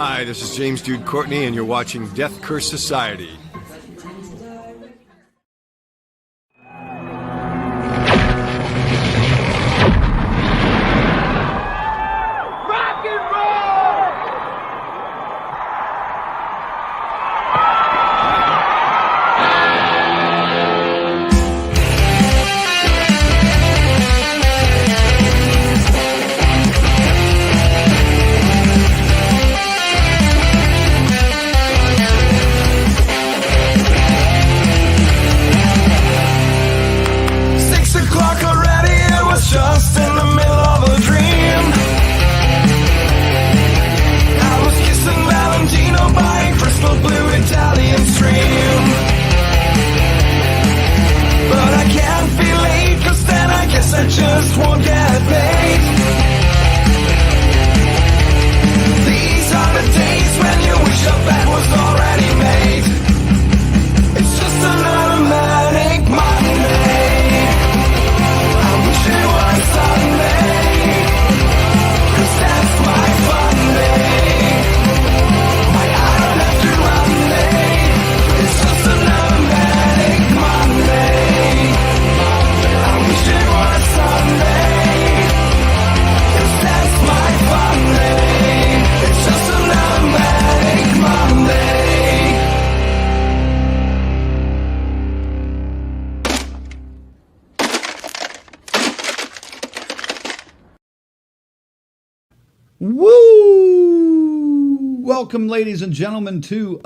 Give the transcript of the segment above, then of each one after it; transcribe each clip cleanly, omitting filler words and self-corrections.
Hi, this is James Dude Courtney, and you're watching Death Curse Society. Rock and roll! Just in the middle of a dream, I was kissing Valentino by a crystal blue Italian stream. But I can't be late, 'cause then I guess I just won't get paid. These are the days when you wish your bed was already made. It's just another manic Monday. It was Sunday, 'cause that's my fun day. Why I don't have to run day. It's just another manic Monday. I wish it was Sunday, 'cause that's my fun day. It's just another manic Monday. Woo! Welcome, ladies and gentlemen, to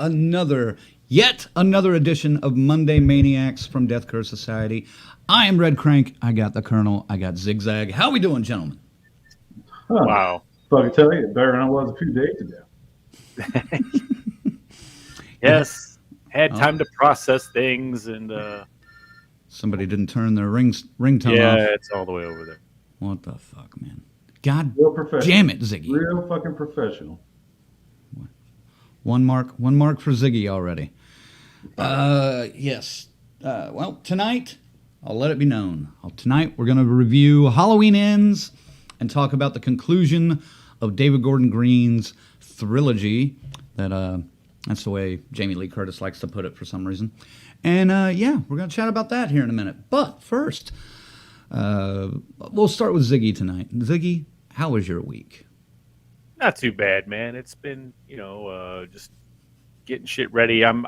yet another edition of Monday Maniacs from Death Curse Society. I am Red Crank. I got the Colonel. I got Zigzag. How we doing, gentlemen? Wow. So I can tell you, better than I was a few days ago. Yes. Had time to process things and somebody didn't turn their ringtone off. yeah, it's all the way over there. What the fuck, man? God Real professional. damn it, Ziggy. Real fucking professional. One mark for Ziggy already. Yes. Well, tonight, I'll let it be known. Tonight, we're going to review Halloween Ends and talk about the conclusion of David Gordon Green's trilogy. That's the way Jamie Lee Curtis likes to put it for some reason. And, yeah, we're going to chat about that here in a minute. But first, we'll start with Ziggy tonight. Ziggy, how was your week? Not too bad, man. It's been, just getting shit ready. I'm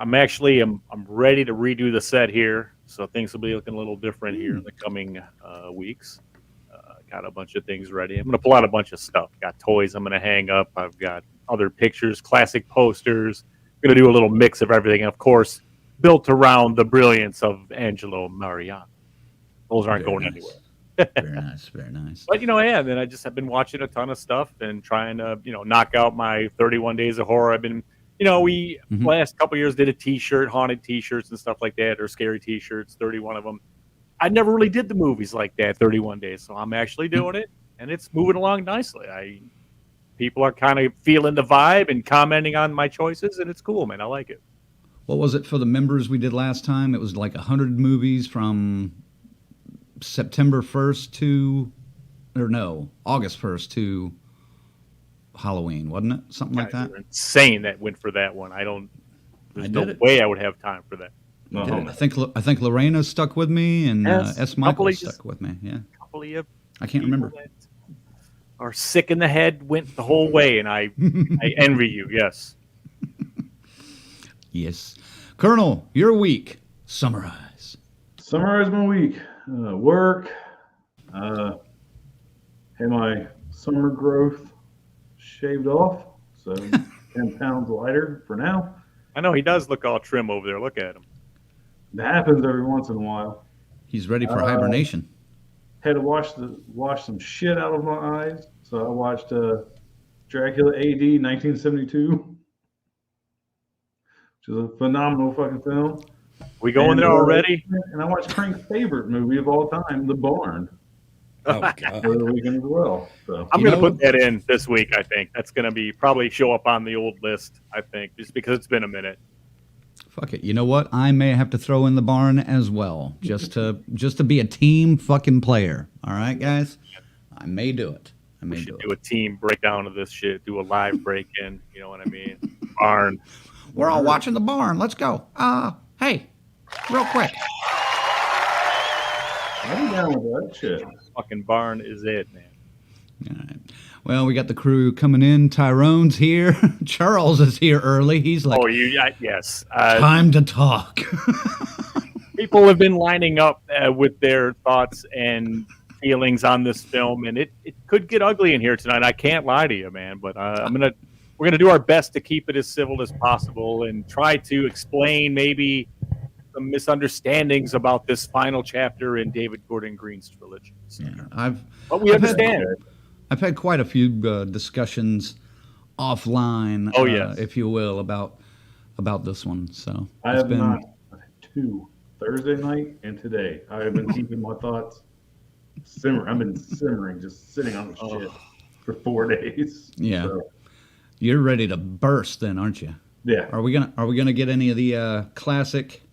ready to redo the set here, so things will be looking a little different here in the coming weeks. Got a bunch of things ready. I'm gonna pull out a bunch of stuff. Got toys I'm gonna hang up. I've got other pictures, classic posters. I'm gonna do a little mix of everything, and of course, built around the brilliance of Angelo Mariani. Those aren't going anywhere. Very nice, very nice. But, then I've been watching a ton of stuff and trying to, knock out my 31 Days of Horror. I've been, we last couple of years did a t-shirt, haunted t-shirts and stuff like that, or scary t-shirts, 31 of them. I never really did the movies like that, 31 days. So I'm actually doing it, and it's moving along nicely. People are kind of feeling the vibe and commenting on my choices, and it's cool, man. I like it. What was it for the members we did last time? It was like 100 movies from September 1st to, August 1st to Halloween, wasn't it? Something like that? Insane that went for that one. There's no way I would have time for that. I think Lorena stuck with me, and Yes, S. Michael stuck with me. Yeah, A couple of you I can't remember. that are sick in the head went the whole way, and I envy you. Yes. Yes. Colonel, your week. Summarize my week. Work. Had my summer growth shaved off, so 10 pounds lighter for now. I know he does look all trim over there. Look at him. It happens every once in a while. He's ready for hibernation. Had to wash some shit out of my eyes, so I watched Dracula AD 1972, which is a phenomenal fucking film. We going there already? And I watched Crank's favorite movie of all time, The Barn. Oh, God. For the weekend as well. So. I'm going to put that in this week, I think. That's going to probably show up on the old list, I think, just because it's been a minute. Fuck it. You know what? I may have to throw in The Barn as well, just to be a team fucking player. All right, guys? I may do it. I may We do should it. do a team breakdown of this shit. Do a live break-in. You know what I mean? Barn. We're all watching the barn. Let's go. Hey, real quick. I'm down with that shit. Fucking barn is it, man. All right. Well, we got the crew coming in. Tyrone's here. Charles is here early. He's like, Oh, yes. time to talk. People have been lining up with their thoughts and feelings on this film, and it could get ugly in here tonight. I can't lie to you, man. But we're gonna do our best to keep it as civil as possible and try to explain maybe some misunderstandings about this final chapter in David Gordon Green's trilogy. So, Yeah, but we understand. I've had quite a few discussions offline, Oh, yes. if you will, about this one. So I it's have been not. I've had 2 Thursday night and today. I have been keeping my thoughts simmer. I've been simmering, just sitting on the shit for 4 days. Yeah. So, You're ready to burst, then, aren't you? yeah. Are we gonna get any of the classic?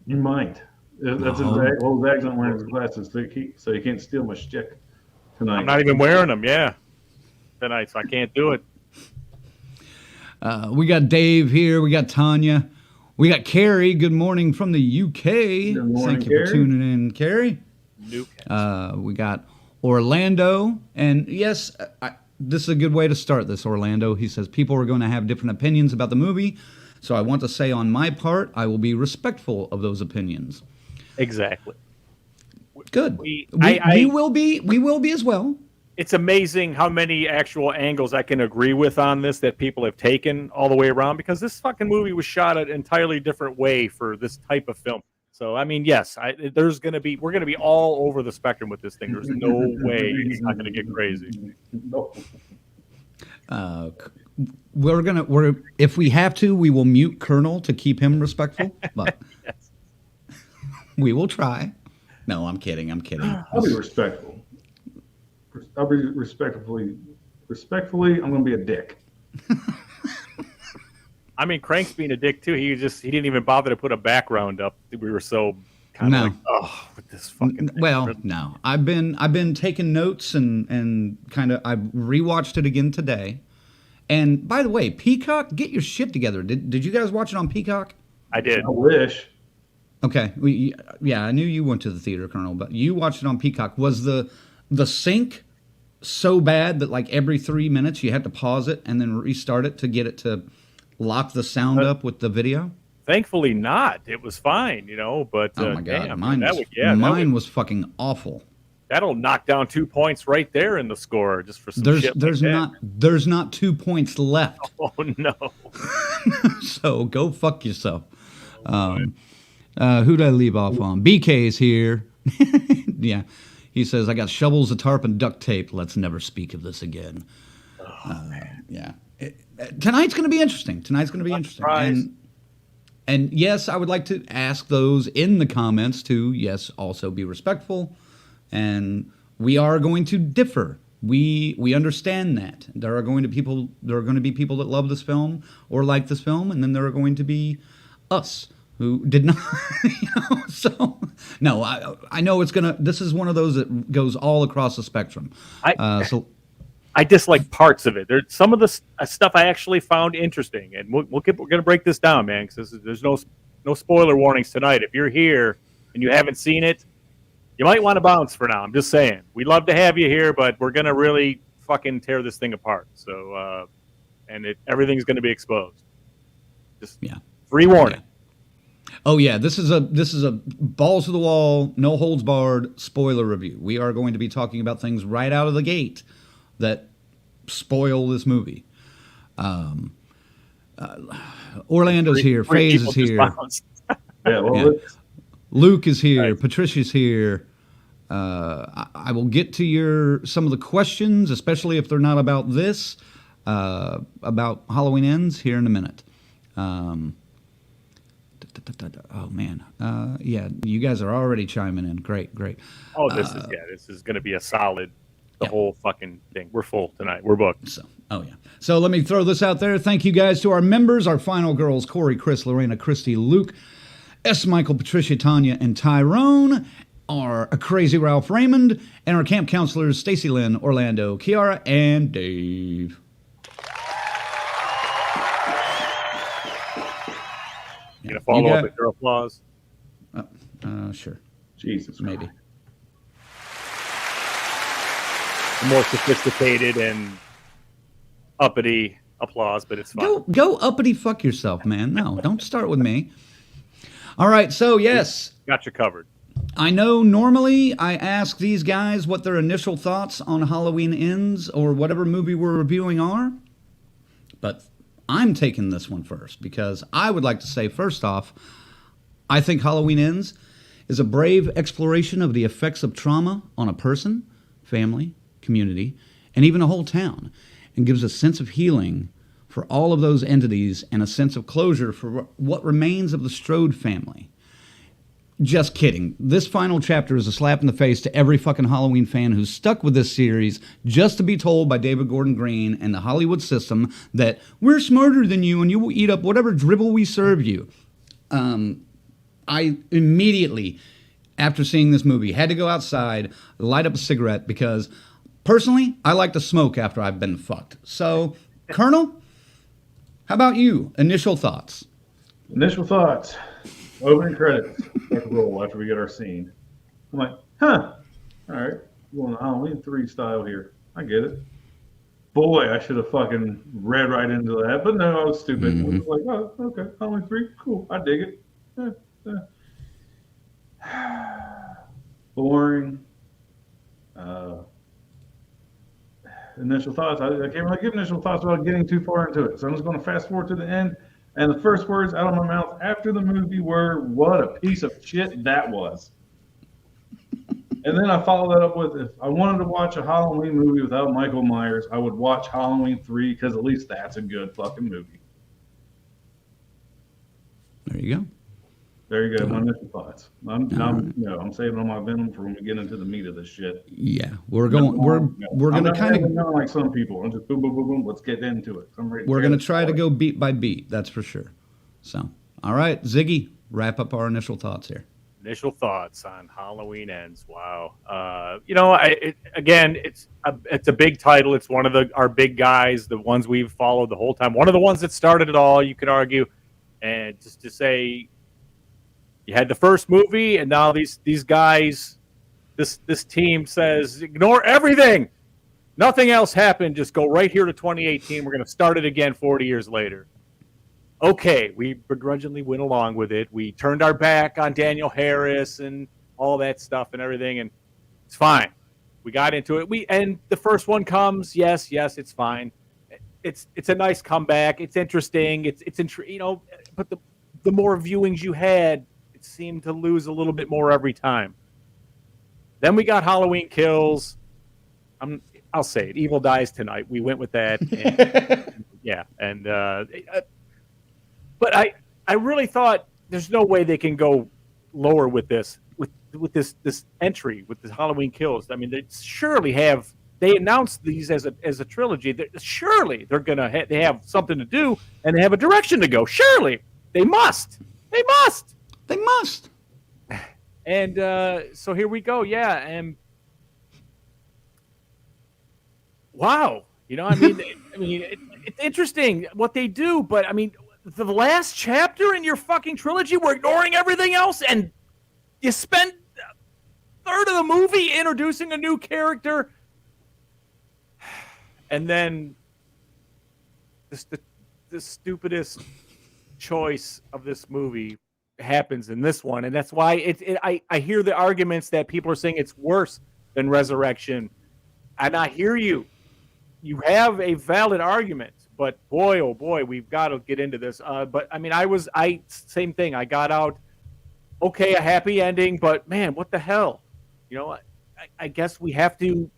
You might. That's No. Zach. Well, Zach's not wearing his glasses, so he can't steal my shtick tonight. I'm not even wearing them. Yeah, tonight, so I can't do it. We got Dave here. We got Tanya. We got Carrie. Good morning from the UK. Good morning, Thank you for Carrie. tuning in, Carrie. We got Orlando, and yes, this is a good way to start this. Orlando, he says people are going to have different opinions about the movie, so I want to say on my part, I will be respectful of those opinions. Exactly. Good. We will be as well. It's amazing how many actual angles I can agree with on this that people have taken all the way around, because this fucking movie was shot an entirely different way for this type of film. So, I mean, yes, we're going to be all over the spectrum with this thing. There's no way it's not going to get crazy. No. If we have to, we will mute Colonel to keep him respectful, but Yes. we will try. No, I'm kidding. I'll be respectful. I'll be respectfully. I'm going to be a dick. I mean, Crank's being a dick too. He didn't even bother to put a background up. We were so kind of No. like, oh, with this fucking thing. Well, no. I've been taking notes and kind of I rewatched it again today. And by the way, Peacock, get your shit together. Did you guys watch it on Peacock? I did. I wish. Okay. Yeah, I knew you went to the theater, Colonel, but you watched it on Peacock. Was the sync so bad that like every 3 minutes you had to pause it and then restart it to get it to lock the sound up with the video? Thankfully not. It was fine, but Oh my god, damn, mine was fucking awful. that'll knock down 2 points right there in the score just for some shit. There's not 2 points left. Oh no. So go fuck yourself. Who'd I leave off on? BK's here. Yeah. He says, I got shovels, a tarp, and duct tape. Let's never speak of this again. Yeah. Tonight's going to be interesting. Surprise. And yes, I would like to ask those in the comments to, yes, also be respectful. And we are going to differ. We understand that. There are going to be people that love this film or like this film, and then there are going to be us who did not. So no, I know this is one of those that goes all across the spectrum. I dislike parts of it. There's some of the stuff I actually found interesting, and we're going to break this down, man, because there's no spoiler warnings tonight. If you're here and you haven't seen it, you might want to bounce for now. I'm just saying. We'd love to have you here, but we're going to really fucking tear this thing apart. So, everything's going to be exposed. Just free warning. Yeah. Oh yeah, this is a balls to the wall, no holds barred spoiler review. We are going to be talking about things right out of the gate that spoil this movie. Orlando's here, Faze is here, Yeah, well, Luke is here, Right. Patricia's here. I will get to some of the questions, especially if they're not about this, about Halloween Ends here in a minute. Oh man, yeah, you guys are already chiming in. Great. Oh, this is going to be a solid. The whole fucking thing. We're full tonight. We're booked. So let me throw this out there. Thank you guys to our members, our final girls, Corey, Chris, Lorena, Christy, Luke, S. Michael, Patricia, Tanya, and Tyrone. are a crazy Ralph Raymond and our camp counselors Stacy Lynn, Orlando, Kiara, and Dave. You gonna follow up with your applause? Sure. Jesus, Maybe. More sophisticated and uppity applause, but it's fine. Go uppity fuck yourself, man. No, don't start with me. All right, so yes. Got you covered. I know normally I ask these guys what their initial thoughts on Halloween Ends or whatever movie we're reviewing are, but I'm taking this one first because I would like to say, first off, I think Halloween Ends is a brave exploration of the effects of trauma on a person, family, community, and even a whole town, and gives a sense of healing for all of those entities and a sense of closure for what remains of the Strode family. Just kidding. This final chapter is a slap in the face to every fucking Halloween fan who's stuck with this series just to be told by David Gordon Green and the Hollywood system that we're smarter than you and you will eat up whatever dribble we serve you. I immediately, after seeing this movie, had to go outside, light up a cigarette because, personally, I like to smoke after I've been fucked. So, Colonel, how about you? Initial thoughts. Initial thoughts. Opening credits. Start to roll after we get our scene. I'm like, huh. All right. We're going to Halloween 3 style here. I get it. Boy, I should have fucking read right into that. But no, I was stupid. I was like, oh, okay. Halloween 3. Cool. I dig it. Boring. Initial thoughts. I can't really give initial thoughts without getting too far into it. So I'm just going to fast forward to the end. And the first words out of my mouth after the movie were, what a piece of shit that was. And then I follow that up with, if I wanted to watch a Halloween movie without Michael Myers, I would watch Halloween 3 because at least that's a good fucking movie. There you go. There you go. My initial thoughts. I'm saving all my venom for when we get into the meat of this shit. Yeah, we're going to kind of like some people. I'm just boom, boom, boom, boom. Let's get into it. We're going to try to go beat by beat. That's for sure. So, all right, Ziggy, wrap up our initial thoughts here. Initial thoughts on Halloween Ends. Wow. It's a big title. It's one of our big guys, the ones we've followed the whole time. One of the ones that started it all, you could argue. And just to say, you had the first movie, and now these guys, this team says, ignore everything. Nothing else happened. Just go right here to 2018. We're going to start it again 40 years later. Okay, we begrudgingly went along with it. We turned our back on Daniel Harris and all that stuff and everything, and it's fine. We got into it. And the first one comes. Yes, it's fine. It's a nice comeback. It's interesting. But the more viewings you had, it seemed to lose a little bit more every time. Then we got Halloween Kills. I'll say it. Evil Dies Tonight. We went with that. And, but I really thought there's no way they can go lower with this, with this entry, with the Halloween Kills. I mean, they announced these as a trilogy. Surely they have something to do and they have a direction to go. Surely they must. They must. And so here we go. Yeah. And wow. It's interesting what they do. But, I mean, the last chapter in your fucking trilogy, we're ignoring everything else. And you spend a third of the movie introducing a new character. And then the stupidest choice of this movie happens in this one, and that's why I hear the arguments that people are saying it's worse than Resurrection, and I hear you have a valid argument, but boy, oh boy, we've got to get into this. But I mean, same thing. I got out okay, a happy ending, but man, what the hell? I guess we have to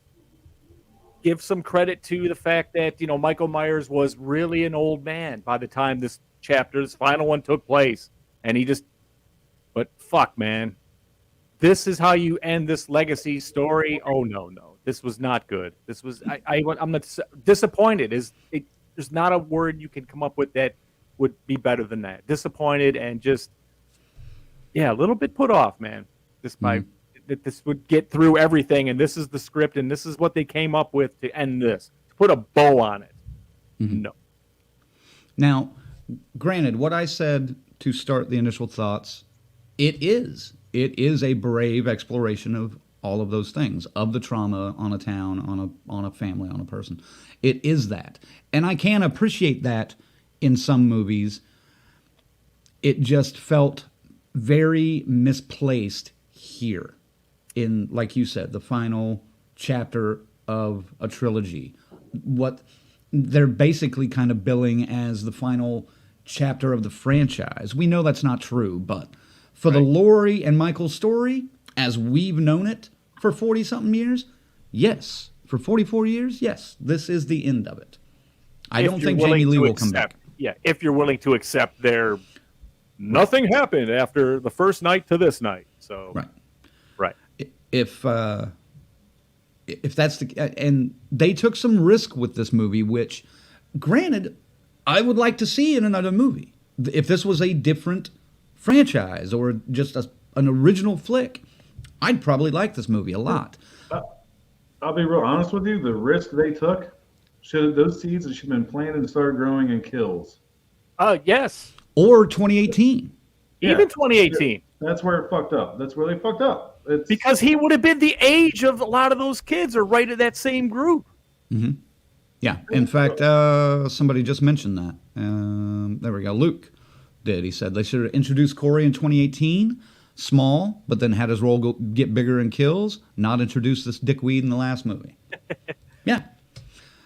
give some credit to the fact that Michael Myers was really an old man by the time this final one took place. And but fuck, man, this is how you end this legacy story. Oh no, this was not good. This was, I'm not disappointed. There's not a word you can come up with that would be better than that. Disappointed and just, a little bit put off, man. Just by that this would get through everything, and this is the script, and this is what they came up with to end this, to put a bow on it. Mm-hmm. No. Now, granted, what I said to start the initial thoughts, it is a brave exploration of all of those things, of the trauma on a town, on a family, on a person. It is that. And I can appreciate that in some movies. It just felt very misplaced here in, like you said, the final chapter of a trilogy. What they're basically kind of billing as the final chapter of the franchise. We know that's not true, but for the Laurie and Michael story, as we've known it for 40-something years, yes. For 44 years, yes. This is the end of it. I don't think Jamie Lee will come back. Yeah, if you're willing to accept nothing happened after the first night to this night. So right. If that's and they took some risk with this movie, which, granted, I would like to see in another movie. If this was a different franchise or just an original flick, I'd probably like this movie a lot. I'll be real honest with you. The risk they took, those seeds that should have been planted and started growing in Kills. Yes. Or 2018. Even 2018. That's where it fucked up. That's where they fucked up. Because he would have been the age of a lot of those kids, or right at that same group. Mm-hmm. Yeah. In fact, somebody just mentioned that. There we go. Luke did. He said they should have introduced Corey in 2018, small, but then had his role get bigger in Kills, not introduce this dickweed in the last movie. Yeah.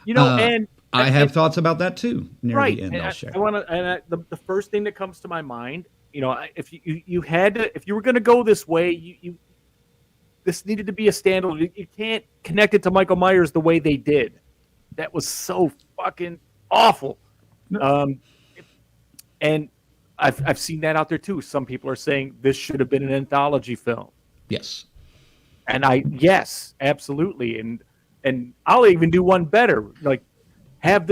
And I have thoughts about that too. Near right. the end, I'll share. The first thing that comes to my mind, if you were going to go this way, this needed to be a standalone. You can't connect it to Michael Myers the way they did. That was so fucking awful. And I've seen that out there too. Some people are saying this should have been an anthology film. Yes. And yes, absolutely. And I'll even do one better. Like, have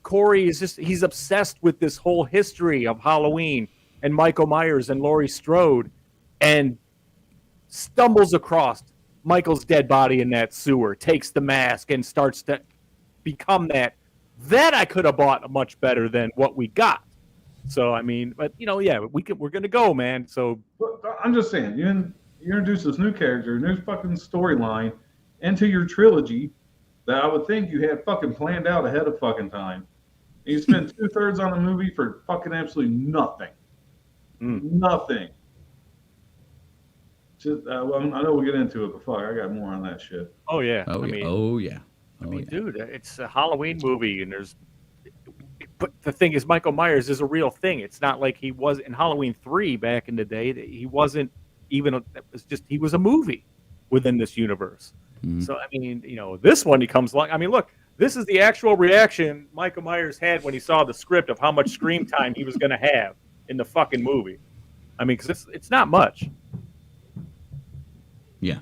Corey he's obsessed with this whole history of Halloween and Michael Myers and Laurie Strode, and stumbles across Michael's dead body in that sewer, takes the mask and starts to become that. That I could have bought much better than what we got. So, I mean, but we're going to go, man. So I'm just saying, you introduce this new character, new fucking storyline into your trilogy that I would think you had fucking planned out ahead of fucking time. And you spent 2/3 on the movie for fucking absolutely nothing. Nothing. Just, I know we'll get into it, but fuck, I got more on that shit. Oh yeah. Dude, it's a Halloween movie, and but the thing is, Michael Myers is a real thing. It's not like he was in Halloween 3 back in the day. He wasn't even. He was a movie within this universe. Mm-hmm. So I mean, this one he comes along. I mean, look, this is the actual reaction Michael Myers had when he saw the script of how much screen time he was going to have in the fucking movie. I mean, because it's not much. Yeah.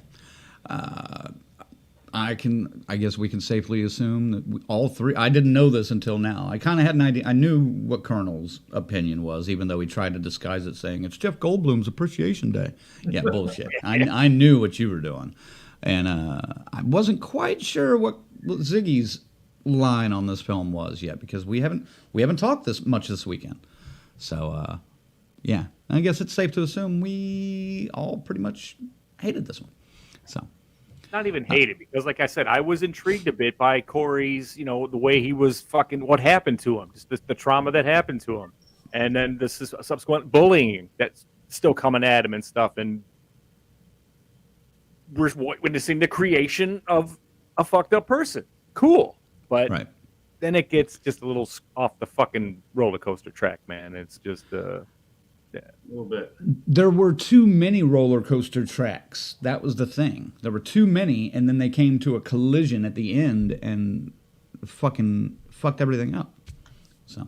I guess we can safely assume that all three. I didn't know this until now. I kind of had an idea. I knew what Colonel's opinion was, even though he tried to disguise it, saying it's Jeff Goldblum's Appreciation Day. Yeah, bullshit. I knew what you were doing, and I wasn't quite sure what Ziggy's line on this film was yet, because we haven't talked this much this weekend. So yeah, I guess it's safe to assume we all pretty much hated this one. So. Not even hated, because like I said, I was intrigued a bit by Corey's, the way he was fucking, what happened to him, just the trauma that happened to him. And then this is subsequent bullying that's still coming at him and stuff. And we're witnessing the creation of a fucked up person. Cool. But then it gets just a little off the fucking roller coaster track, man. It's just, yeah, a little bit. There were too many roller coaster tracks. That was the thing. There were too many, and then they came to a collision at the end and fucking fucked everything up. So,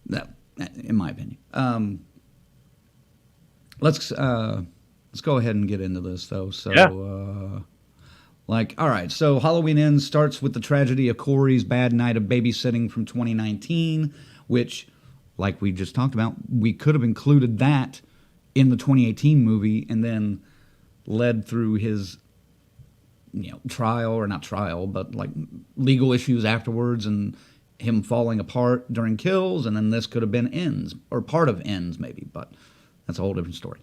that in my opinion. Let's go ahead and get into this, though. So, all right. So, Halloween Ends starts with the tragedy of Corey's bad night of babysitting from 2019, which, like we just talked about, we could have included that in the 2018 movie and then led through his trial, or not trial, but like legal issues afterwards, and him falling apart during kills, and then this could have been ends, or part of ends maybe, but that's a whole different story.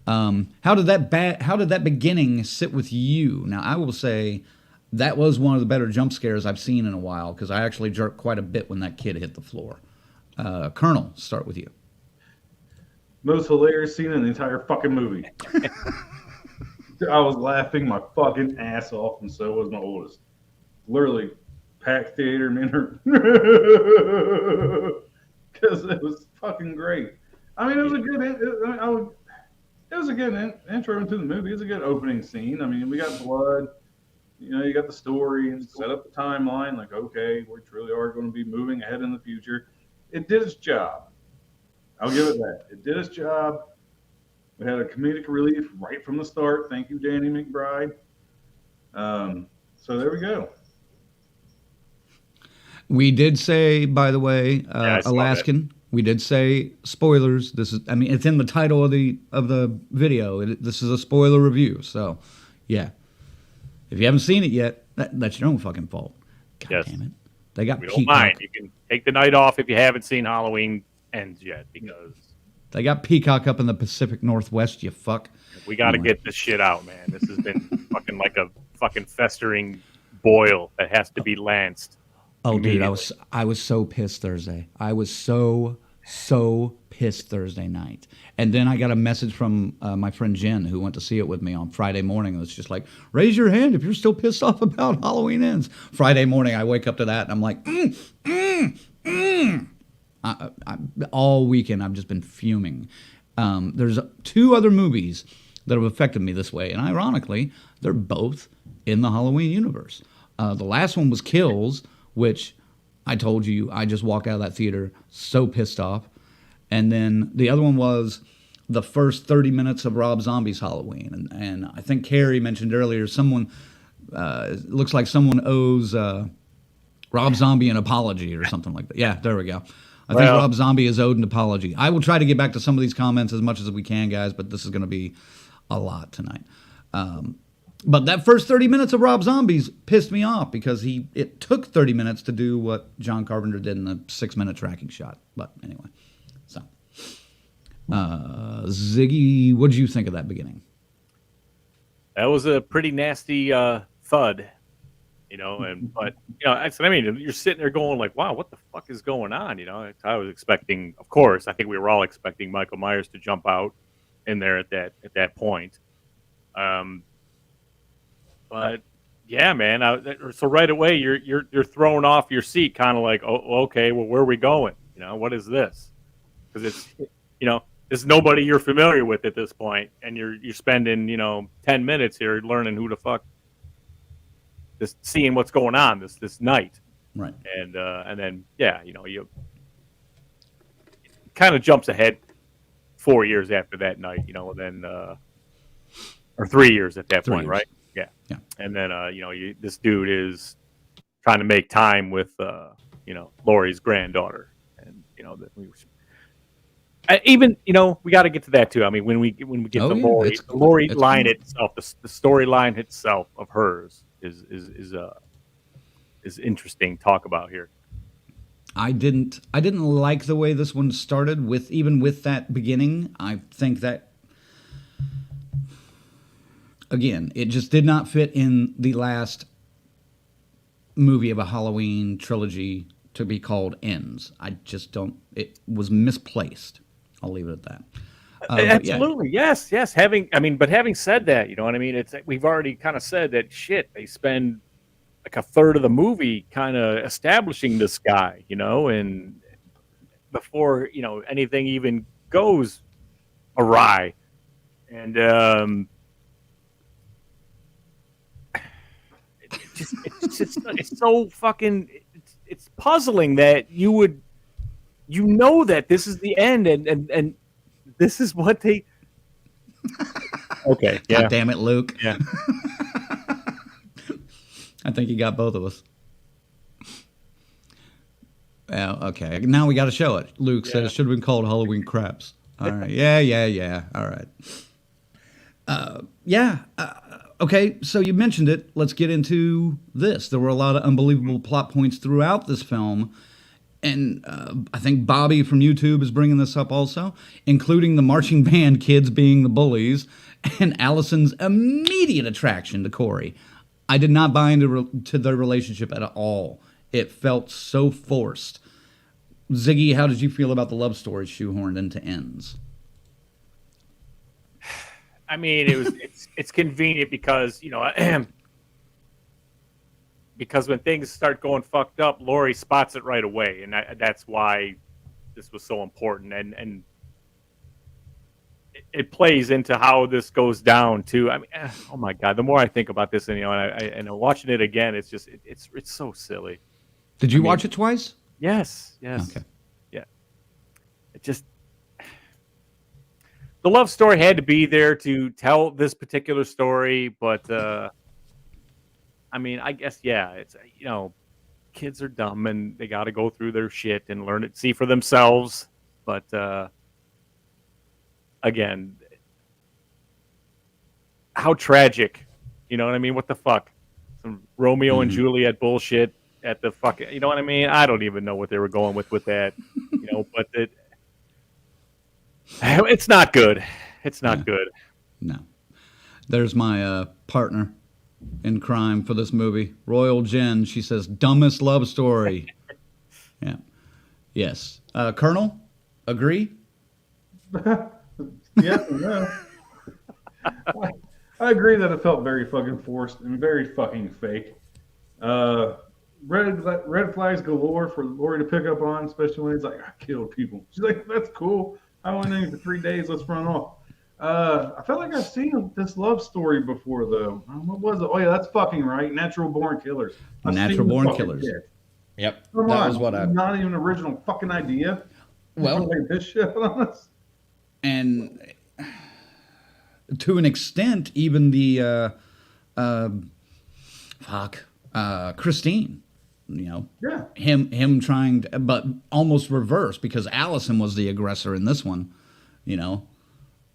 How did that beginning sit with you? Now, I will say that was one of the better jump scares I've seen in a while, because I actually jerked quite a bit when that kid hit the floor. Colonel, start with you. Most hilarious scene in the entire fucking movie. I was laughing my fucking ass off, and so was my oldest. Literally, packed theater, man. Because it was fucking great. I mean, it was a good. It was a good intro into the movie. It was a good opening scene. I mean, we got blood. You got the story and set up the timeline. Like, okay, we truly are going to be moving ahead in the future. It did its job. I'll give it that. It did its job. We had a comedic relief right from the start. Thank you, Danny McBride. So there we go. We did say, by the way, Alaskan. We did say spoilers. This is, I mean, it's in the title of the video. This is a spoiler review. So, yeah, if you haven't seen it yet, that's your own fucking fault. God damn it! They got. We don't mind. You can take the night off if you haven't seen Halloween Ends yet, because they got Peacock up in the Pacific Northwest. You fuck. We got to get this shit out, man. This has been fucking like a fucking festering boil that has to be lanced. Oh, dude, I was so pissed Thursday. I was so pissed Thursday night. And then I got a message from my friend Jen, who went to see it with me on Friday morning. It was just like, raise your hand if you're still pissed off about Halloween Ends. Friday morning, I wake up to that, and I'm like, all weekend, I've just been fuming. There's 2 other movies that have affected me this way, and ironically, they're both in the Halloween universe. The last one was Kills, which I told you I just walked out of that theater so pissed off. And then the other one was the first 30 minutes of Rob Zombie's Halloween. And I think Carrie mentioned earlier, someone, it looks like someone owes Rob Zombie an apology or something like that. Yeah, there we go. I think Rob Zombie is owed an apology. I will try to get back to some of these comments as much as we can, guys, but this is going to be a lot tonight. But that first 30 minutes of Rob Zombie's pissed me off, because it took 30 minutes to do what John Carpenter did in a 6-minute tracking shot. But anyway, so Ziggy, what did you think of that beginning? That was a pretty nasty thud, but I mean, you're sitting there going like, wow, what the fuck is going on? I was expecting, of course, I think we were all expecting Michael Myers to jump out in there at that point. But yeah, man. So right away, you're thrown off your seat, kind of like, oh, okay, well, where are we going? What is this? Because it's, there's nobody you're familiar with at this point, and you're spending 10 minutes here learning who the fuck, just seeing what's going on this night, right? And then you kind of jumps ahead 4 years after that night, then or 3 years at that point, right? Yeah. And then, this dude is trying to make time with, Laurie's granddaughter. And, we got to get to that too. I mean, when we get to Laurie, the Laurie line itself, the storyline itself of hers is interesting to talk about here. I didn't like the way this one started with that beginning. I think that, again, it just did not fit in the last movie of a Halloween trilogy to be called Ends. I just don't. It was misplaced. I'll leave it at that. Absolutely, yes. Having said that, you know what I mean. It's we've already kind of said that shit. They spend like a third of the movie kind of establishing this guy, and before anything even goes awry, and it's so fucking it's puzzling that you would that this is the end and this is what they okay God damn it, Luke. Yeah. I think you got both of us. Okay, now we got to show it. Luke said it should have been called Halloween Craps. All right, yeah. All right. Yeah. Okay, so you mentioned it. Let's get into this. There were a lot of unbelievable plot points throughout this film. And I think Bobby from YouTube is bringing this up also, including the marching band kids being the bullies and Allison's immediate attraction to Corey. I did not buy into their relationship at all. It felt so forced. Ziggy, how did you feel about the love story shoehorned into ends? I mean, it's convenient because because when things start going fucked up, Lori spots it right away, and that's why this was so important, and it plays into how this goes down too. I mean, oh my god, the more I think about this, and and watching it again, it's just it's so silly. Did you watch it twice? Yes. Okay. Yeah. It just the love story had to be there to tell this particular story, but I mean, I guess it's kids are dumb and they got to go through their shit and learn it, see for themselves. But again, how tragic, you know what I mean? What the fuck? Some Romeo and Juliet bullshit at the fucking, you know what I mean? I don't even know what they were going with that, but it's not good. It's not good. No. There's my partner in crime for this movie, Royal Jen. She says, dumbest love story. Yeah. Yes. Colonel, agree? Yes and no. I agree that it felt very fucking forced and very fucking fake. Red flags galore for Lori to pick up on, especially when he's like, I killed people. She's like, that's cool. I went in for 3 days. Let's run off. I felt like I've seen this love story before, though. What was it? Oh, yeah, that's fucking right. Natural Born Killers. Natural Born Killers. Yep. Come that on. was what I... Not even an original fucking idea. Well... Like this shit on us. And to an extent, even the... Christine... Yeah. Him trying to, but almost reverse, because Allison was the aggressor in this one,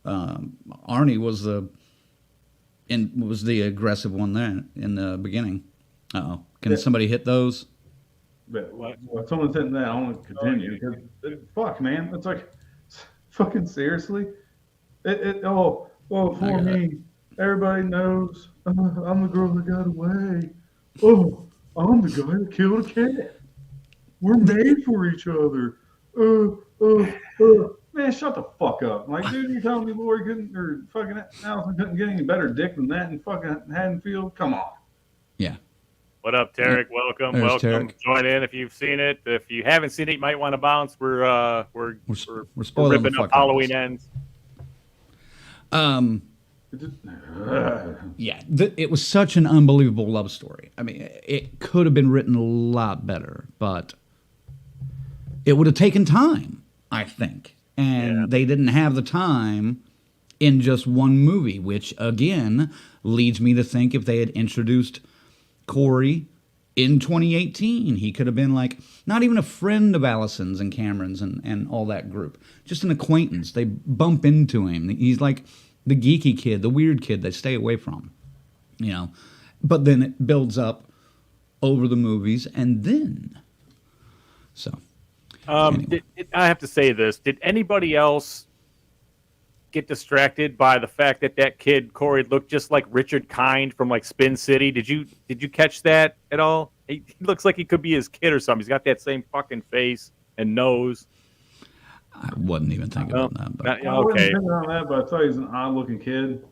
Arnie was the aggressive one there in the beginning. Uh-oh. Can somebody hit those? But someone said that, I want to continue because fuck, man, it's like fucking seriously. For me, everybody knows I'm the girl that got away. Oh, I'm the guy that killed a cat. We're made for each other. Man, shut the fuck up. Like, dude, you telling me Lori couldn't, or fucking Allison couldn't get any better dick than that in fucking Haddonfield? Come on. Yeah. What up, Tarek? Welcome. There's Welcome. Tarek. Join in if you've seen it. If you haven't seen it, you might want to bounce. We're spoiling ripping the up fuck out of Halloween this. ends. Yeah, it was such an unbelievable love story. I mean, it could have been written a lot better, but it would have taken time, I think. And they didn't have the time in just one movie, which, again, leads me to think if they had introduced Corey in 2018, he could have been like, not even a friend of Allison's and Cameron's and all that group, just an acquaintance. They bump into him. He's like the geeky kid, the weird kid they stay away from, But then it builds up over the movies, and then... So... Anyway. I have to say this. Did anybody else get distracted by the fact that kid Corey looked just like Richard Kind from like Spin City? Did you catch that at all? He looks like he could be his kid or something. He's got that same fucking face and nose. I wasn't even thinking about that. But. I wasn't thinking on that, but I thought he was an odd-looking kid.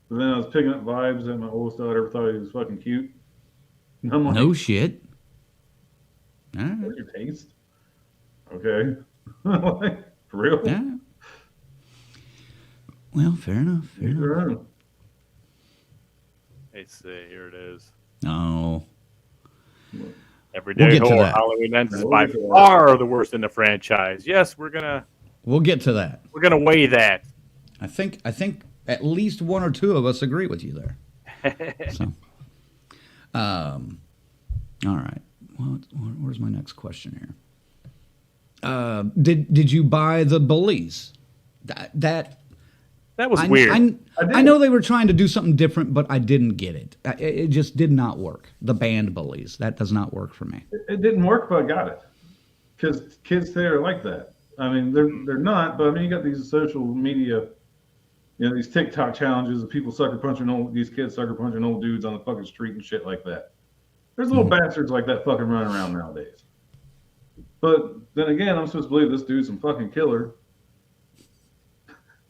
But then I was picking up vibes that my oldest daughter thought he was fucking cute. And I'm like, no shit. All right. What's your taste? Okay. Like, for real? Yeah. Well, fair enough. Fair enough. Let's see. Here it is. No. Everyday We'll Horror Halloween Ends is by far the worst in the franchise. Yes, we'll get to that. We're gonna weigh that. I think at least one or two of us agree with you there. So, all right. Well, where's my next question here? Did you buy the bullies? That That was weird. I know they were trying to do something different, but I didn't get it. It just did not work. The band bullies. That does not work for me. It didn't work, but I got it. Because kids today are like that. I mean, they're not, but I mean, you got these social media, these TikTok challenges of people these kids sucker punching old dudes on the fucking street and shit like that. There's little bastards like that fucking running around nowadays. But then again, I'm supposed to believe this dude's some fucking killer.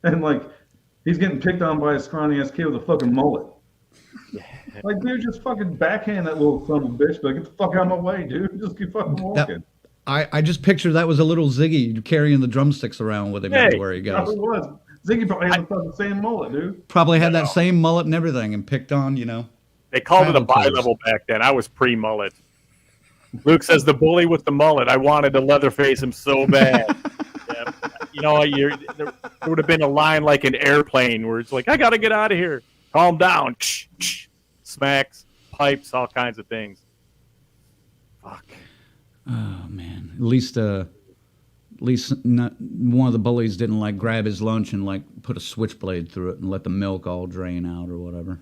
And like, he's getting picked on by a scrawny ass kid with a fucking mullet. Like, dude, just fucking backhand that little son of a bitch. Like, get the fuck out of my way, dude. Just keep fucking walking. I just picture that was a little Ziggy carrying the drumsticks around with him everywhere he goes. Probably was. Ziggy probably had the fucking same mullet, dude. Probably had that same mullet and everything and picked on, They called it a travel clothes. bi-level back then. I was pre-mullet. Luke says the bully with the mullet. I wanted to Leatherface him so bad. There would have been a line like an airplane where it's like, I got to get out of here. Calm down. Smacks, pipes, all kinds of things. Fuck. Oh man! At least not one of the bullies didn't like grab his lunch and like put a switchblade through it and let the milk all drain out or whatever.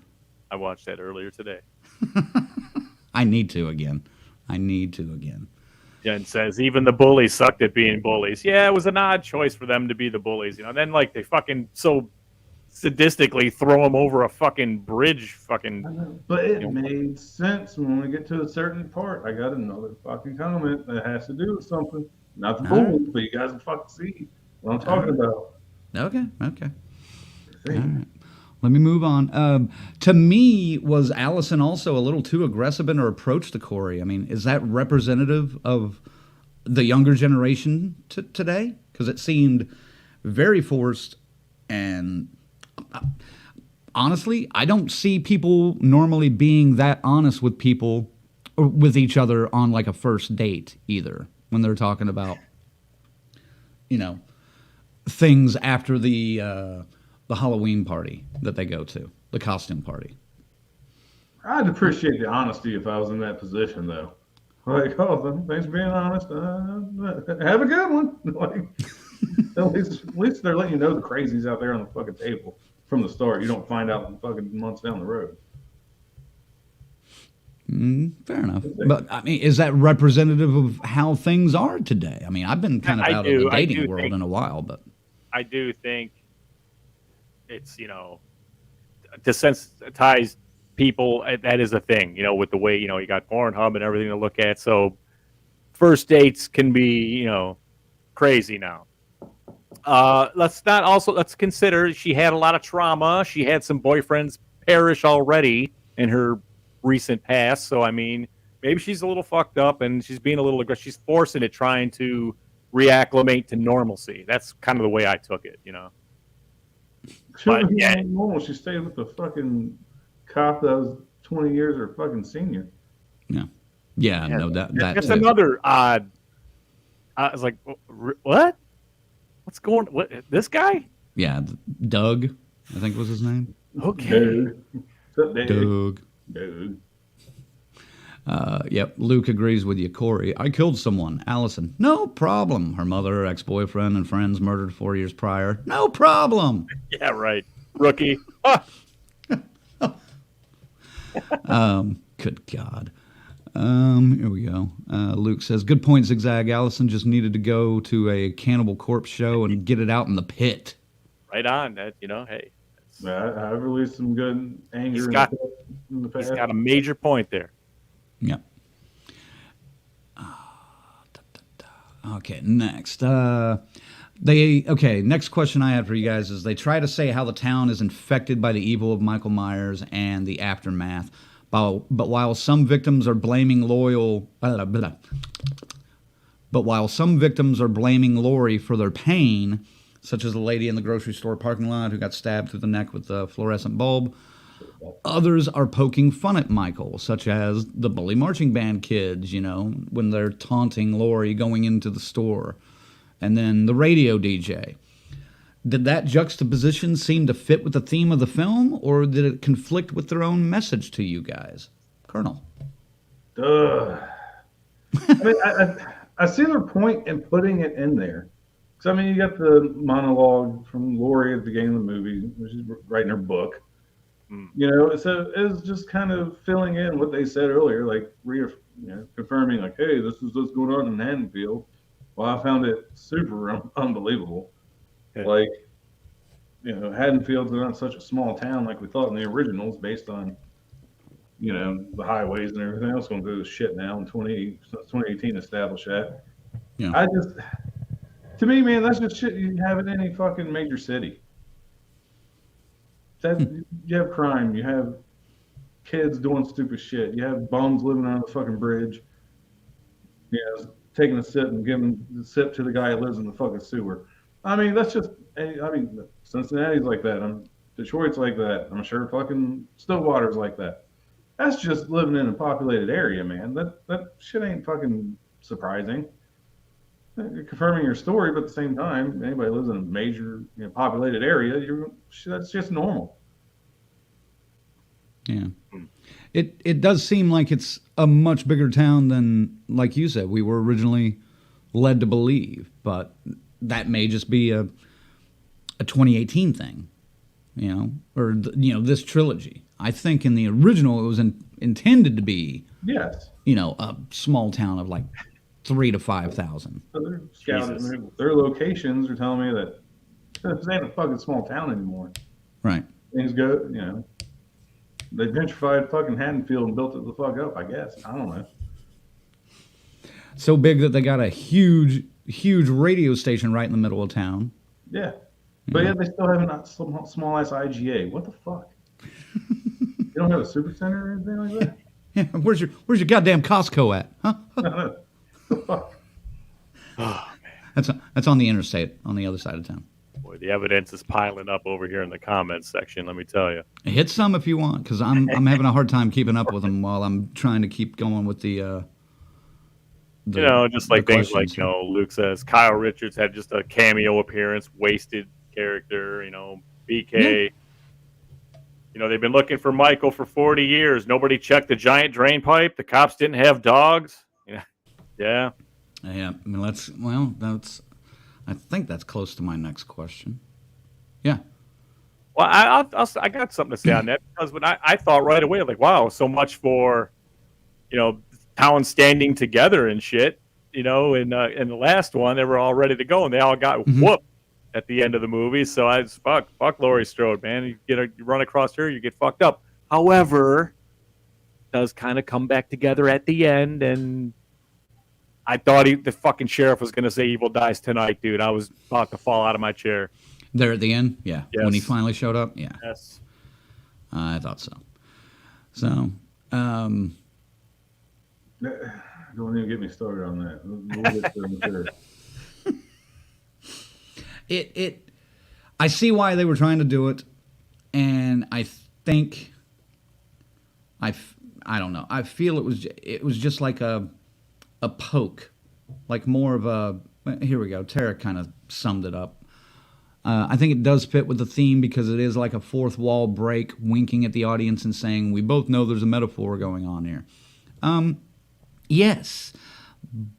I watched that earlier today. I need to again. Jen says even the bullies sucked at being bullies. Yeah, it was an odd choice for them to be the bullies. Then like they fucking so sadistically throw them over a fucking bridge. But it made sense when we get to a certain part. I got another fucking comment that has to do with something. Not the bullies, but you guys will fucking see what I'm talking about. Okay. All right. Let me move on. To me, was Allison also a little too aggressive in her approach to Corey? I mean, is that representative of the younger generation today? Because it seemed very forced, and honestly, I don't see people normally being that honest with people or with each other on like a first date either when they're talking about, things after the Halloween party that they go to, the costume party. I'd appreciate the honesty if I was in that position, though. Like, oh, thanks for being honest. Have a good one. Like, at least they're letting you know the crazies out there on the fucking table from the start. You don't find out fucking months down the road. Fair enough. But, I mean, is that representative of how things are today? I mean, I've been kind of out of the dating world in a while, but... I do think it's, to sensitize people, that is a thing, with the way, you got Pornhub and everything to look at. So first dates can be, crazy now. Let's consider she had a lot of trauma. She had some boyfriends perish already in her recent past. So, I mean, maybe she's a little fucked up and she's being a little aggressive. She's forcing it, trying to reacclimate to normalcy. That's kind of the way I took it, But yeah, normal. She stayed with the fucking cop that was 20 years her fucking senior. Yeah. No, that's another odd. I was like, what? What's going? What? This guy? Yeah, Doug, I think was his name. Okay. Doug. Yep, Luke agrees with you, Corey. I killed someone. Allison, no problem. Her mother, ex-boyfriend, and friends murdered 4 years prior. No problem. Yeah, right. Rookie. Good God. Here we go. Luke says, good point, Zigzag. Allison just needed to go to a Cannibal Corpse show and get it out in the pit. Right on. That, hey. I've released some good anger in the past. He's got a major point there. Yeah. Okay, next. Next question I have for you guys is they try to say how the town is infected by the evil of Michael Myers and the aftermath. But while some victims are blaming Laurie for their pain, such as the lady in the grocery store parking lot who got stabbed through the neck with the fluorescent bulb, others are poking fun at Michael, such as the bully marching band kids, when they're taunting Laurie going into the store, and then the radio DJ. Did that juxtaposition seem to fit with the theme of the film, or did it conflict with their own message to you guys? Colonel. I mean, I see their point in putting it in there, I mean, you got the monologue from Lori at the beginning of the movie, which is writing her book. You know, so it's just kind of filling in what they said earlier, like confirming, like, hey, this is what's going on in Haddonfield. Well, I found it super unbelievable. Yeah. Like, you know, Haddonfield's not such a small town like we thought in the originals, based on, you know, the highways and everything else going through this shit now in 2018 established that. Yeah. To me, man, that's just shit you have in any fucking major city. You have crime, you have kids doing stupid shit, you have bums living on the fucking bridge, you know, taking a sip and giving the sip to the guy who lives in the fucking sewer. I mean, that's just, I mean, Cincinnati's like that. Detroit's like that. I'm sure fucking Stillwater's like that. That's just living in a populated area, man. That shit ain't fucking surprising. You're confirming your story, but at the same time, anybody lives in a major, you know, populated area, that's just normal. Yeah. It does seem like it's a much bigger town than, like you said, we were originally led to believe. But that may just be a 2018 thing, you know, or this trilogy. I think in the original it was intended to be, Yes, you know, a small town of like 3,000 to 5,000. so they're scouting their locations are telling me that this ain't a fucking small town anymore. Right. Things go, you know, they gentrified fucking Haddonfield and built it the fuck up, I guess. I don't know. So big that they got a huge radio station right in the middle of town. Yeah. But yet they still have a small ass IGA. What the fuck? You don't have a super center or anything like that? Yeah, where's your goddamn Costco at? Huh? The fuck? Oh, man. That's on the interstate, on the other side of town. Boy, the evidence is piling up over here in the comments section, let me tell you. Hit some if you want, because I'm having a hard time keeping up with them while I'm trying to keep going with the you know, just like things questions. like, you know, Luke says, Kyle Richards had just a cameo appearance, wasted character, you know, BK. You know, they've been looking for Michael for 40 years. Nobody checked the giant drain pipe. The cops didn't have dogs. Yeah. Yeah, I mean, I think that's close to my next question. Yeah. Well, I got something to say on that, because when I thought right away, like, wow, so much for, you know, town standing together and shit. You know, in the last one, they were all ready to go, and they all got whooped at the end of the movie. So I just, fuck Laurie Strode, man. You run across her, you get fucked up. However, does kind of come back together at the end, and I thought the fucking sheriff was going to say evil dies tonight, dude. I was about to fall out of my chair. There at the end? Yeah. Yes. When he finally showed up? Yeah. Yes. I thought so. So, Don't even get me started on that. We'll get to it later. I see why they were trying to do it, and I think I don't know. I feel it was just like a poke, like more of a, here we go. Tara kind of summed it up. I think it does fit with the theme, because it is like a fourth wall break, winking at the audience and saying, we both know there's a metaphor going on here. Yes,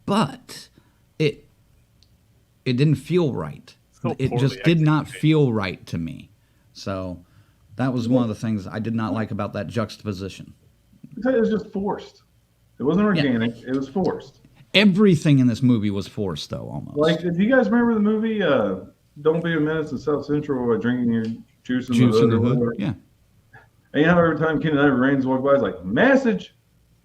but it didn't feel right. So It poorly just did not executed. feel right to me. So that was one of the things I did not like about that juxtaposition. It was just forced. It wasn't organic. It was forced. Everything in this movie was forced, though, almost. Like, if you guys remember the movie Don't Be a Menace in South Central, drinking your juice in Juice the in the hood or hood. whatever. Yeah. And you know how every time Ken and Ivan Rains walk by, it's like, message.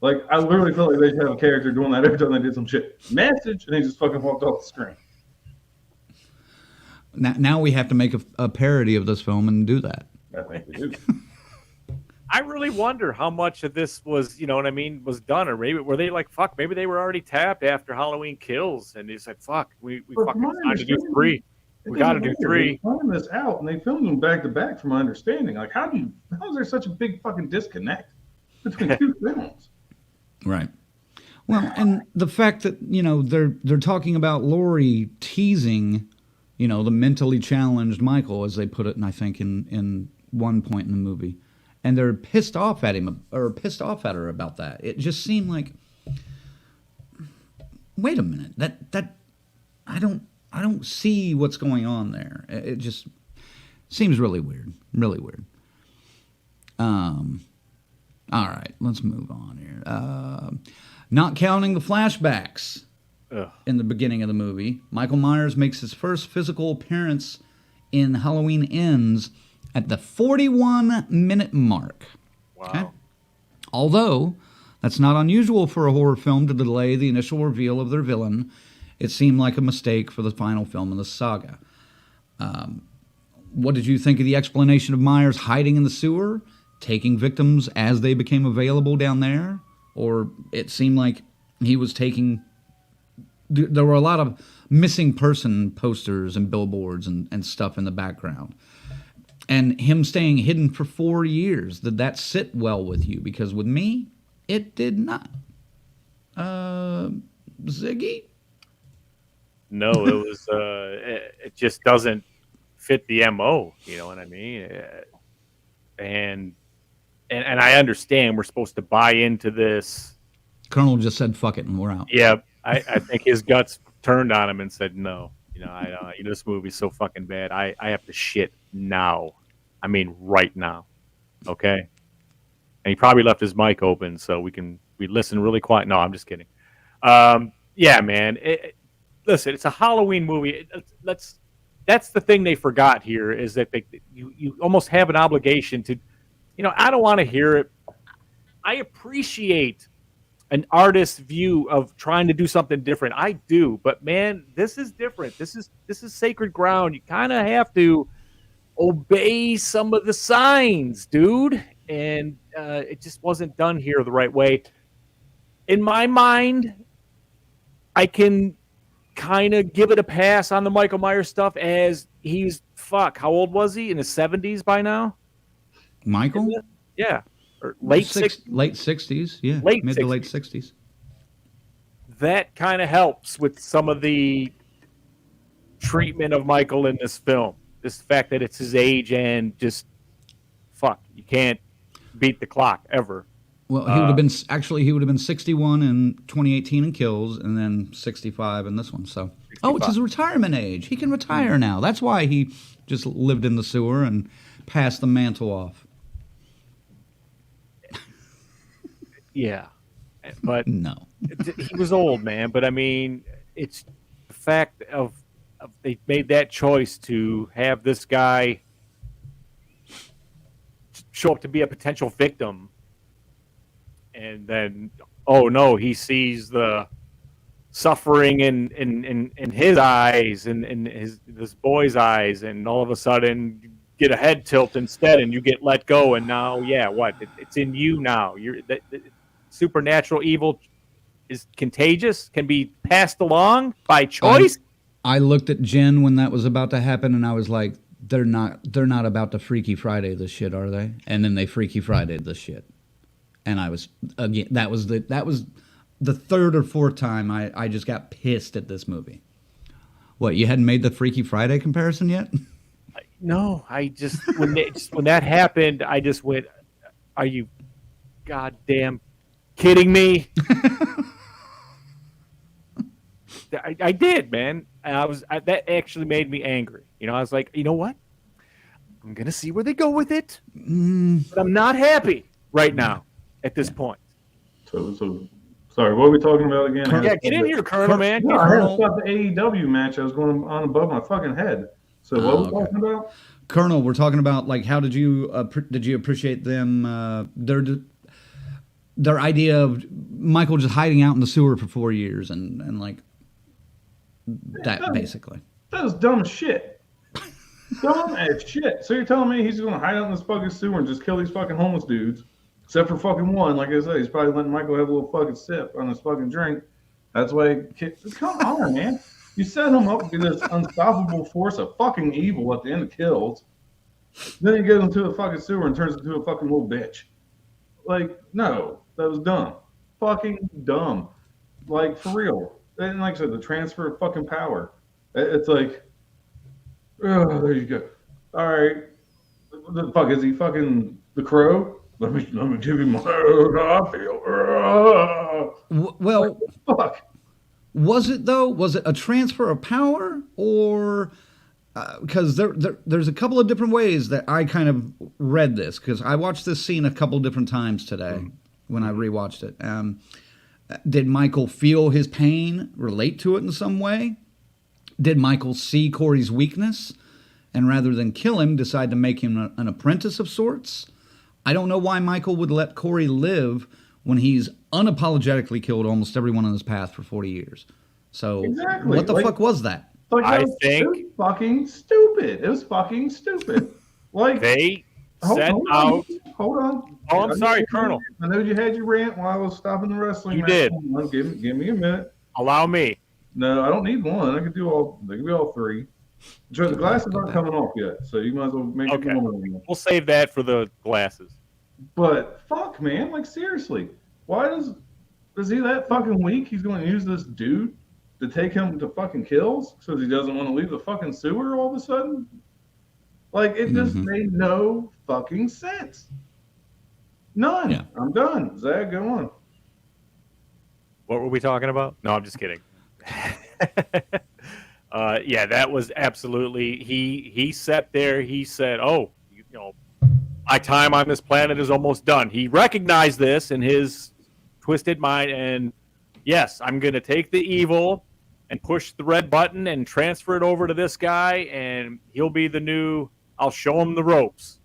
Like, I literally felt like they should have a character doing that every time they did some shit. Message. And he just fucking walked off the screen. Now we have to make a parody of this film and do that. I think they do. I really wonder how much of this was, you know what I mean, was done, or maybe were they like, fuck, maybe they were already tapped after Halloween Kills, and they said, fuck, we But fucking from my got to do understanding, 3. We got to do They 3. planned this out, and they filmed them back to back. From my understanding, like, how is there such a big fucking disconnect between two films? Right. Well, and the fact that, you know, they're talking about Laurie teasing, you know, the mentally challenged Michael, as they put it, and I think in one point in the movie, and they're pissed off at him, or pissed off at her about that. It just seemed like, wait a minute, that I don't I don't see what's going on there. It just seems really weird. Really weird. All right, let's move on here. Not counting the flashbacks in the beginning of the movie, Michael Myers makes his first physical appearance in Halloween Ends at the 41-minute mark. Wow. Okay? Although that's not unusual for a horror film to delay the initial reveal of their villain, it seemed like a mistake for the final film in the saga. What did you think of the explanation of Myers hiding in the sewer, taking victims as they became available down there? Or it seemed like he was taking... There were a lot of missing person posters and billboards and stuff in the background. And him staying hidden for 4 years, did that sit well with you? Because with me, it did not. Ziggy? No, it was. It just doesn't fit the MO. You know what I mean? And I understand we're supposed to buy into this. Colonel just said, "Fuck it," and we're out. Yeah, I think his guts turned on him and said, "No, this movie's so fucking bad. I have to shit now. I mean, right now. Okay." And he probably left his mic open so we listen really quiet. No, I'm just kidding. Yeah, man. Listen, it's a Halloween movie. That's the thing they forgot here is that you almost have an obligation to, I don't want to hear it. I appreciate an artist's view of trying to do something different. I do, but man, this is different. This is sacred ground. You kind of have to obey some of the signs, dude. And it just wasn't done here the right way. In my mind, I can kind of give it a pass on the Michael Myers stuff as how old was he? In his 70s by now? Michael? Yeah. Or late 60s, yeah. Mid to late 60s. That kind of helps with some of the treatment of Michael in this film. This fact that it's his age and just, you can't beat the clock ever. Well, he would have been 61 in 2018 in Kills, and then 65 in this one. So, 65. It's his retirement age. He can retire now. That's why he just lived in the sewer and passed the mantle off. Yeah, but no, he was old, man. But I mean, it's the fact of they made that choice to have this guy show up to be a potential victim. And then, oh no, he sees the suffering in his eyes and in this boy's eyes, and all of a sudden you get a head tilt instead, and you get let go. And now, it's in you now. The supernatural evil is contagious, can be passed along by choice. I looked at Jen when that was about to happen, and I was like, they're not about to Freaky Friday this shit, are they? And then they Freaky Friday'd this shit. And I was, again, that was the third or fourth time I just got pissed at this movie. What, you hadn't made the Freaky Friday comparison yet? No, I just, when that happened, I just went, are you goddamn kidding me? I did, man. And that actually made me angry. I was like, you know what? I'm going to see where they go with it. But I'm not happy right now. At this point. So sorry, what are we talking about again? Get in here, Colonel, man. No, I had to stop the AEW match. I was going on above my fucking head. So what are we talking about? Colonel, we're talking about, like, how did you appreciate them, their idea of Michael just hiding out in the sewer for 4 years and like, that basically. That was dumb as shit. Dumb as shit. So you're telling me he's going to hide out in this fucking sewer and just kill these fucking homeless dudes? Except for fucking one, like I said, he's probably letting Michael have a little fucking sip on his fucking drink. That's why come on, man. You set him up to be this unstoppable force of fucking evil at the end of Kills. Then he gets into a fucking sewer and turns into a fucking little bitch. Like, no, that was dumb. Fucking dumb. Like, for real. And like I said, the transfer of fucking power. It's like, oh, there you go. All right. The fuck, is he fucking the Crow? Let me give you my how I feel. Well, fuck. Was it though? Was it a transfer of power, or because there's a couple of different ways that I kind of read this, because I watched this scene a couple different times today when I rewatched it. Did Michael feel his pain, relate to it in some way? Did Michael see Corey's weakness and rather than kill him, decide to make him an apprentice of sorts? I don't know why Michael would let Corey live when he's unapologetically killed almost everyone in his path for 40 years. So Exactly. what the fuck was that? Like, I it think was fucking stupid. It was fucking stupid. Like, they set out. Hold on. Oh, I'm sorry, Colonel. I know you had your rant while I was stopping the wrestling. You match. did. Hold on, give me a minute. Allow me. No, I don't need one. I can do all. They can be all three. Joe, the glasses aren't coming off yet, so you might as well make Okay. it one. We'll save that for the glasses. But fuck, man, like seriously, why is he that fucking weak? He's going to use this dude to take him to fucking kills because he doesn't want to leave the fucking sewer all of a sudden? Like, it just made no fucking sense. None. Yeah. I'm done. Zach, go on. What were we talking about? No, I'm just kidding. Yeah, that was absolutely. He sat there. He said, "Oh, you know, my time on this planet is almost done." He recognized this in his twisted mind, and yes, I'm going to take the evil and push the red button and transfer it over to this guy, and he'll be the new. I'll show him the ropes,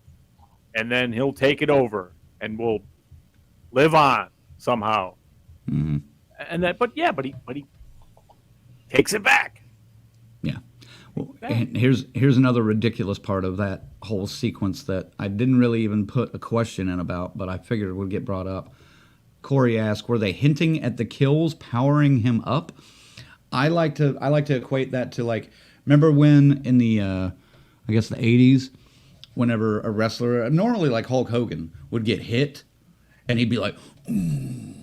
and then he'll take it over, and we'll live on somehow. Mm-hmm. And that, but he takes it back. Yeah. Well, and here's another ridiculous part of that whole sequence that I didn't really even put a question in about, but I figured would get brought up. Corey asked, "Were they hinting at the kills powering him up?" I like to equate that to, like, remember when in the I guess the 80s, whenever a wrestler, normally like Hulk Hogan, would get hit, and he'd be like, "Ooh."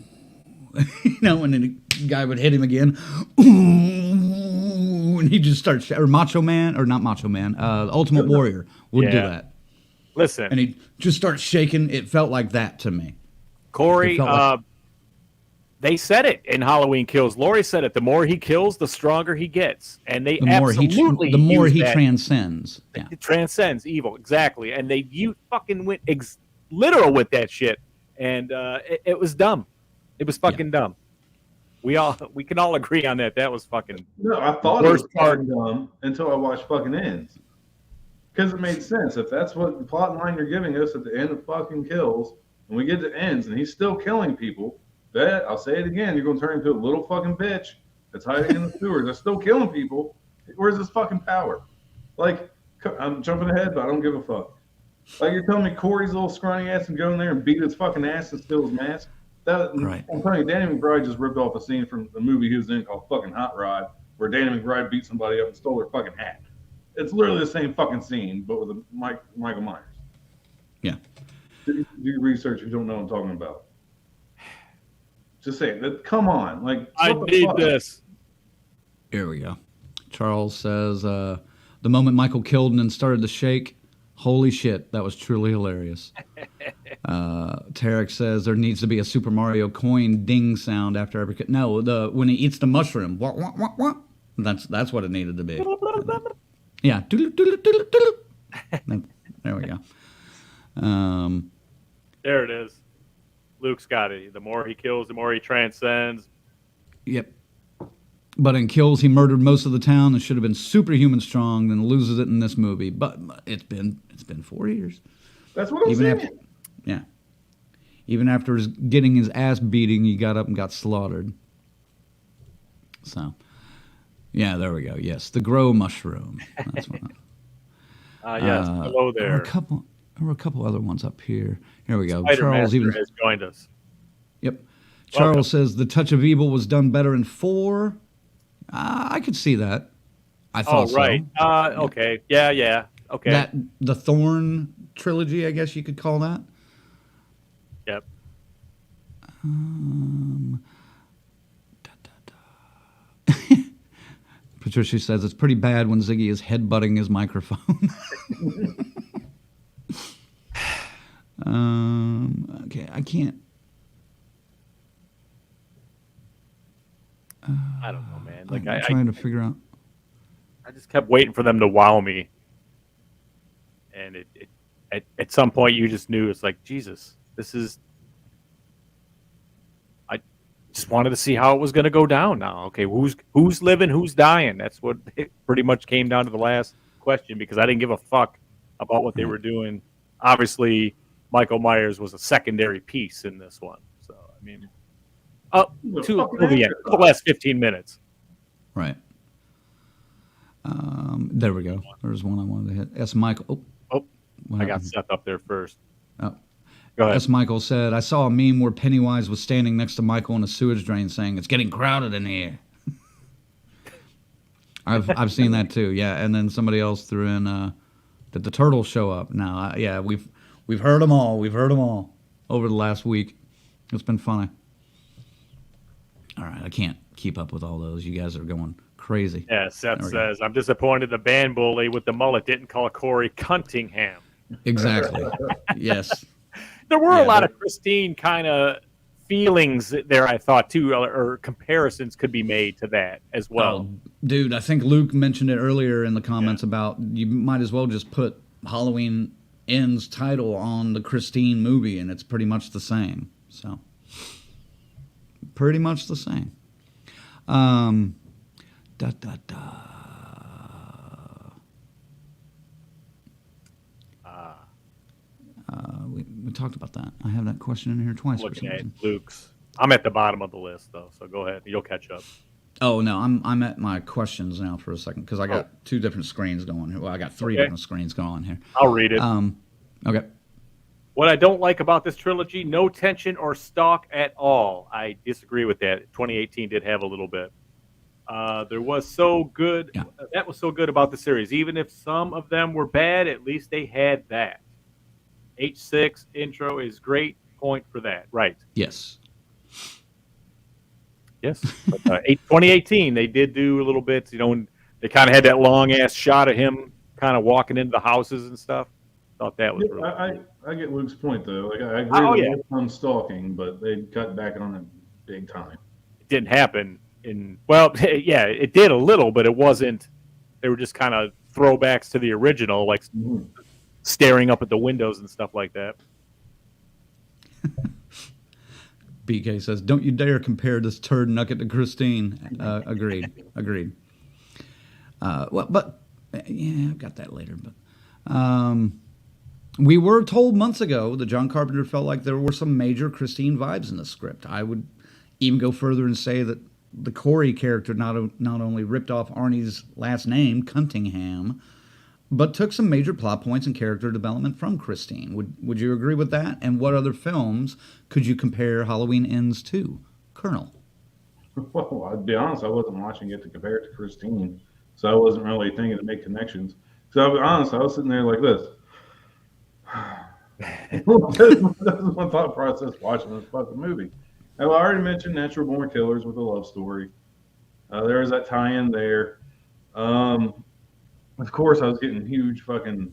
You know, and then the guy would hit him again, "Ooh," and he'd just start, or Macho Man, or not Macho Man, Ultimate Warrior would do that. Listen, And he'd just start shaking. It felt like that to me. Corey, It felt like- they said it in Halloween Kills. Laurie said it. The more he kills, the stronger he gets, and they The more absolutely he use that. transcends. Yeah. It transcends evil, exactly. And you fucking went literal with that shit, and it was dumb. It was fucking dumb. We can all agree on that. That was fucking. No, I thought Worst it was fucking dumb until I watched fucking Ends. Because it made sense. If that's what the plot line you're giving us at the end of fucking Kills, and we get to Ends, and he's still killing people, that, I'll say it again, you're going to turn into a little fucking bitch that's hiding in the sewers. That's still killing people. Where's this fucking power? Like, I'm jumping ahead, but I don't give a fuck. Like, you're telling me Corey's little scrawny ass can go in there and beat his fucking ass and steal his mask? Right. I'm telling you, Danny McBride just ripped off a scene from the movie he was in called fucking Hot Rod, where Danny McBride beat somebody up and stole their fucking hat. It's literally the same fucking scene, but with Michael Myers. Yeah. Do your research if you don't know what I'm talking about. Just say that. Come on, like, I what the need fuck? this. Here we go. Charles says, the moment Michael killed and then started to shake, holy shit, that was truly hilarious. Tarek says there needs to be a Super Mario coin ding sound after every no, when he eats the mushroom. Wah, wah, wah, wah. That's what it needed to be. Yeah. There we go. There it is. Luke's got it. The more he kills, the more he transcends. Yep. But in Kills, he murdered most of the town and should have been superhuman strong, then loses it in this movie. But it's been 4 years. That's what I'm saying. Yeah. Even after getting his ass beating, he got up and got slaughtered. So, yeah, there we go. Yes, the grow mushroom. That's one. Yes, hello there. There were a couple other ones up here. Here we go. Spider Charles Master has joined us. Yep. Charles says the touch of evil was done better in 4. I could see that. I thought right. so. Okay. Yeah. Okay. The Thorn trilogy, I guess you could call that. Yep. Patricia says it's pretty bad when Ziggy is headbutting his microphone. Okay, I can't. I don't know, man. Like I'm trying to figure out. I just kept waiting for them to wow me, and at some point you just knew it's like, Jesus, this is. I just wanted to see how it was going to go down. Now, okay, who's living, who's dying? That's what it pretty much came down to the last question, because I didn't give a fuck about what they were doing. Obviously, Michael Myers was a secondary piece in this one. So I mean, up to the end, the last 15 minutes. Right. There we go. There's one I wanted to hit. S. Michael. Oh, What I got happened? Seth up there first. Oh. Go ahead. S. Michael said, I saw a meme where Pennywise was standing next to Michael in a sewage drain saying, "It's getting crowded in here." I've seen that too. Yeah, and then somebody else threw in, did the turtles show up? No, yeah, we've heard them all. We've heard them all over the last week. It's been funny. All right, I can't keep up with all those. You guys are going crazy. Yeah, Seth There we says, I'm disappointed the band bully with the mullet didn't call Corey Cunningham. Exactly. Yes. There were Yeah, a lot but- of Christine kind of feelings there, I thought, too, or comparisons could be made to that as well. Oh, dude, I think Luke mentioned it earlier in the comments about you might as well just put Halloween Ends title on the Christine movie, and it's pretty much the same. So, pretty much the same. Da da da. We talked about that. I have that question in here twice. For some Looking at reason. Luke's. I'm at the bottom of the list, though, so go ahead. You'll catch up. Oh no, I'm at my questions now for a second because I got two different screens going here. Well, I got three different screens going here. I'll read it. Okay. What I don't like about this trilogy, no tension or stalk at all. I disagree with that. 2018 did have a little bit. There was so good. Yeah. That was so good about the series. Even if some of them were bad, at least they had that. H6 intro is great. Point for that. Right. Yes. Yes. But, 2018, they did do a little bit. You know, when they kind of had that long ass shot of him kind of walking into the houses and stuff. Thought that was really cool. I get Luke's point though. Like I agree Oh, with yeah. some stalking, but they cut back on it big time. It didn't happen in, well, yeah, it did a little, but it wasn't. They were just kind of throwbacks to the original, like staring up at the windows and stuff like that. BK says, "Don't you dare compare this turd nugget to Christine." Agreed. Agreed. Well, but yeah, I've got that later. But we were told months ago that John Carpenter felt like there were some major Christine vibes in the script. I would even go further and say that the Corey character not only ripped off Arnie's last name, Cunningham, but took some major plot points and character development from Christine. Would you agree with that? And what other films could you compare Halloween Ends to, Colonel? Well, I'll be honest, I wasn't watching it to compare it to Christine, so I wasn't really thinking to make connections. So I'll be honest, I was sitting there like this. That was my thought process watching this fucking movie. Now, I already mentioned Natural Born Killers with a love story. There was that tie-in there. Of course, I was getting huge fucking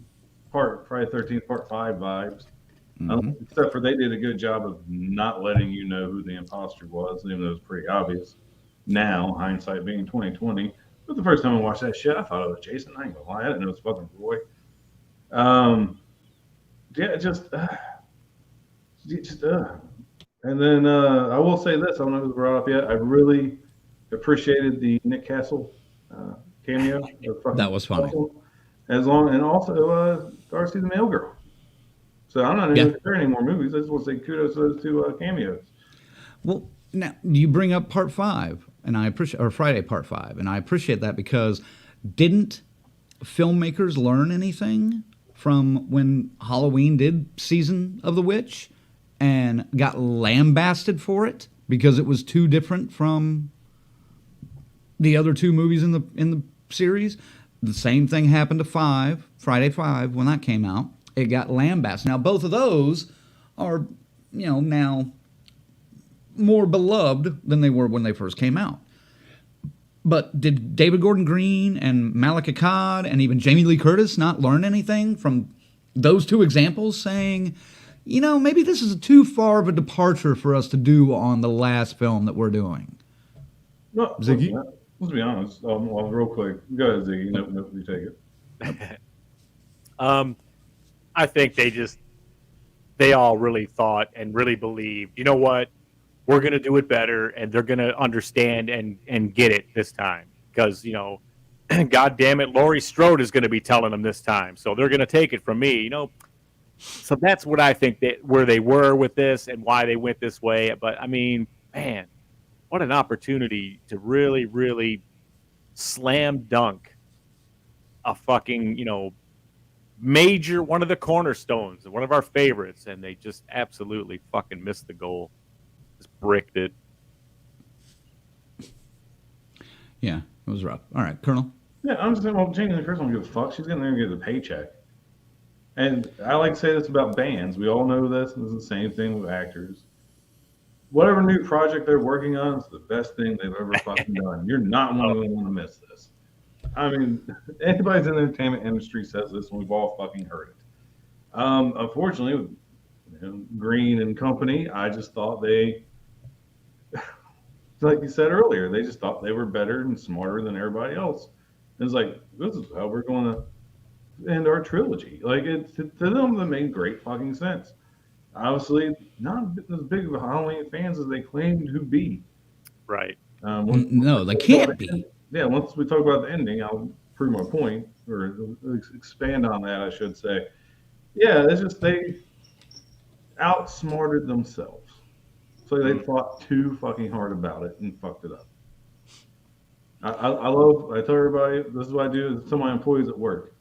Friday 13th Part 5 vibes. Except for they did a good job of not letting you know who the imposter was, even though it was pretty obvious. Now, hindsight being 2020, but the first time I watched that shit, I thought it was Jason. I ain't gonna lie, I didn't know it was fucking Roy. Yeah, just. And then I will say this: I don't know if it was brought up yet. I really appreciated the Nick Castle cameo. That was funny. And also Darcy the Mail Girl. So I'm not even comparing any more movies. I just want to say kudos to those two cameos. Well, now you bring up Part 5, and I appreciate, or Friday Part 5, and I appreciate that because didn't filmmakers learn anything from when Halloween did Season of the Witch and got lambasted for it because it was too different from the other two movies in the series? The same thing happened to Friday 5 when that came out. It got lambasted. Now both of those are, now more beloved than they were when they first came out. But did David Gordon Green and Malek Akkad and even Jamie Lee Curtis not learn anything from those two examples, saying, maybe this is too far of a departure for us to do on the last film that we're doing? No, Ziggy? let's be honest. Well, real quick. Go ahead, Ziggy. No, you take it. I think they all really thought and really believed, you know what, we're going to do it better, and they're going to understand and get it this time, because God damn it, Laurie Strode is going to be telling them this time, so they're going to take it from me. So that's what I think that where they were with this and why they went this way. But I mean, man, what an opportunity to really, really slam dunk a fucking major, one of the cornerstones, one of our favorites, and they just absolutely fucking missed the goal. Just bricked it. Yeah, it was rough. All right, Colonel. Yeah, I'm just saying, well, Jamie Lee Curtis don't give a fuck. She's getting there and get a paycheck. And I like to say this about bands. We all know this, and it's the same thing with actors. Whatever new project they're working on is the best thing they've ever fucking done. You're not going to want to miss this. I mean, anybody's in the entertainment industry says this, and we've all fucking heard it. Unfortunately, with Green and company, I just thought they, like you said earlier, they just thought they were better and smarter than everybody else. And it's like, this is how we're going to end our trilogy. Like, to them, that made great fucking sense. Obviously, not as big of a Halloween fans as they claim to be. Right. No, they can't be. Yeah, once we talk about the ending, I'll prove my point, or expand on that, I should say. Yeah, it's just they outsmarted themselves. So they thought too fucking hard about it and fucked it up. I tell everybody, this is what I do to my employees at work.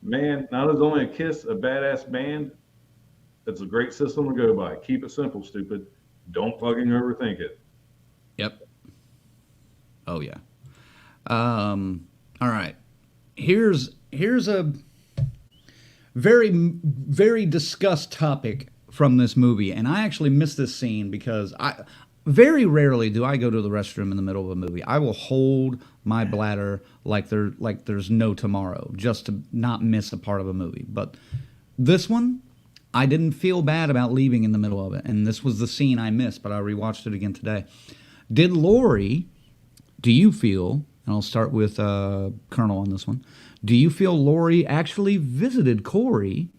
Man, not as only a Kiss, a badass band, it's a great system to go by. Keep it simple, stupid. Don't fucking overthink it. Yep. Oh yeah. All right. Here's a very, very discussed topic from this movie, and I actually missed this scene because very rarely do I go to the restroom in the middle of a movie. I will hold my bladder like there's no tomorrow, just to not miss a part of a movie. But this one, I didn't feel bad about leaving in the middle of it, and this was the scene I missed, but I rewatched it again today. Did Laurie, do you feel, and I'll start with Colonel on this one, do you feel Laurie actually visited Corey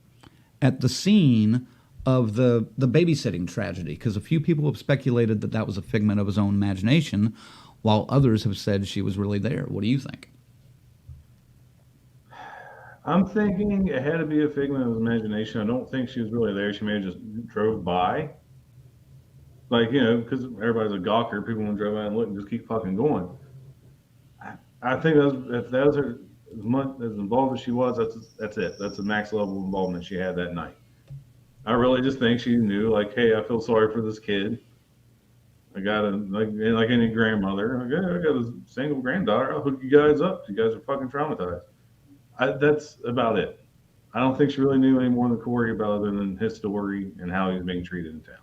at the scene of the babysitting tragedy? Because a few people have speculated that that was a figment of his own imagination, while others have said she was really there. What do you think? I'm thinking it had to be a figment of his imagination. I don't think she was really there. She may have just drove by. Like, because everybody's a gawker, people want to drive by and look and just keep fucking going. I think if that was her, as involved as she was, that's it. That's the max level of involvement she had that night. I really just think she knew, like, hey, I feel sorry for this kid. I got like any grandmother. I got a single granddaughter. I'll hook you guys up. You guys are fucking traumatized. That's about it. I don't think she really knew any more than Corey about other than his story and how he was being treated in town.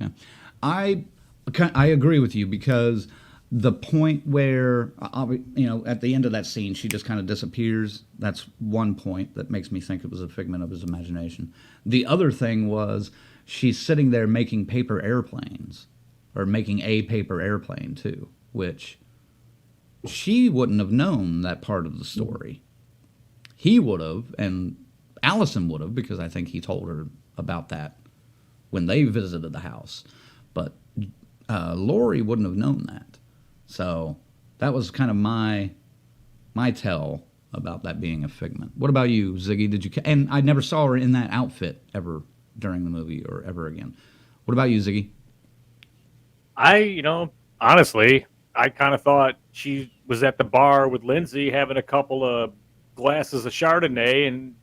Okay, I agree with you, because the point where at the end of that scene she just kind of disappears, that's one point that makes me think it was a figment of his imagination. The other thing was she's sitting there making paper airplanes, or making a paper airplane too, which she wouldn't have known that part of the story. He would have, and Allison would have, because I think he told her about that when they visited the house. But Laurie wouldn't have known that. So that was kind of my tell about that being a figment. What about you, Ziggy? Did you? And I never saw her in that outfit ever during the movie or ever again. What about you, Ziggy? Honestly, I kind of thought she was at the bar with Lindsay having a couple of glasses of Chardonnay, and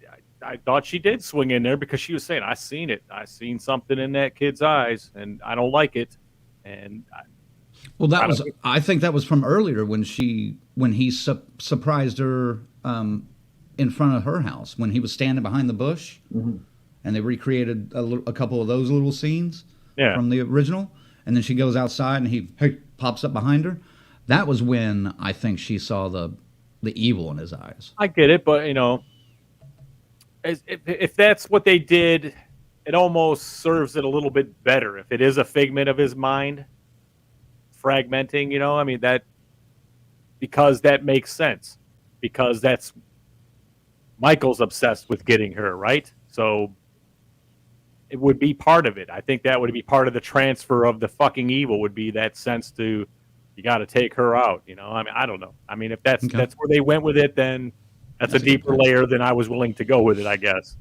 I thought she did swing in there because she was saying, I seen it. I seen something in that kid's eyes, and I don't like it. And I think that was from earlier when he surprised her in front of her house when he was standing behind the bush, and they recreated a couple of those little scenes from the original, and then she goes outside and he pops up behind her. That was when I think she saw the evil in his eyes. I get it, but if that's what they did, it almost serves it a little bit better if it is a figment of his mind. fragmenting, I mean, because that makes sense, because that's Michael's obsessed with getting her, right? So it would be part of it. I think that would be part of the transfer of the fucking evil, would be that sense to, you got to take her out, I mean, I don't know. I mean, if that's where they went with it, then that's a deeper layer than I was willing to go with it, I guess.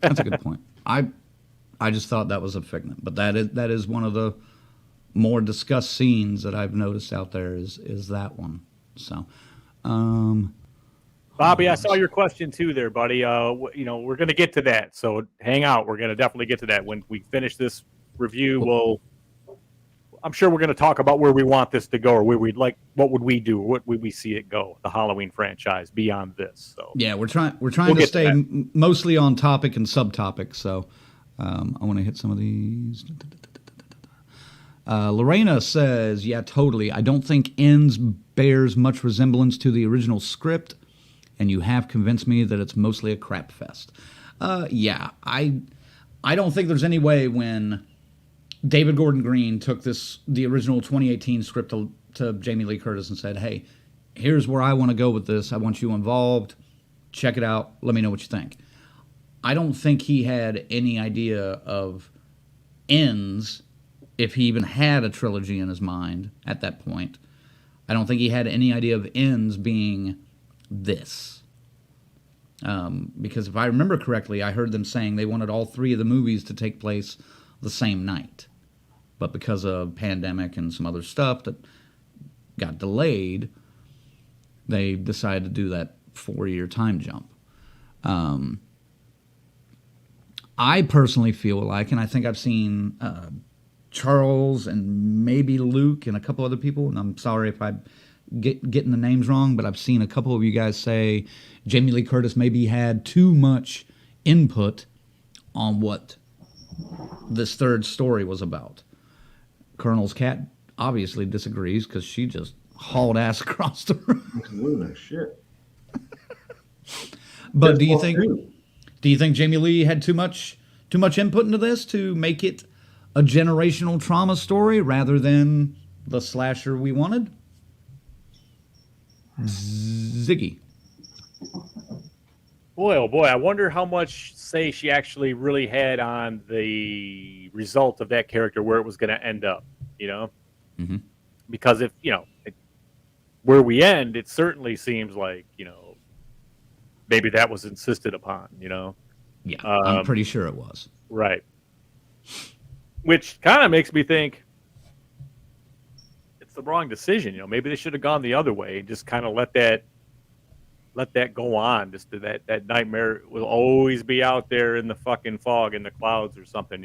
That's a good point. I just thought that was a figment, but that is one of the more discussed scenes that I've noticed out there is that one. So, Bobby, I saw your question too there, buddy. We're going to get to that, so hang out. We're going to definitely get to that when we finish this review. I'm sure we're going to talk about where we want this to go, or where we'd like, what would we do, or what would we see it go, the Halloween franchise beyond this. So yeah, we're trying to stay mostly on topic and subtopic. So I want to hit some of these. Lorena says, yeah, totally. I don't think Ends bears much resemblance to the original script, and you have convinced me that it's mostly a crap fest. Yeah, I don't think there's any way when David Gordon Green took the original 2018 script to Jamie Lee Curtis and said, hey, here's where I want to go with this. I want you involved. Check it out. Let me know what you think. I don't think he had any idea of Ends, if he even had a trilogy in his mind at that point. I don't think he had any idea of Ends being this. Because if I remember correctly, I heard them saying they wanted all three of the movies to take place the same night. But because of pandemic and some other stuff that got delayed, they decided to do that 4-year time jump. I personally feel like, and I think I've seen Charles and maybe Luke and a couple other people, and I'm sorry if I'm getting the names wrong, but I've seen a couple of you guys say Jamie Lee Curtis maybe had too much input on what this third story was about. Colonel's cat obviously disagrees because she just hauled ass across the room. Shit. But do you think Jamie Lee had too much input into this to make it a generational trauma story rather than the slasher we wanted? Ziggy. Boy, oh boy, I wonder how much say she actually really had on the result of that character, where it was going to end up, Mm-hmm. Because if, where we end, it certainly seems like, maybe that was insisted upon, Yeah, I'm pretty sure it was. Right. Which kind of makes me think it's the wrong decision, maybe they should have gone the other way and just kind of let that go on. Just that nightmare will always be out there in the fucking fog, in the clouds or something,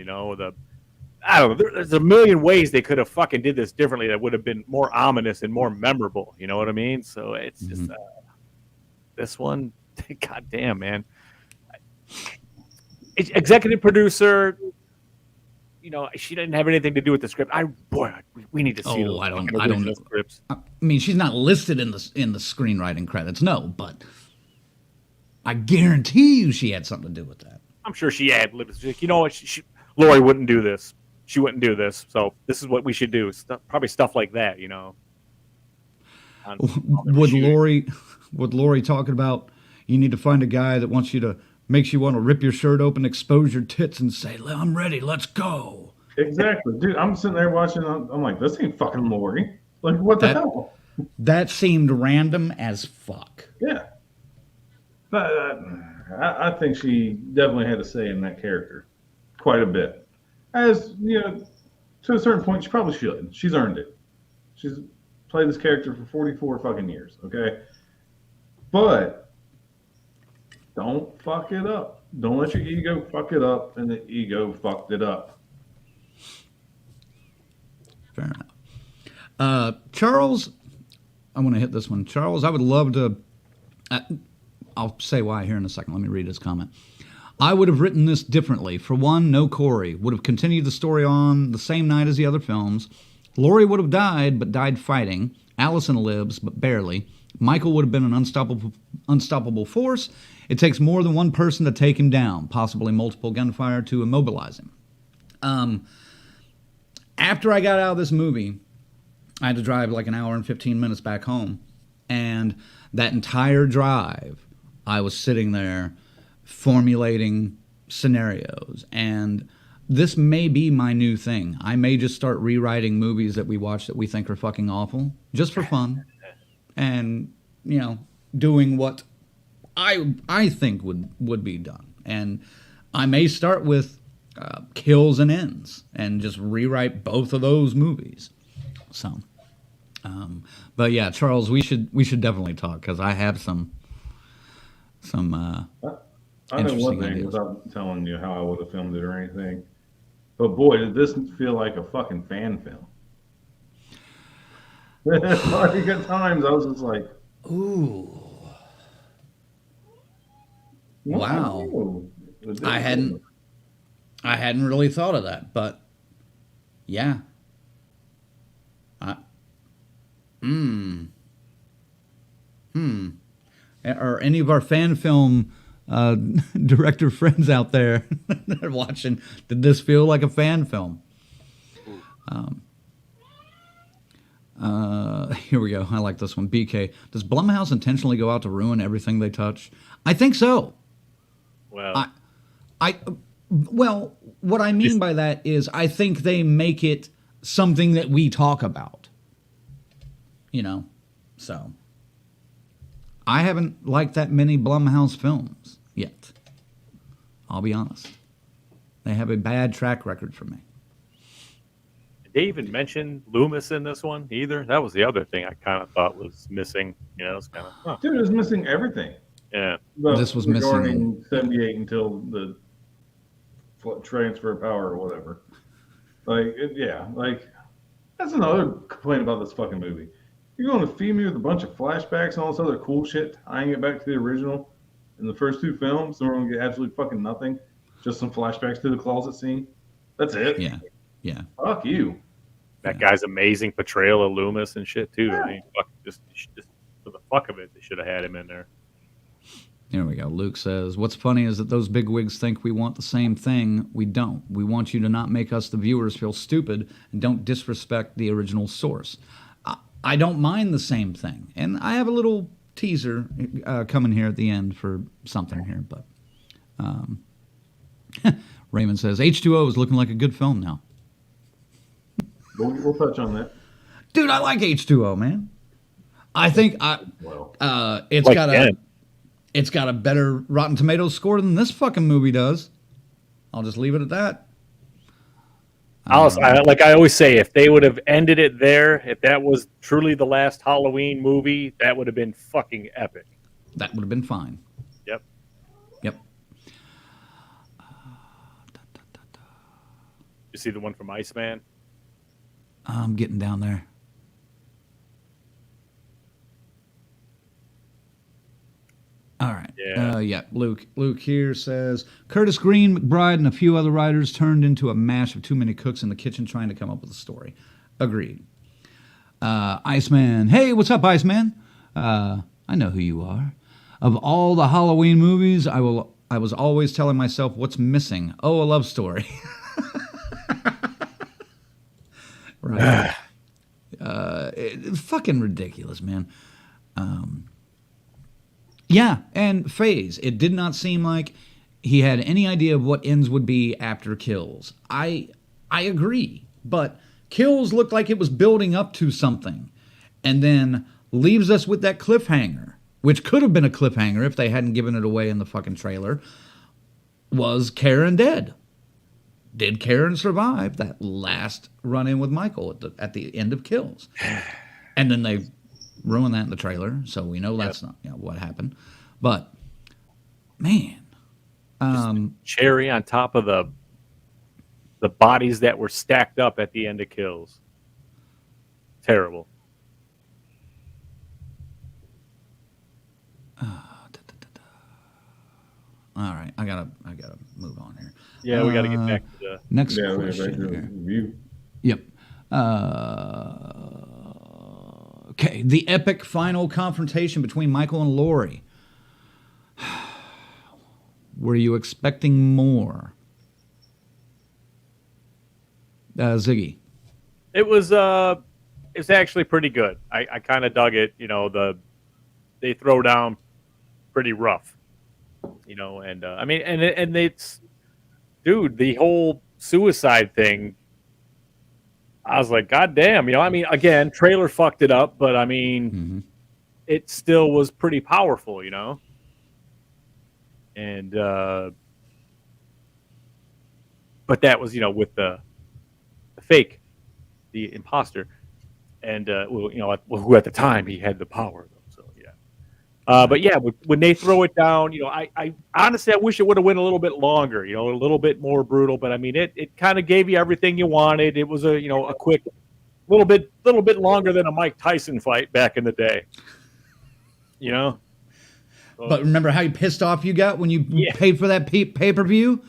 I don't know. There's a million ways they could have fucking did this differently that would have been more ominous and more memorable. You know what I mean? So it's just this one. God damn, man. Executive producer. She didn't have anything to do with the script. We need to see those. I don't know. Scripts. I mean, she's not listed in the screenwriting credits, no, but I guarantee you she had something to do with that. I'm sure she had libs. You know what? Lori wouldn't do this. She wouldn't do this. So this is what we should do. Probably stuff like that, Would Lori talking about, you need to find a guy that makes you want to rip your shirt open, expose your tits, and say, I'm ready, let's go. Exactly. Dude, I'm sitting there watching, I'm like, this ain't fucking Lori. Like, what the hell? That seemed random as fuck. Yeah. But I think she definitely had a say in that character. Quite a bit. As, to a certain point, she probably should. She's earned it. She's played this character for 44 fucking years, okay? But don't fuck it up. Don't let your ego fuck it up, and the ego fucked it up. Fair enough. Charles, I want to hit this one. Charles, I would love to... I'll say why here in a second. Let me read his comment. I would have written this differently. For one, no Corey. Would have continued the story on the same night as the other films. Laurie would have died, but died fighting. Allison lives, but barely. Michael would have been an unstoppable force. It takes more than one person to take him down, possibly multiple gunfire to immobilize him. After I got out of this movie, I had to drive like an hour and 15 minutes back home. And that entire drive, I was sitting there formulating scenarios. And this may be my new thing. I may just start rewriting movies that we watch that we think are fucking awful, just for fun. And, you know, doing what I think would be done. And I may start with Kills and Ends and just rewrite both of those movies. So, but yeah, Charles, we should definitely talk because I have some. I know one interesting thing ideas. without telling you how I would have filmed it or anything. But boy, did this feel like a fucking fan film. Like at times I was just like, Ooh. no, Wow. no. I hadn't really thought of that, but yeah. Are any of our fan film director friends out there that are watching? Did this feel like a fan film? Here we go. I like this one. BK. Does Blumhouse intentionally go out to ruin everything they touch? I think so. Well, Well, what I mean by that is I think they make it something that we talk about. You know? So, I haven't liked that many Blumhouse films yet. I'll be honest. They have a bad track record for me. did they even mention Loomis in this one either? That was the other thing I kind of thought was missing. You know, it's kind of, Dude, it was missing everything. yeah. Well, This was regarding missing- 78 until the transfer of power or whatever. Like, that's another complaint about this fucking movie. You're going to feed me with a bunch of flashbacks and all this other cool shit, tying it back to the original in the first two films, and we're going to get absolutely fucking nothing. Just some flashbacks to the closet scene. That's it. Yeah. Yeah. Fuck you. That guy's amazing portrayal of Loomis and shit too. I mean, just for the fuck of it, they should have had him in there. Here we go. Luke says, what's funny is that those bigwigs think we want the same thing. We don't. We want you to not make us, the viewers, feel stupid and don't disrespect the original source. I don't mind the same thing. And I have a little teaser coming here at the end for something here. But Raymond says, H2O is looking like a good film now. We'll touch on that. Dude, I like H2O, man. I think Well, it's got a better Rotten Tomatoes score than this fucking movie does. I'll just leave it at that. Like I always say, if they would have ended it there, if that was truly the last Halloween movie, that would have been fucking epic. That would have been fine. Yep. Yep. You see the one from Iceman? I'm getting down there. All right. Yeah. Luke here says Curtis Green, McBride, and a few other writers turned into a mash of too many cooks in the kitchen trying to come up with a story. Agreed. Iceman. Hey, what's up, Iceman? I know who you are. Of all the Halloween movies, I was always telling myself what's missing. Oh, a love story. Right. It's fucking ridiculous, man. Yeah, and Phase. It did not seem like he had any idea of what Ends would be after Kills. I agree, but Kills looked like it was building up to something, and then leaves us with that cliffhanger, which could have been a cliffhanger if they hadn't given it away in the fucking trailer. Was Karen dead? Did Karen survive that last run-in with Michael at the end of Kills? And then they ruined that in the trailer, so we know that's not what happened. But, man. Cherry on top of the bodies that were stacked up at the end of Kills. Terrible. All right, I gotta move on here. Yeah, we got to get back to the Next yeah, we're question back to the here. review. Yep. Okay, the epic final confrontation between Michael and Laurie. Were you expecting more? Ziggy. It was it's actually pretty good. I kind of dug it. You know, they throw down pretty rough. You know, and I mean, and it's, dude, the whole suicide thing. I was like, God damn, you know. I mean, again, trailer fucked it up, but I mean, it still was pretty powerful, you know. And but that was, you know, with the fake, the imposter, and well, you know, who at the time he had the power, though. So yeah. But yeah, when they throw it down, you know, I honestly I wish it would have went a little bit longer, you know, a little bit more brutal. But I mean, it kind of gave you everything you wanted. It was a quick, little bit longer than a Mike Tyson fight back in the day, you know. So, But remember how pissed off you got when you paid for that pay-per-view?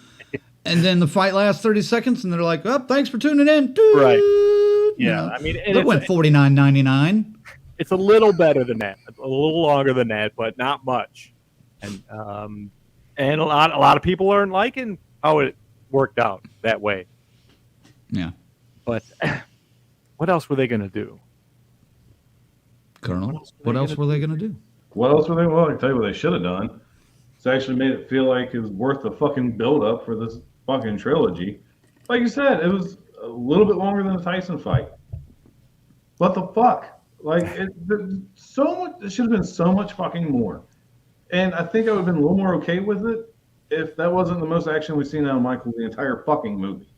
And then the fight lasts 30 seconds, and they're like, "Oh, thanks for tuning in." right? You Yeah, know, I mean, it went $49.99. It's a little better than that, a little longer than that, but not much. And a lot of people aren't liking how it worked out that way. Yeah, But what else were they going to do? Colonel. What else were they going to do? What else were they? Well, I can tell you what they should have done. It's actually made it feel like it was worth the fucking build up for this fucking trilogy. Like you said, it was a little bit longer than the Tyson fight. What the fuck? Like, so much. It should have been so much fucking more. And I think I would have been a little more okay with it if that wasn't the most action we've seen out of Michael the entire fucking movie.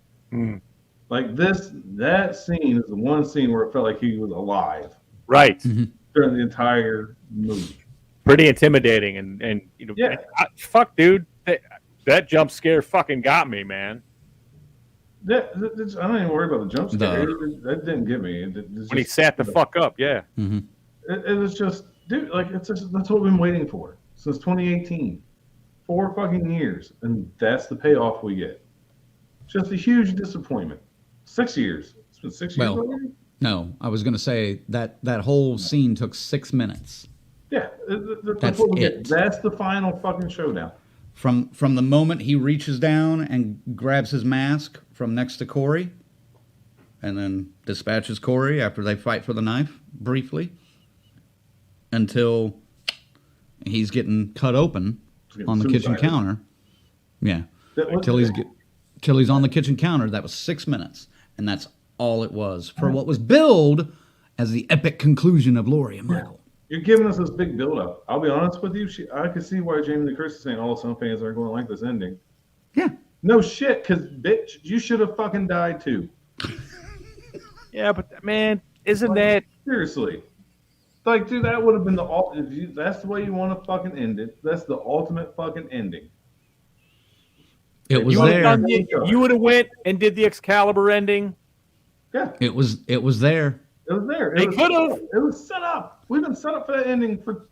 Like that scene is the one scene where it felt like he was alive. Right. During the entire movie. Pretty intimidating, and you know, Yeah. Fuck, dude, that jump scare fucking got me, man. I don't even worry about the jump scare. That didn't get me. When he sat the fuck up, yeah. It was just, dude, like that's what we've been waiting for since 2018. 4 fucking years, and that's the payoff we get. Just a huge disappointment. 6 years. It's been 6 years already? No, I was going to say that whole scene took 6 minutes. Yeah, That's what we it. get. That's the final fucking showdown. From the moment he reaches down and grabs his mask from next to Corey, and then dispatches Corey after they fight for the knife briefly, until he's getting cut open on the kitchen counter. Yeah, till he's on the kitchen counter. That was 6 minutes, and that's all it was for what was billed as the epic conclusion of Laurie and Michael. You're giving us this big build-up. I'll be honest with you. I could see why Jamie Lee Curtis is saying, "Oh, some fans aren't going to like this ending." Yeah. No shit, because bitch, you should have fucking died too. Yeah, but man, isn't that seriously? Like, dude, that would have been that's the way you want to fucking end it. That's the ultimate fucking ending. It was there. You would have went and did the Excalibur ending. Yeah. It was there. It was there. They could have. It was set up. We've been set up for that ending for.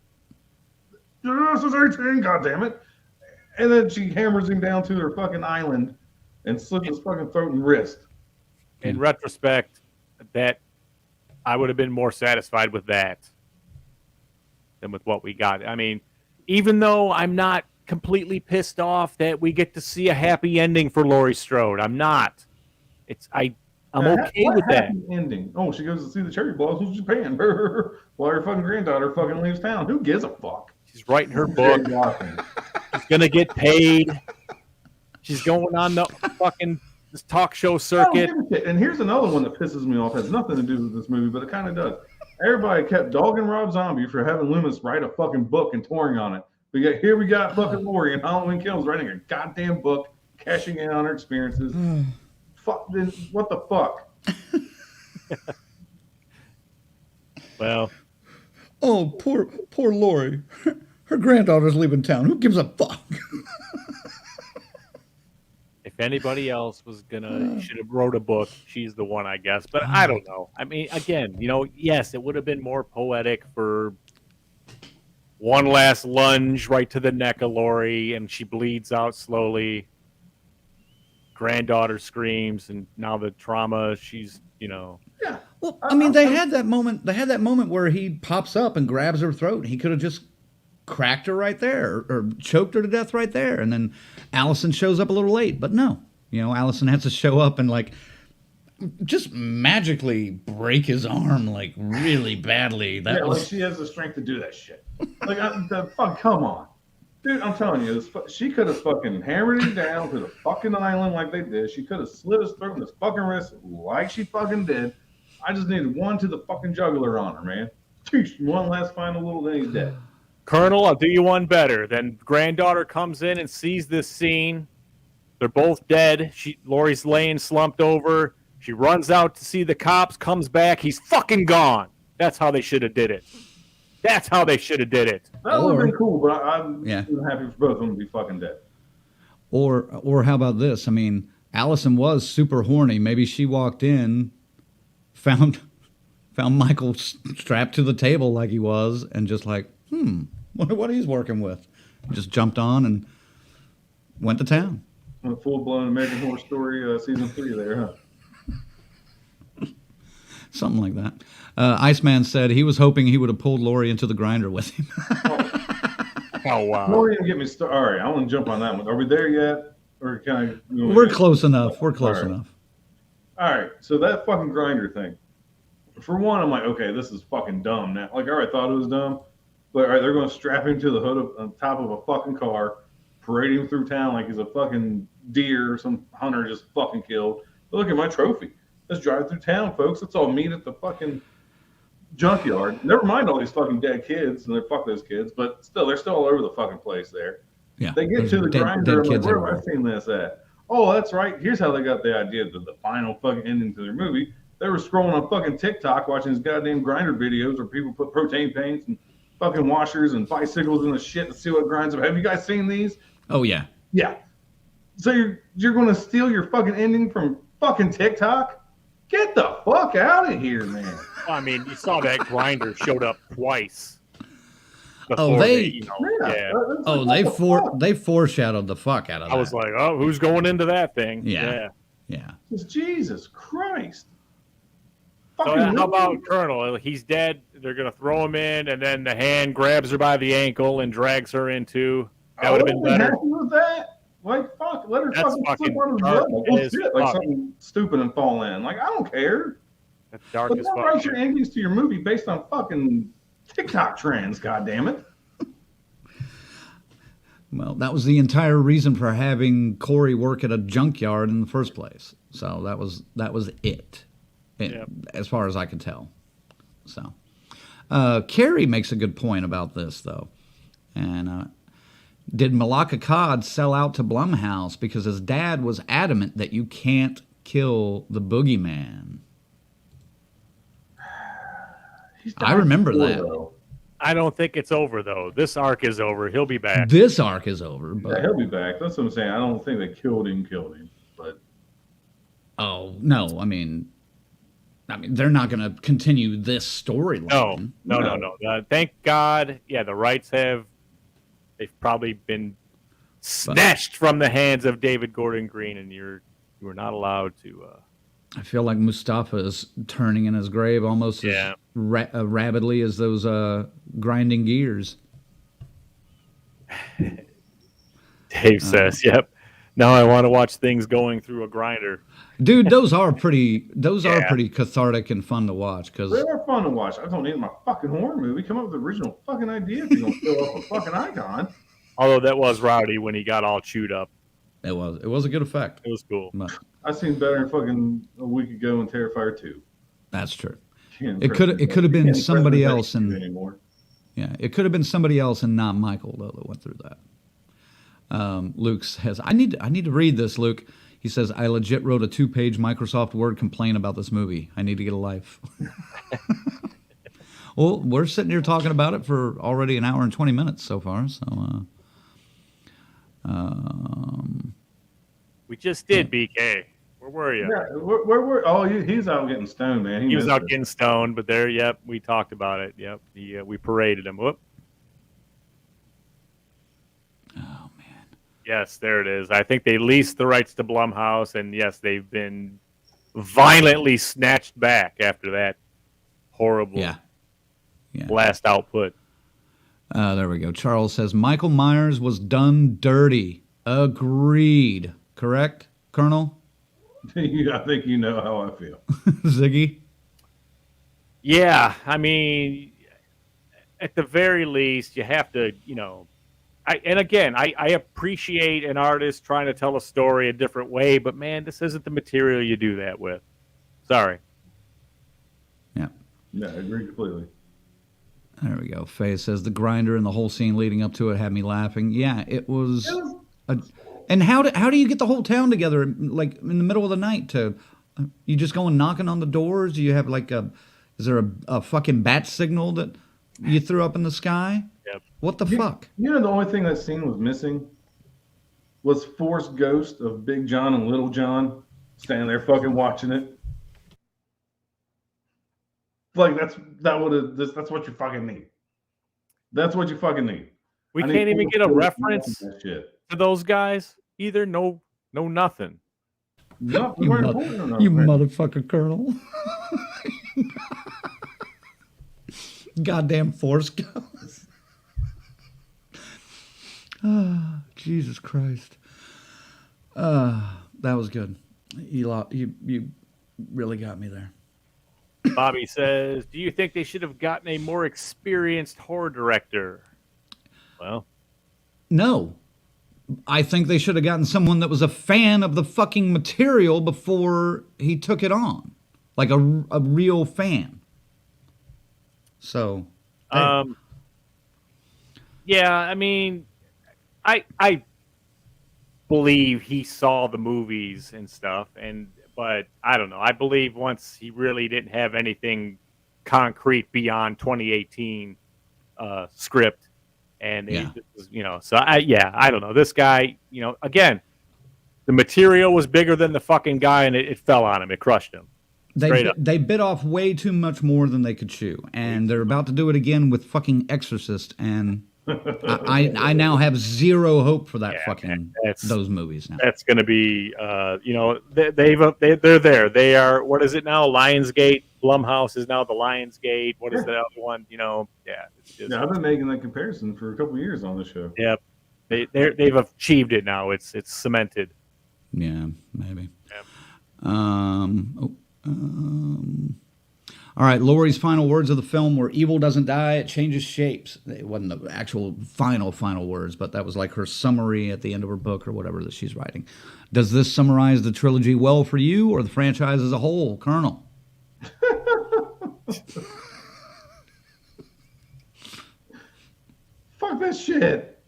This is 18, goddammit. And then she hammers him down to her fucking island and slits his fucking throat and wrist. In retrospect, that I would have been more satisfied with that than with what we got. I mean, even though I'm not completely pissed off that we get to see a happy ending for Laurie Strode, I'm not. I'm okay with that. Ending. Oh, she goes to see the cherry blossoms in Japan while her fucking granddaughter fucking leaves town. Who gives a fuck? She's writing her book. She's gonna get paid. She's going on the fucking this talk show circuit. And here's another one that pisses me off. Has nothing to do with this movie, but it kind of does. Everybody kept dogging Rob Zombie for having Loomis write a fucking book and touring on it. Here we got fucking Laurie and Halloween Kills writing a goddamn book, cashing in on her experiences. Fuck, then what the fuck? Well, oh, poor Laurie. Her granddaughter's leaving town. Who gives a fuck? if anybody else was should have wrote a book, she's the one, I guess. But I don't know. I mean, again, yes, it would have been more poetic for one last lunge right to the neck of Laurie, and she bleeds out slowly. Granddaughter screams, and now the trauma. She's, Yeah. Well, I mean, they had that moment. They had that moment where he pops up and grabs her throat. He could have just cracked her right there, or choked her to death right there. And then Allison shows up a little late, but no. Allison has to show up and just magically break his arm like really badly. That Yeah, was like she has the strength to do that shit. Like, fuck, come on. Dude, I'm telling you, she could have fucking hammered him down to the fucking island like they did. She could have slit his throat and his fucking wrist like she fucking did. I just needed one to the fucking jugular on her, man. One last final little, then he's dead. Colonel, I'll do you one better. Then granddaughter comes in and sees this scene. They're both dead. Lori's laying slumped over. She runs out to see the cops, comes back. He's fucking gone. That's how they should have did it. That's how they should have did it. That would have been cool, but I'm happy for both of them to be fucking dead. Or how about this? I mean, Allison was super horny. Maybe she walked in, found Michael strapped to the table like he was, and just like, wonder what he's working with. Just jumped on and went to town. A full-blown American Horror Story season 3 there, huh? Something like that. Iceman said he was hoping he would have pulled Lori into the grinder with him. Oh, wow. Don't even get me started. All right, I want to jump on that one. Are we there yet? Or can I? We're close enough. We're close enough. All right, so that fucking grinder thing. For one, I'm like, okay, this is fucking dumb now. Like, I already thought it was dumb. But, all right, they're going to strap him to the hood on top of a fucking car, parade him through town like he's a fucking deer or some hunter just fucking killed. But look at my trophy. Let's drive through town, folks. Let's all meet at the fucking junkyard. Never mind all these fucking dead kids, and fuck those kids, but still, they're still all over the fucking place there. Yeah, they get to the grinder. I'm like, where have I seen this at? Oh, that's right. Here's how they got the idea that the final fucking ending to their movie. They were scrolling on fucking TikTok watching these goddamn grinder videos where people put propane paints and fucking washers and bicycles in the shit to see what grinds up. Have you guys seen these? Oh, yeah. Yeah. So you're going to steal your fucking ending from fucking TikTok? Get the fuck out of here, man. I mean, you saw that grinder showed up twice. Oh, they foreshadowed the fuck out of that. I was like, oh, who's going into that thing? Yeah. Jesus Christ. So how about Colonel? He's dead. They're going to throw him in, and then the hand grabs her by the ankle and drags her into. That would have been better. Happy with that? Like, fuck, let her fucking slip on his blood. Like, shit, like something stupid and fall in. Like, I don't care. That's dark as fuck. Don't write your endings to your movie based on fucking TikTok trends, goddammit. Well, that was the entire reason for having Corey work at a junkyard in the first place. So that was it, as far as I could tell. So, Carrie makes a good point about this, though. And did Malaka Cod sell out to Blumhouse because his dad was adamant that you can't kill the boogeyman? I remember that. Though. I don't think it's over, though. This arc is over. He'll be back. This arc is over. But... Yeah, he'll be back. That's what I'm saying. I don't think they killed him. But oh, no. I mean, they're not going to continue this storyline. No. Thank God. Yeah, the rights they've probably been snatched from the hands of David Gordon Green, and you were not allowed to. I feel like Mustafa is turning in his grave almost as rapidly as those grinding gears. Dave says, "Yep." Now I want to watch things going through a grinder. Dude, those are pretty cathartic and fun to watch because they are fun to watch. I don't need my fucking horror movie. Come up with the original fucking idea if you're gonna fill up a fucking icon. Although that was rowdy when he got all chewed up. It was a good effect. It was cool. But I seen better fucking a week ago in Terrifier 2. That's true. It could have been somebody else anymore. Yeah, it could have been somebody else and not Michael though that went through that. Luke says, I need to read this, Luke. He says, I legit wrote a 2-page Microsoft Word complaint about this movie. I need to get a life. Well, we're sitting here talking about it for already an hour and 20 minutes so far. So, we just did, BK. Where were you? Yeah, where? Oh, he's out getting stoned, man. He was out getting stoned, but there, yep, we talked about it. Yep, we paraded him. Whoop. Oh, man. Yes, there it is. I think they leased the rights to Blumhouse, and yes, they've been violently snatched back after that horrible last output. There we go. Charles says, Michael Myers was done dirty. Agreed. Correct, Colonel? I think you know how I feel. Ziggy? Yeah, I mean, at the very least, you have to, I appreciate an artist trying to tell a story a different way, but man, this isn't the material you do that with. Sorry. Yeah. Yeah, I agree completely. There we go. Faye says the grinder and the whole scene leading up to it had me laughing. Yeah, it was. And how do you get the whole town together like in the middle of the night? To you just going knocking on the doors? Do you have like is there a fucking bat signal that you threw up in the sky? Yep. What the fuck? You know, the only thing that scene was missing was forced ghost of Big John and Little John standing there fucking watching it. Like that's what you fucking need. That's what you fucking need. We I can't need even get a forced reference that shit. to those guys either. No, nothing. No, You, you motherfucker, Colonel. Goddamn force ghost. Oh, Jesus Christ. That was good. You really got me there. Bobby says, do you think they should have gotten a more experienced horror director? Well, no. I think they should have gotten someone that was a fan of the fucking material before he took it on. Like a real fan. So, hey. Yeah, I mean, I believe he saw the movies and stuff, but I don't know. I believe once he really didn't have anything concrete beyond 2018 script, and so I don't know. This guy, again, the material was bigger than the fucking guy, and it fell on him. It crushed him. They bit off way too much more than they could chew, and they're about to do it again with fucking Exorcist, and I now have zero hope for that those movies now. That's going to be, they're there. They are. What is it now? Lionsgate. Blumhouse is now the Lionsgate. What is the other one? It's just, I've been making that comparison for a couple of years on the show. Yep, they've achieved it now. It's cemented. Yeah, maybe. Yep. All right, Laurie's final words of the film were evil doesn't die, it changes shapes. It wasn't the actual final words, but that was like her summary at the end of her book or whatever that she's writing. Does this summarize the trilogy well for you or the franchise as a whole, Colonel? Fuck that shit.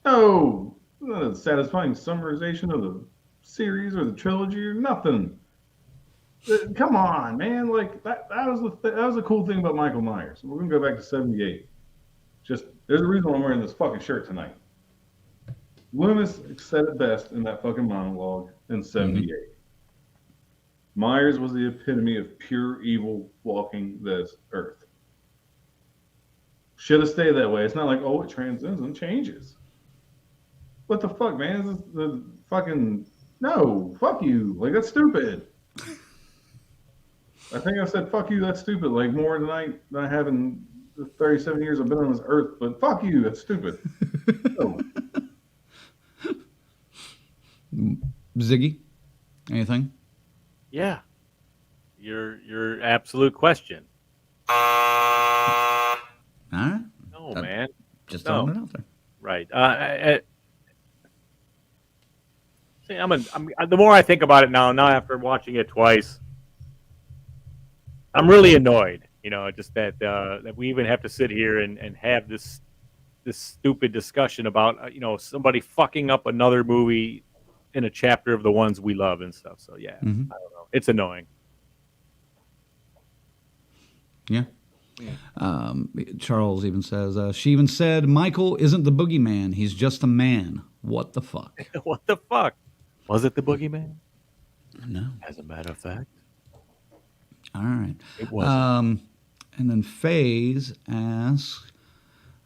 No. Not a satisfying summarization of the series or the trilogy or nothing. Come on, man! Like that was the cool thing about Michael Myers. We're gonna go back to '78. Just there's a reason why I'm wearing this fucking shirt tonight. Loomis said it best in that fucking monologue in '78. Mm-hmm. Myers was the epitome of pure evil walking this earth. Should have stayed that way. It's not like it transcends and changes. What the fuck, man? This is the fucking no. Fuck you. Like that's stupid. I think I said "fuck you." That's stupid. Like more than I have in the 37 years I've been on this earth. But fuck you. That's stupid. No. Ziggy, anything? Yeah, your absolute question. All right. No, man. Just throwing it out there. Right. See, the more I think about it now after watching it twice, I'm really annoyed. Just that we even have to sit here and have this stupid discussion about somebody fucking up another movie in a chapter of the ones we love and stuff. So yeah, I don't know. It's annoying. Yeah. Charles even says, she even said, Michael isn't the boogeyman. He's just a man. What the fuck? What the fuck? Was it the boogeyman? No. As a matter of fact. All right. It wasn't. And then FaZe asks,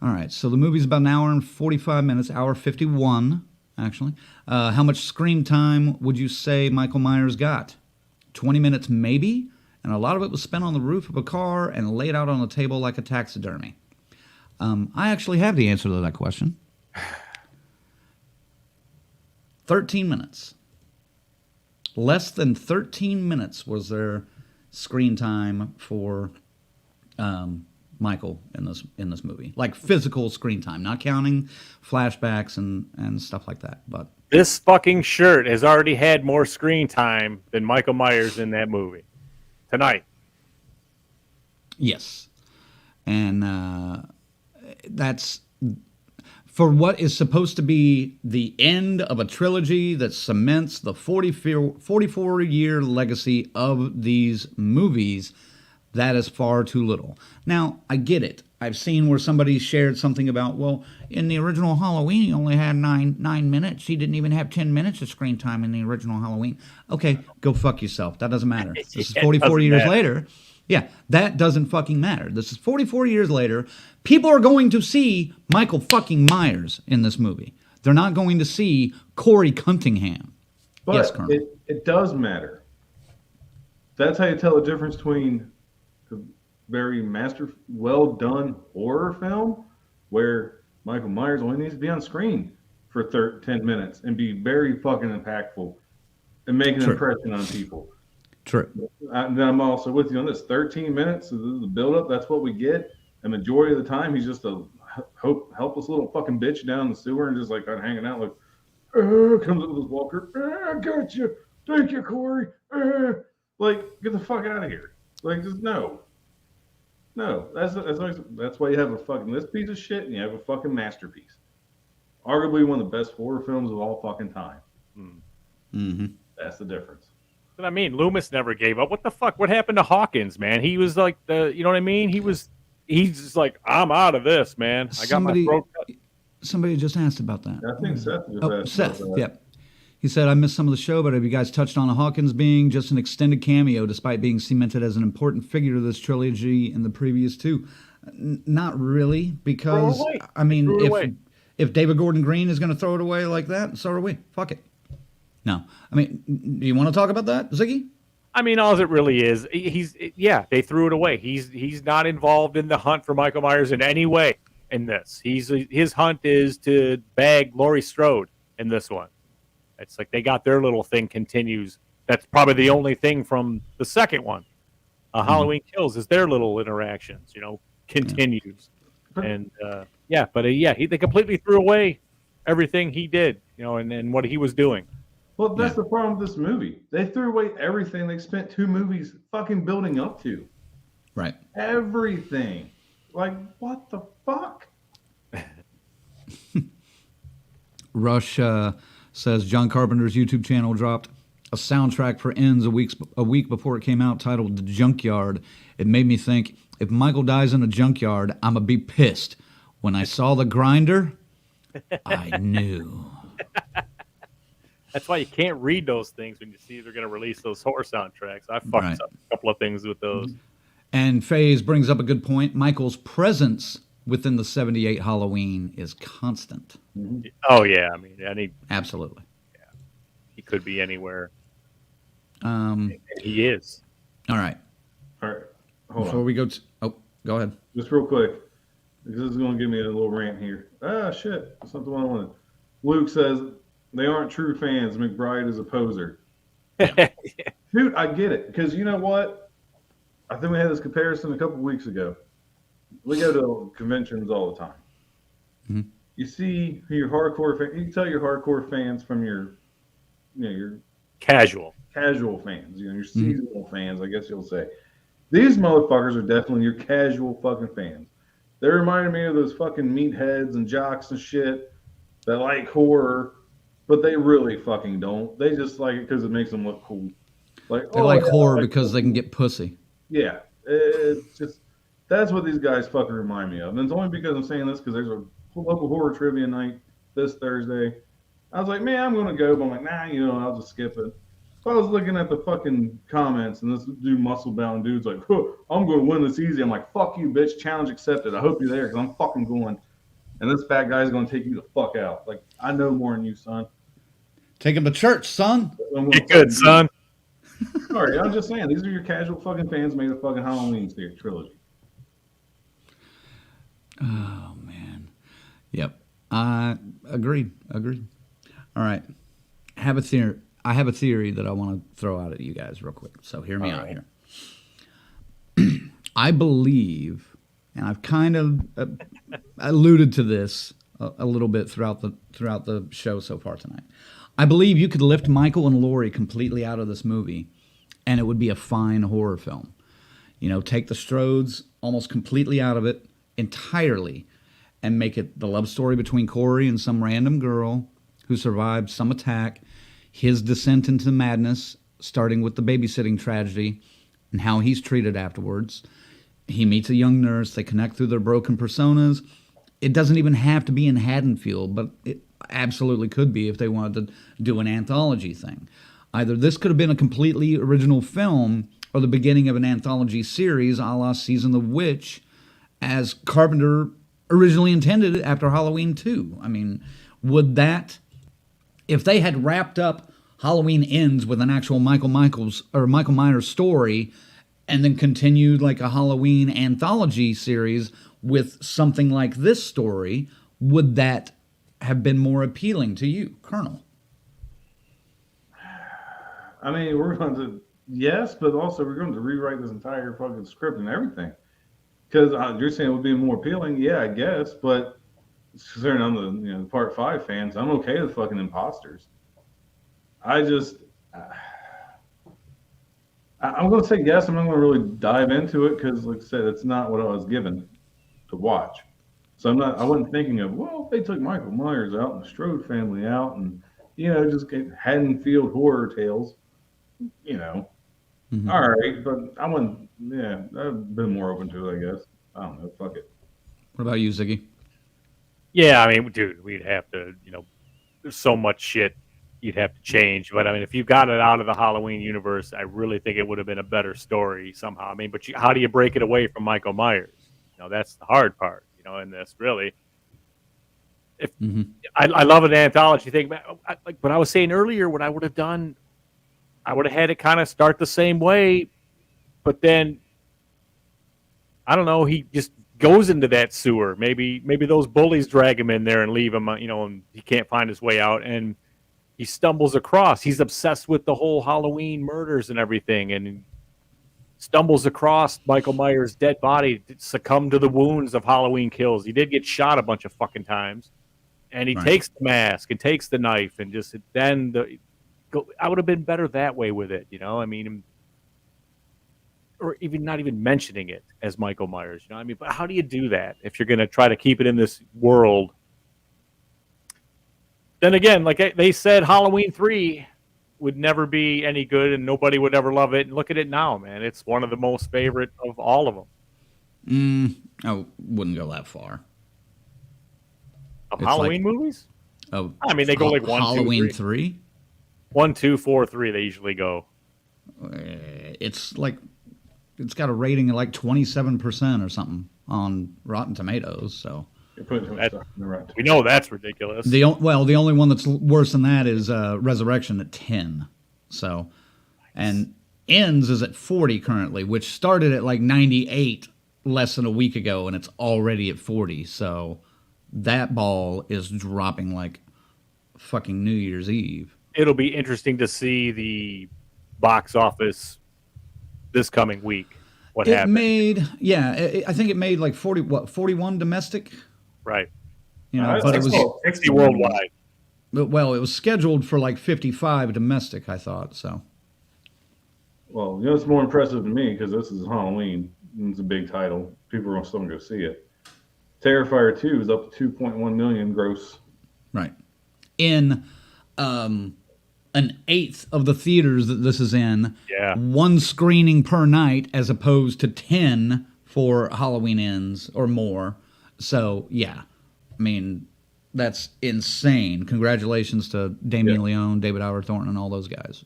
all right, so the movie's about an hour and 45 minutes, hour 51, actually. How much screen time would you say Michael Myers got? 20 minutes maybe? And a lot of it was spent on the roof of a car and laid out on a table like a taxidermy. I actually have the answer to that question. 13 minutes. Less than 13 minutes was their screen time for Michael in this movie. Like physical screen time, not counting flashbacks and stuff like that. But This fucking shirt has already had more screen time than Michael Myers in that movie tonight. yes, and that's for what is supposed to be the end of a trilogy that cements the 44-year legacy of these movies. That is far too little. Now, I get it. I've seen where somebody shared something about, well, in the original Halloween, he only had nine minutes. He didn't even have 10 minutes of screen time in the original Halloween. Okay, go fuck yourself. That doesn't matter. This is 44 years later. Yeah, that doesn't fucking matter. This is 44 years later. People are going to see Michael fucking Myers in this movie. They're not going to see Corey Cunningham. But yes, Colonel. it does matter. That's how you tell the difference between a very well done horror film where Michael Myers only needs to be on screen for 10 minutes and be very fucking impactful and make an impression on people. True. Then I'm also with you on this. 13 minutes of the build-up, that's what we get. The majority of the time, he's just a helpless little fucking bitch down the sewer and just like kind of hanging out like, comes up with his walker. I got you. Thank you, Corey. Like, get the fuck out of here. Like, just no. That's why you have a fucking this piece of shit and you have a fucking masterpiece. Arguably one of the best horror films of all fucking time. Mm-hmm. That's the difference. But I mean, Loomis never gave up. What the fuck? What happened to Hawkins, man? He was like you know what I mean? He's just like, I'm out of this, man. I got my throat cut. Somebody just asked about that. I think Seth just asked Seth, about that. yep. He said, I missed some of the show, but have you guys touched on Hawkins being just an extended cameo despite being cemented as an important figure to this trilogy in the previous two? Not really, because, I mean, if David Gordon Green is going to throw it away like that, so are we. Fuck it. No. I mean, do you want to talk about that, Ziggy? I mean, all it really is, they threw it away. He's not involved in the hunt for Michael Myers in any way in this. His hunt is to bag Laurie Strode in this one. It's like they got their little thing continues. That's probably the only thing from the second one. Halloween Kills is their little interactions, continues. And they completely threw away everything he did, and what he was doing. Well, that's the problem with this movie. They threw away everything they spent 2 movies fucking building up to. Right. Everything. Like, what the fuck? Rush says John Carpenter's YouTube channel dropped a soundtrack for Ends a week before it came out titled The Junkyard. It made me think, if Michael dies in a junkyard, I'm going to be pissed. When I saw The Grinder, I knew. That's why you can't read those things when you see they're going to release those horror soundtracks. I fucked up a couple of things with those. And FaZe brings up a good point. Michael's presence within the 78 Halloween is constant. Oh, yeah. I mean, absolutely. Yeah. He could be anywhere. He is. All right. Hold Before on. we go go ahead. Just real quick. This is going to give me a little rant here. Shit. That's not the one I wanted. Luke says, they aren't true fans. McBride is a poser. Dude, I get it. Because you know what? I think we had this comparison a couple weeks ago. We go to conventions all the time. Mm-hmm. You see your hardcore fans. You can tell your hardcore fans from your casual fans. Your seasonal fans, I guess you'll say. These motherfuckers are definitely your casual fucking fans. They reminded me of those fucking meatheads and jocks and shit that like horror. But they really fucking don't. They just like it because it makes them look cool. They like horror because they can get pussy. Yeah, it's just that's what these guys fucking remind me of. And it's only because I'm saying this because there's a local horror trivia night this Thursday. I was like, man, I'm gonna go, but I'm like, nah, I'll just skip it. So I was looking at the fucking comments, and this dude, muscle bound dude's like, I'm gonna win this easy. I'm like, fuck you, bitch. Challenge accepted. I hope you're there because I'm fucking going. And this fat guy's going to take you the fuck out. Like, I know more than you, son. Take him to church, son. Get good, son. Sorry, I'm just saying. These are your casual fucking fans made a fucking Halloween trilogy. Oh, man. Yep. Agreed. All right. Have a theory. I have a theory that I want to throw out at you guys real quick. So hear me out here. I believe, and I've kind of alluded to this a little bit throughout the show so far tonight. I believe you could lift Michael and Laurie completely out of this movie, and it would be a fine horror film. You know, take the Strodes almost completely out of it entirely, and make it the love story between Corey and some random girl who survived some attack, his descent into madness, starting with the babysitting tragedy, and how he's treated afterwards. He meets a young nurse. They connect through their broken personas. It doesn't even have to be in Haddonfield, but it absolutely could be if they wanted to do an anthology thing. Either this could have been a completely original film or the beginning of an anthology series a la Season of the Witch, as Carpenter originally intended after Halloween 2. I mean, would that, if they had wrapped up Halloween Ends with an actual Michael Myers story, and then continued like a Halloween anthology series with something like this story, would that have been more appealing to you, Colonel? I mean, we're going to, yes, but also we're going to rewrite this entire fucking script and everything. Because you're saying it would be more appealing, yeah, I guess, but considering I'm the Part 5 fans, I'm okay with fucking imposters. I'm going to say yes. I'm not going to really dive into it because, like I said, it's not what I was given to watch. So I wasn't thinking of, well, if they took Michael Myers out and the Strode family out and, just get Haddonfield horror tales, Mm-hmm. All right, but I wouldn't, I've been more open to it, I guess. I don't know, fuck it. What about you, Ziggy? Yeah, I mean, dude, we'd have to, there's so much shit you'd have to change. But I mean, if you got it out of the Halloween universe, I really think it would have been a better story somehow. I mean, but how do you break it away from Michael Myers? That's the hard part, in this really. If I love an anthology thing, like what I was saying earlier, what I would have done, I would have had it kind of start the same way, but then I don't know, he just goes into that sewer. Maybe those bullies drag him in there and leave him, and he can't find his way out, and he stumbles across. He's obsessed with the whole Halloween murders and everything, and stumbles across Michael Myers' dead body, succumbed to the wounds of Halloween Kills. He did get shot a bunch of fucking times, and he takes the mask and takes the knife, and just then I would have been better that way with it, I mean, or even not even mentioning it as Michael Myers, I mean, but how do you do that if you're going to try to keep it in this world? Then again, like they said, Halloween 3 would never be any good and nobody would ever love it. And look at it now, man. It's one of the most favorite of all of them. I wouldn't go that far. Of Halloween movies? Oh, I mean, they go like 1, Halloween 2, 3. 3? 1, 2, 4, 3, they usually go. It's like, it's got a rating of like 27% or something on Rotten Tomatoes, so. You're putting too much stuff in the right. We know that's ridiculous. The only one that's worse than that is Resurrection at 10. So, and Ends is at 40 currently, which started at like 98 less than a week ago, and it's already at 40. So that ball is dropping like fucking New Year's Eve. It'll be interesting to see the box office this coming week. What happened? I think it made like 41 domestic. Right. But it was 60 worldwide. Well, it was scheduled for like 55 domestic, I thought, so. Well, it's more impressive to me because this is Halloween. It's a big title. People are still going to go see it. Terrifier 2 is up to 2.1 million gross. Right. In an eighth of the theaters that this is in. Yeah. One screening per night as opposed to 10 for Halloween Ends or more. So, yeah. I mean, that's insane. Congratulations to Damien Leone, David Howard Thornton, and all those guys.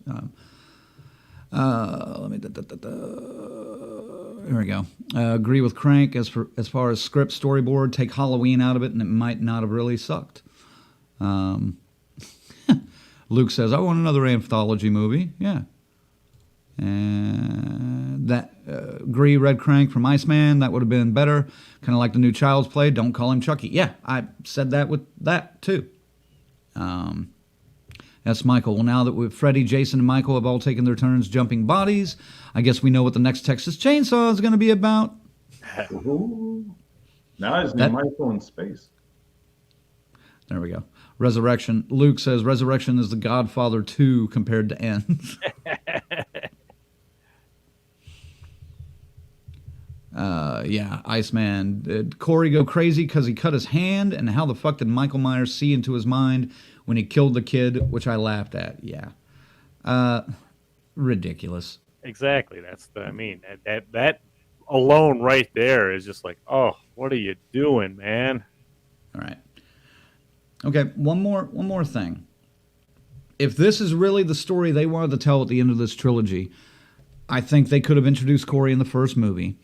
Here we go. Agree with Crank as far as script storyboard. Take Halloween out of it, and it might not have really sucked. Luke says, "I want another anthology movie." Yeah. And agree, Red Crank from Iceman. That would have been better. Kind of like the new Child's Play. Don't call him Chucky. Yeah, I said that with that too. And That's Michael. Well, now that Freddie, Jason, and Michael have all taken their turns jumping bodies, I guess we know what the next Texas Chainsaw is going to be about. Ooh. Now I just need That- Michael in space. There we go. Resurrection. Luke says Resurrection is the Godfather 2 compared to Ends. Yeah, Iceman. Did Corey go crazy because he cut his hand? And how the fuck did Michael Myers see into his mind when he killed the kid, which I laughed at? Yeah. Ridiculous. Exactly. That alone right there is just like, oh, what are you doing, man? All right. Okay, one more thing. If this is really the story they wanted to tell at the end of this trilogy, I think they could have introduced Corey in the first movie.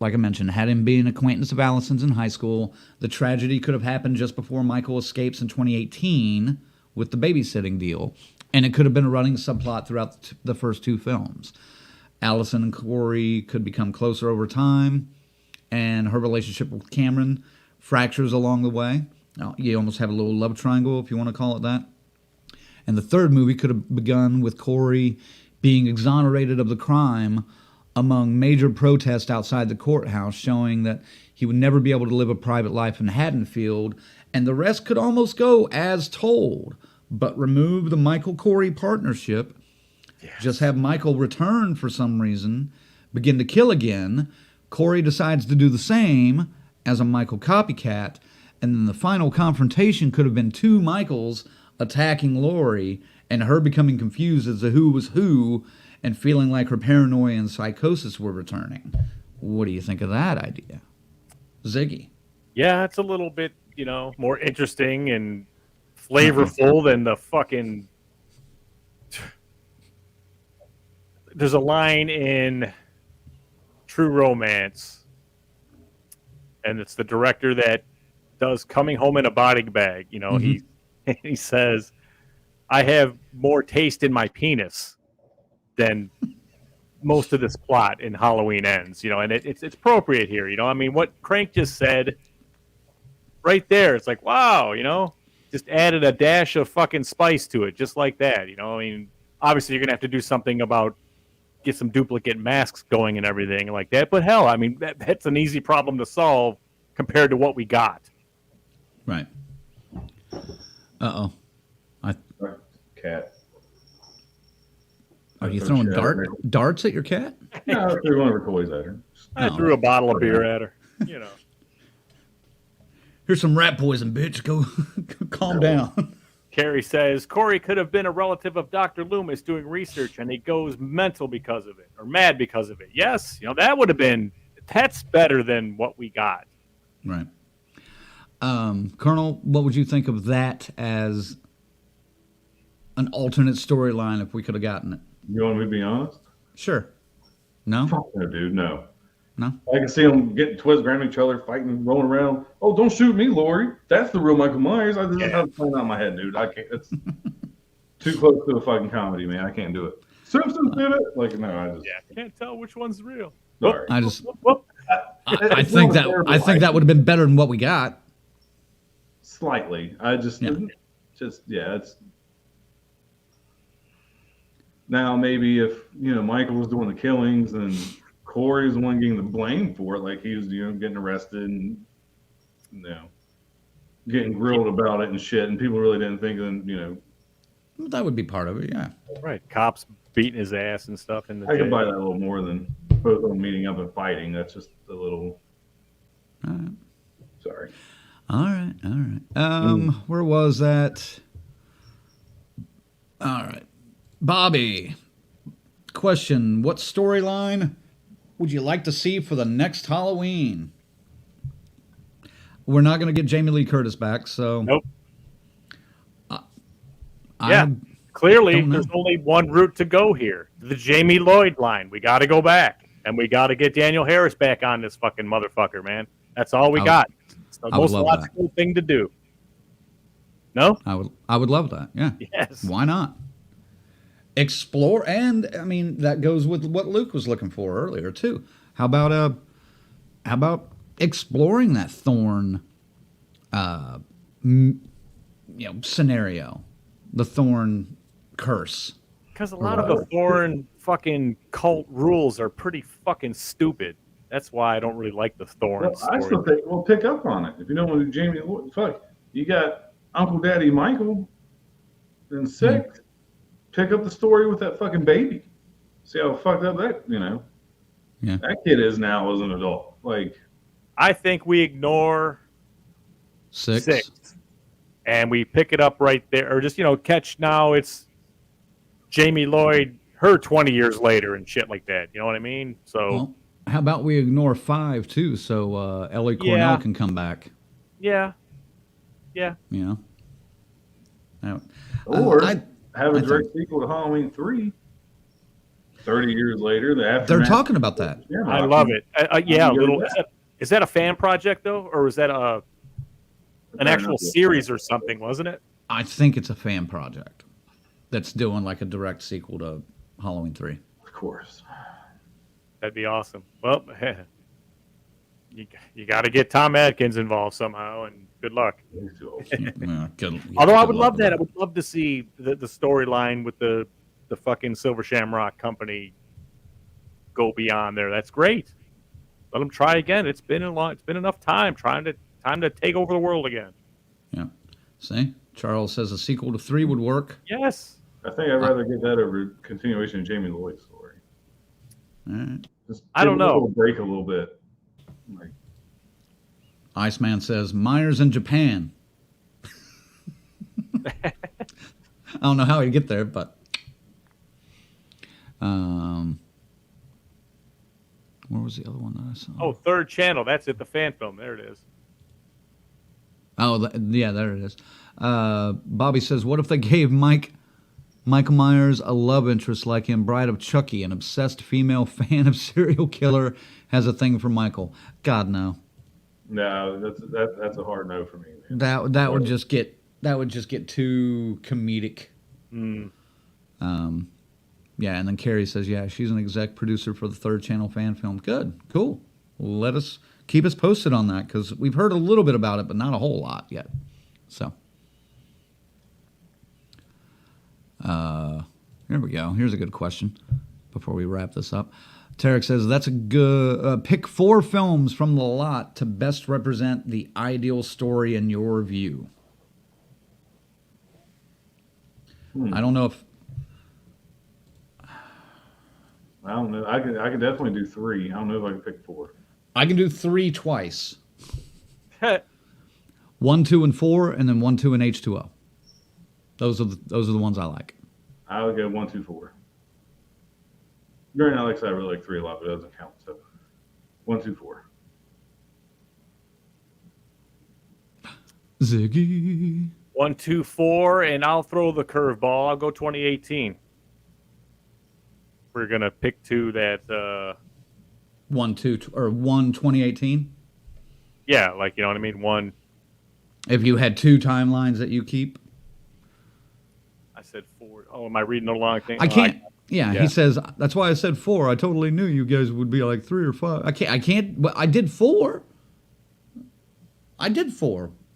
Like I mentioned, had him be an acquaintance of Allison's in high school. The tragedy could have happened just before Michael escapes in 2018 with the babysitting deal. And it could have been a running subplot throughout the first two films. Allison and Corey could become closer over time, and her relationship with Cameron fractures along the way. Now, you almost have a little love triangle, if you want to call it that. And the third movie could have begun with Corey being exonerated of the crime among major protests outside the courthouse, showing that he would never be able to live a private life in Haddonfield, and the rest could almost go as told, but remove the Michael-Corey partnership, just have Michael return for some reason, begin to kill again, Corey decides to do the same as a Michael copycat, and then the final confrontation could have been two Michaels attacking Laurie, and her becoming confused as to who was who, and feeling like her paranoia and psychosis were returning. What do you think of that idea? Ziggy? Yeah, it's a little bit, more interesting and flavorful than the fucking... There's a line in True Romance, and it's the director that does Coming Home in a Body Bag. He says, I have more taste in my penis than most of this plot in Halloween Ends, and it's appropriate here, I mean, what Crank just said right there, it's like, wow, just added a dash of fucking spice to it, just like that, I mean, obviously you're gonna have to do something about get some duplicate masks going and everything like that, but hell, I mean, that's an easy problem to solve compared to what we got. Right. Uh-oh. Cat. Are you throwing darts at your cat? No, I threw one of her toys at her. I threw a bottle of beer at her, Here's some rat poison, bitch. Go calm down. Carrie says, Corey could have been a relative of Dr. Loomis doing research, and he goes mental because of it, or mad because of it. Yes, that would have been, that's better than what we got. Right. Colonel, what would you think of that as an alternate storyline if we could have gotten it? You want me to be honest? Sure. No? Fuck no, dude. No. No? I can see them getting twists, grabbing each other, fighting, rolling around. Oh, don't shoot me, Lori. That's the real Michael Myers. I just have to find out in my head, dude. I can't. It's too close to a fucking comedy, man. I can't do it. Simpsons did it. Like, no, I just. Yeah, can't tell which one's real. Sorry. I just. Whoop. I think that would have been better than what we got. Slightly. I just. Yeah. It's. Now maybe if Michael was doing the killings and Corey's the one getting the blame for it, like he was getting arrested and getting grilled about it and shit, and people really didn't think That would be part of it, yeah. Right, cops beating his ass and stuff in the I could jail. buy that a little more than both of them meeting up and fighting. That's just a little. All right. Sorry. All right. Where was that? All right. Bobby, question. What storyline would you like to see for the next Halloween? We're not going to get Jamie Lee Curtis back, so... Nope. Clearly, don't know. there's only one route to go here. The Jamie Lloyd line. We got to go back. And we got to get Daniel Harris back on this fucking motherfucker, man. That's all we got. It's the most logical thing to do. No? I would love that, yeah. Yes. Why not? Explore, and I mean that goes with what Luke was looking for earlier too. How about exploring that Thorn, scenario? the Thorn curse. Because a lot of the Thorn fucking cult rules are pretty fucking stupid. That's why I don't really like the Thorn Well, I story. still think we'll pick up on it. If you don't want to do Jamie, fuck, you got Uncle Daddy Michael in 6. Pick up the story with that fucking baby. See how fucked up that, Yeah. that kid is now as an adult. Like, I think we ignore 6. and we pick it up right there, or just catch now. It's Jamie Lloyd, her 20 years later, and shit like that. You know what I mean? So, Well, how about we ignore 5 too, so Ellie Cornell Yeah. can come back. yeah. or I have a I direct sequel to Halloween 3. 30 years later, the they're aftermath. talking about that. I love it. Yeah, a I'm little. good with Is that a fan project though, or is that an actual enough. series or something? Wasn't it? I think it's a fan project that's doing like a direct sequel to Halloween 3. Of course. That'd be awesome. Well, you got to get Tom Atkins involved somehow, and good luck. He's too old. Although I good would luck love with that. I would love to see the storyline with the fucking Silver Shamrock Company go beyond there. That's great. Let them try again. It's been enough time time to take over the world again. Yeah. See, Charles says a sequel to 3 would work. Yes. I think I'd rather get that over continuation of Jamie Lloyd's story. All right. Just I don't give it a know. little break a little bit. Like, Iceman says Myers in Japan. I don't know how he'd get there, but where was the other one that I saw? Oh, Third Channel. That's it. The fan film. There it is. Oh, yeah, there it is. Bobby says, what if they gave Michael Myers a love interest like him, Bride of Chucky, an obsessed female fan of serial killer, has a thing for Michael? God, no. no, that's a hard no for me. Man. That would just get too comedic. Yeah, and then Carrie says, yeah, she's an exec producer for the Third Channel fan film. Good, cool. Keep us posted on that, because we've heard a little bit about it, but not a whole lot yet. So, here we go. Here's a good question before we wrap this up. Tarek says, that's a good pick 4 films from the lot to best represent the ideal story in your view. I don't know if I don't know. I could definitely do 3. I don't know if I can pick 4. I can do 3 twice. 1, 2, and 4, and then 1, 2, and H2O. Those are the ones I like. I would go 1, 2, 4. Very Alex, I really like 3 a lot, but it doesn't count. So 1, 2, 4. Ziggy. 1, 2, 4, and I'll throw the curveball. I'll go 2018. We're gonna pick 2 that. 1, 2, or 1, 2018. Yeah, like you know what I mean. 1. If you had 2 timelines that you keep, I said 4. Oh, am I reading the long thing? I can't. Yeah. He says that's why I said 4. I totally knew you guys would be like 3 or 5. I can't. But I did 4.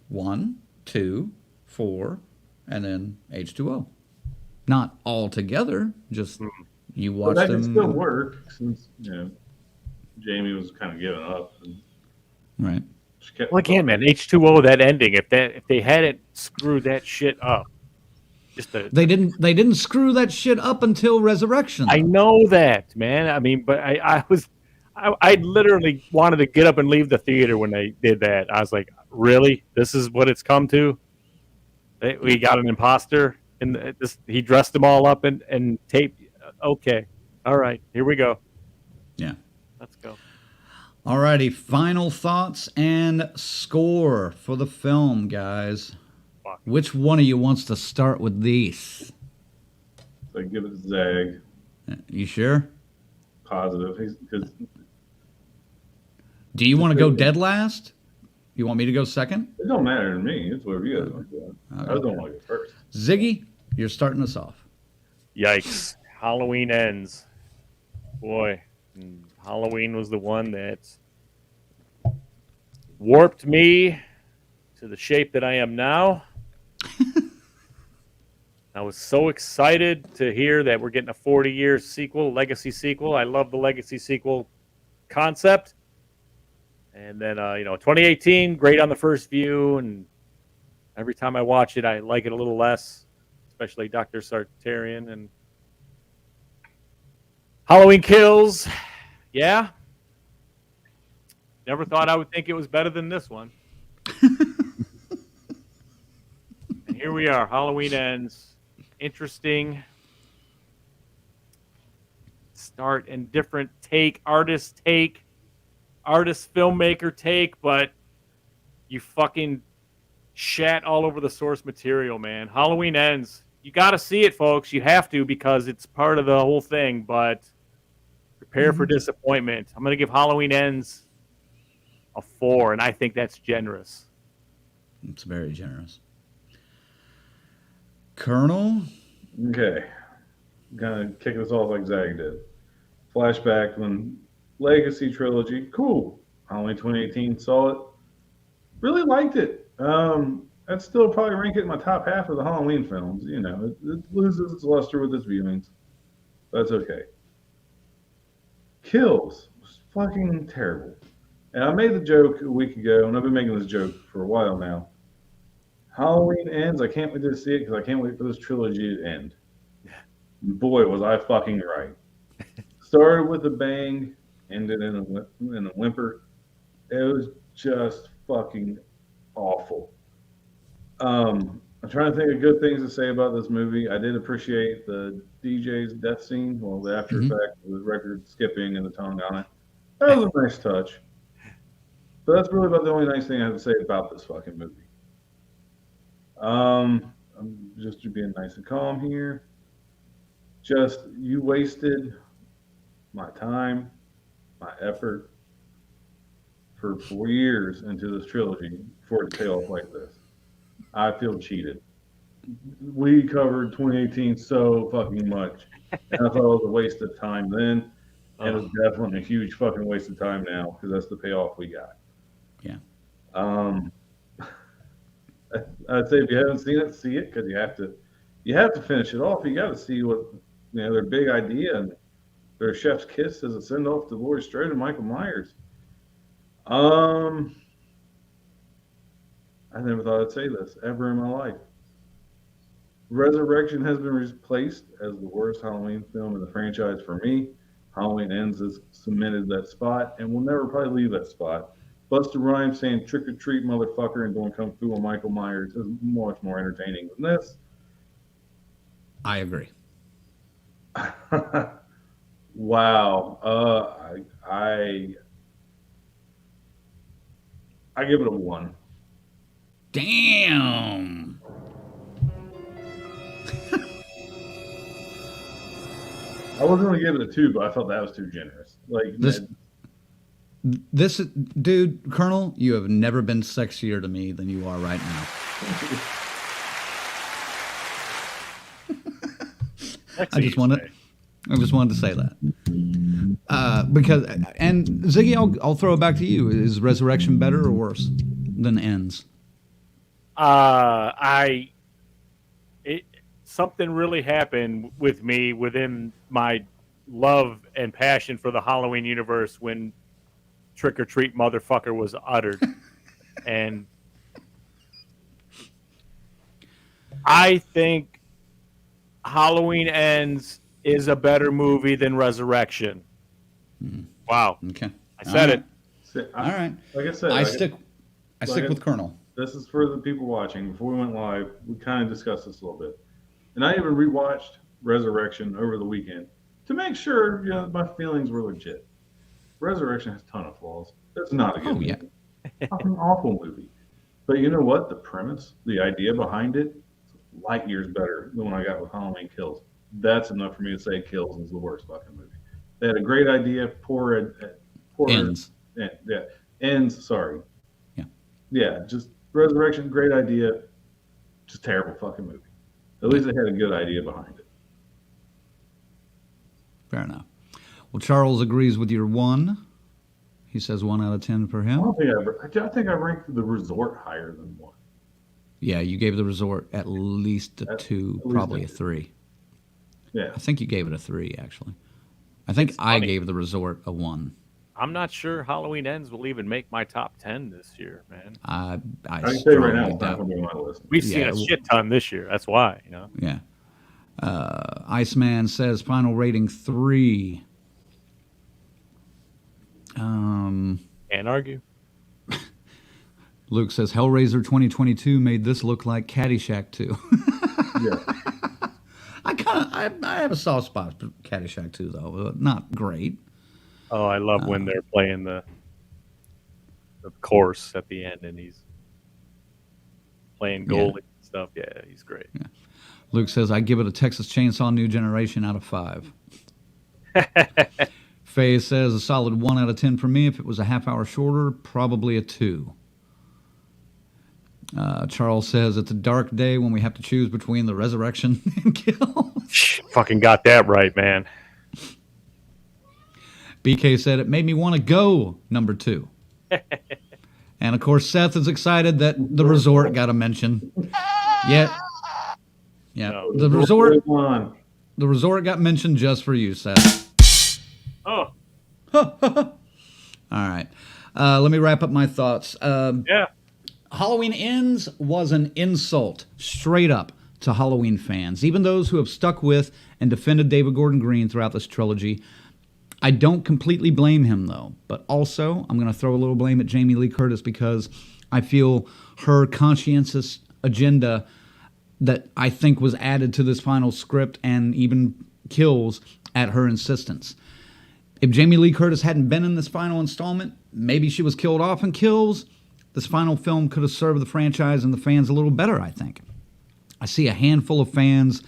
1, 2, 4, and then H2O. Not all together. Just you watch But that them. can still work since Jamie was kind of giving up. And Right. she kept Well, again, man, H2O, that ending. If they hadn't screwed that shit up, They didn't screw that shit up until Resurrection. I know that, man. I mean, but I literally wanted to get up and leave the theater when they did that. I was like, really? This is what it's come to? We got an imposter, and he dressed them all up and taped. Okay, all right, here we go. Yeah. Let's go. Alrighty, final thoughts and score for the film, guys. Fuck. Which one of you wants to start with these? So give it Zag. You sure? Positive. Because Do you want to go dead last? You want me to go second? it don't matter to me. It's whatever you guys want to do. I just don't want to go first. Ziggy, you're starting us off. Yikes! Halloween ends. Boy, Halloween was the one that warped me to the shape that I am now. I was so excited to hear that we're getting a 40-year sequel, legacy sequel. I love the legacy sequel concept. And then, 2018, great on the first view. And every time I watch it, I like it a little less, especially Dr. Sartarian. And Halloween Kills. Yeah. Never thought I would think it was better than this one. And here we are. Halloween Ends. Interesting start and different artist, filmmaker take, but you fucking shat all over the source material, man. Halloween Ends. You got to see it, folks. You have to, because it's part of the whole thing, but prepare for disappointment. I'm going to give Halloween Ends a 4, and I think that's generous. It's very generous. Colonel? Okay. Gonna kick us off like Zag did. Flashback when Legacy Trilogy. Cool. Halloween 2018, saw it. Really liked it. I'd still probably rank it in my top half of the Halloween films. You know, it loses its luster with its viewings. That's okay. Kills was fucking terrible. And I made the joke a week ago, and I've been making this joke for a while now. Halloween Ends. I can't wait to see it because I can't wait for this trilogy to end. Boy, was I fucking right. Started with a bang, ended in a whimper. It was just fucking awful. I'm trying to think of good things to say about this movie. I did appreciate the DJ's death scene, well, the after effect, the record skipping and the tongue on it. That was a nice touch. But that's really about the only nice thing I have to say about this fucking movie. I'm just being nice and calm here. Just, you wasted my time, my effort for 4 years into this trilogy for it to pay off like this. I feel cheated. We covered 2018 so fucking much. And I thought it was a waste of time then. And it's definitely a huge fucking waste of time now because that's the payoff we got. Yeah. I'd say if you haven't seen it, see it because you have to finish it off. You got to see what their big idea and their chef's kiss as a send off to Laurie Strode and Michael Myers. I never thought I'd say this ever in my life. Resurrection has been replaced as the worst Halloween film in the franchise for me. Halloween Ends has cemented that spot and will never probably leave that spot. Busta Rhymes saying trick or treat motherfucker and doing kung fu on Michael Myers is much more entertaining than this. I agree. Wow. I give it a 1. Damn. I was going to give it a 2, but I felt that was too generous. Like This dude, Colonel, you have never been sexier to me than you are right now. I just wanted to say that because Ziggy, I'll throw it back to you. Is Resurrection better or worse than Ends? Something really happened with me within my love and passion for the Halloween universe when Trick or Treat motherfucker was uttered. And I think Halloween Ends is a better movie than Resurrection. Wow. Okay. I said it. All right. Like I said, I stick with Colonel. This is for the people watching. Before we went live, we kind of discussed this a little bit. And I even rewatched Resurrection over the weekend to make sure my feelings were legit. Resurrection has a ton of flaws. It's not a good movie. It's an awful movie. But you know what? The premise, the idea behind it, light years better than what I got with Halloween Kills. That's enough for me to say Kills is the worst fucking movie. They had a great idea. Poor Ends. Yeah. Ends. Sorry. Yeah. Yeah. Just Resurrection. Great idea. Just terrible fucking movie. At least they had a good idea behind it. Fair enough. Well, Charles agrees with your 1. He says 1 out of 10 for him. I think I ranked The Resort higher than 1. Yeah, you gave The Resort at least a 2, probably a 3. Yeah. I think you gave it a 3, actually. I think I gave The Resort a 1. I'm not sure Halloween Ends will even make my top 10 this year, man. I can tell you right now, strongly it's not doubt. going to be on my list. We've seen Yeah, a shit ton this year. That's why, you know. Yeah. Iceman says final rating 3. Can't argue. Luke says Hellraiser 2022 made this look like Caddyshack 2. Yeah. I have a soft spot for Caddyshack 2 though. Not great. Oh, I love when they're playing the course at the end and he's playing goalie and stuff. Yeah, he's great. Yeah. Luke says I give it a Texas Chainsaw New Generation out of 5. Faye says a solid 1 out of 10 for me. If it was a half hour shorter, probably a 2. Charles says it's a dark day when we have to choose between the resurrection and kill. Fucking got that right, man. BK said it made me want to go number 2. And of course, Seth is excited that The Resort got a mention. Yeah. No. The Resort got mentioned just for you, Seth. Oh, All right. Let me wrap up my thoughts. yeah. Halloween Ends was an insult, straight up, to Halloween fans, even those who have stuck with and defended David Gordon Green throughout this trilogy. I don't completely blame him, though, but also I'm going to throw a little blame at Jamie Lee Curtis because I feel her conscientious agenda that I think was added to this final script and even kills at her insistence. If Jamie Lee Curtis hadn't been in this final installment, maybe she was killed off in Kills. This final film could have served the franchise and the fans a little better, I think. I see a handful of fans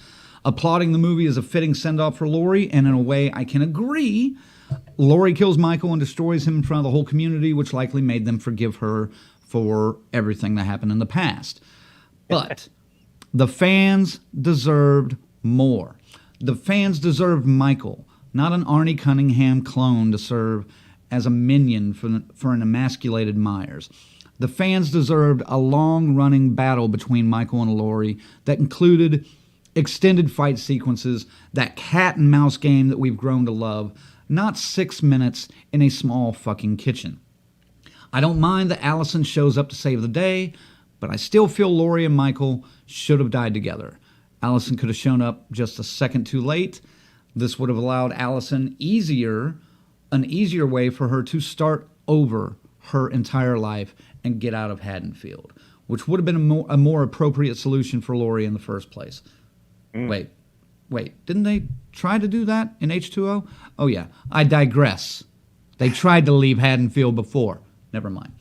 applauding the movie as a fitting send-off for Laurie, and in a way I can agree. Laurie kills Michael and destroys him in front of the whole community, which likely made them forgive her for everything that happened in the past. But the fans deserved more. The fans deserved Michael, not an Arnie Cunningham clone to serve as a minion for an emasculated Myers. The fans deserved a long-running battle between Michael and Laurie that included extended fight sequences, that cat-and-mouse game that we've grown to love, not 6 minutes in a small fucking kitchen. I don't mind that Allison shows up to save the day, but I still feel Laurie and Michael should have died together. Allison could have shown up just a second too late. This would have allowed Allison an easier way for her to start over her entire life and get out of Haddonfield, which would have been a more appropriate solution for Laurie in the first place. Wait, didn't they try to do that in H2O? Oh yeah, I digress. They tried to leave Haddonfield before. Never mind.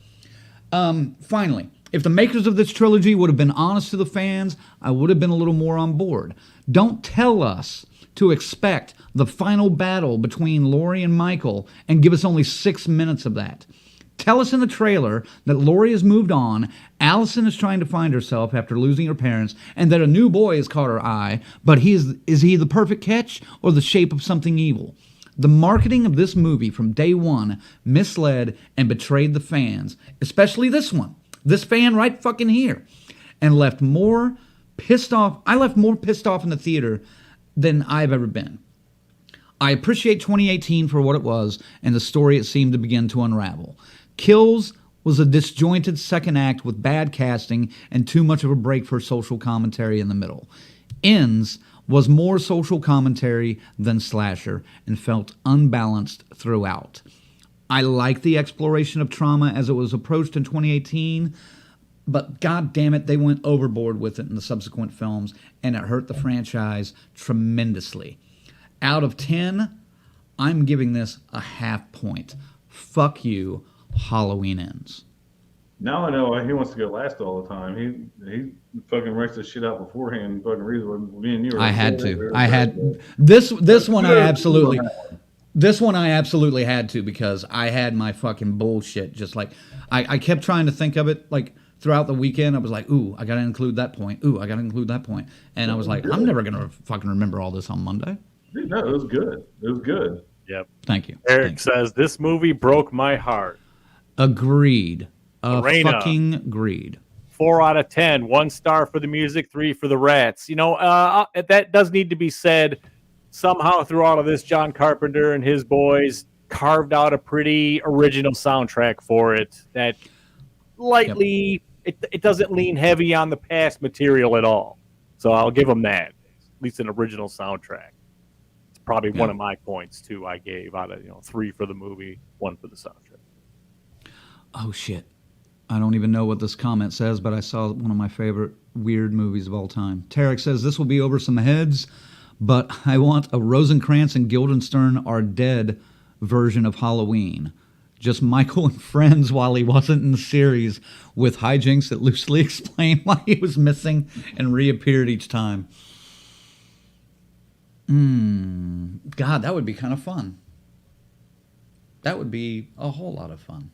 Finally, if the makers of this trilogy would have been honest to the fans, I would have been a little more on board. Don't tell us to expect the final battle between Laurie and Michael and give us only 6 minutes of that. Tell us in the trailer that Laurie has moved on, Allison is trying to find herself after losing her parents, and that a new boy has caught her eye, but is he the perfect catch or the shape of something evil? The marketing of this movie from day one misled and betrayed the fans, especially this one, this fan right fucking here, and left more pissed off. I left more pissed off in the theater than I've ever been. I appreciate 2018 for what it was and the story it seemed to begin to unravel. Kills was a disjointed second act with bad casting and too much of a break for social commentary in the middle. Ends was more social commentary than slasher and felt unbalanced throughout. I like the exploration of trauma as it was approached in 2018, but god damn it, they went overboard with it in the subsequent films, and it hurt the franchise tremendously. Out of 10, I'm giving this a half point. Fuck you, Halloween Ends. Now I know why he wants to go last all the time. He fucking writes this shit out beforehand. And fucking reads what me and you. I had to. I had this one. I absolutely. This one I absolutely had to because I had my fucking bullshit. Just like I kept trying to think of it like throughout the weekend. I was like, ooh, I gotta include that point. Ooh, I gotta include that point. And I was like, I'm never gonna fucking remember all this on Monday. Dude, no, it was good. It was good. Yep. Thank you. Eric says this movie broke my heart. Agreed. Lorena. Fucking agreed. 4 out of 10. 1 star for the music, 3 for the rats. That does need to be said. Somehow through all of this, John Carpenter and his boys carved out a pretty original soundtrack for it that lightly, it doesn't lean heavy on the past material at all. So I'll give them that. At least an original soundtrack. It's probably one of my points, too, I gave out of 3 for the movie, 1 for the soundtrack. Oh, shit. I don't even know what this comment says, but I saw one of my favorite weird movies of all time. Tarek says, this will be over some heads, but I want a Rosencrantz and Guildenstern Are Dead version of Halloween. Just Michael and friends while he wasn't in the series, with hijinks that loosely explain why he was missing and reappeared each time. God, that would be kind of fun. That would be a whole lot of fun.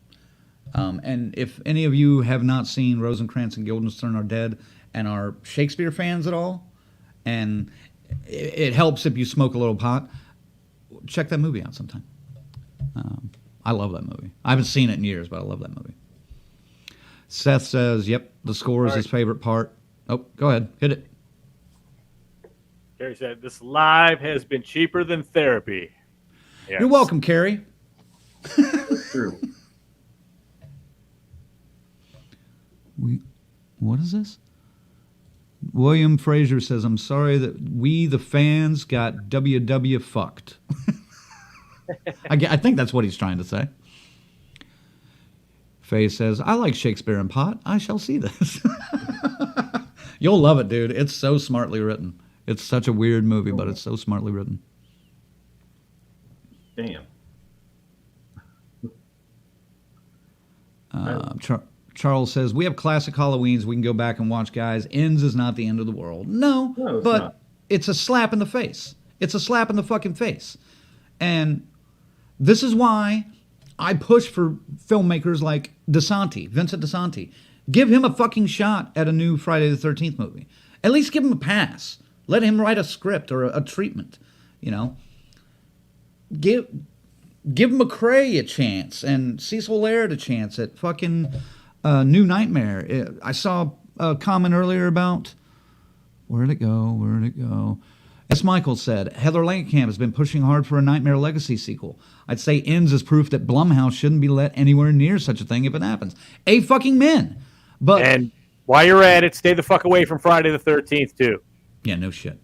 And if any of you have not seen Rosencrantz and Guildenstern Are Dead and are Shakespeare fans at all, and it helps if you smoke a little pot, check that movie out sometime. I love that movie. I haven't seen it in years, but I love that movie. Seth says, yep, the score is his favorite part. Oh, go ahead. Hit it. Carrie said, this live has been cheaper than therapy. Yes. You're welcome, Carrie. That's true. What is this? William Fraser says, I'm sorry that we, the fans, got WW fucked. I think that's what he's trying to say. Faye says, I like Shakespeare and pot. I shall see this. You'll love it, dude. It's so smartly written. It's such a weird movie, but it's so smartly written. Damn. Charles says, we have classic Halloweens we can go back and watch, guys. Ends is not the end of the world. No, it's but not. It's a slap in the face. It's a slap in the fucking face. And this is why I push for filmmakers like Vincent DeSanti. Give him a fucking shot at a new Friday the 13th movie. At least give him a pass. Let him write a script or a treatment, Give McCrae a chance and Cecil Laird a chance at fucking New Nightmare. I saw a comment earlier about... Where'd it go? As Michael said, Heather Langenkamp has been pushing hard for a Nightmare Legacy sequel. I'd say Ends is proof that Blumhouse shouldn't be let anywhere near such a thing if it happens. Men. But and while you're at it, stay the fuck away from Friday the 13th, too. Yeah, no shit.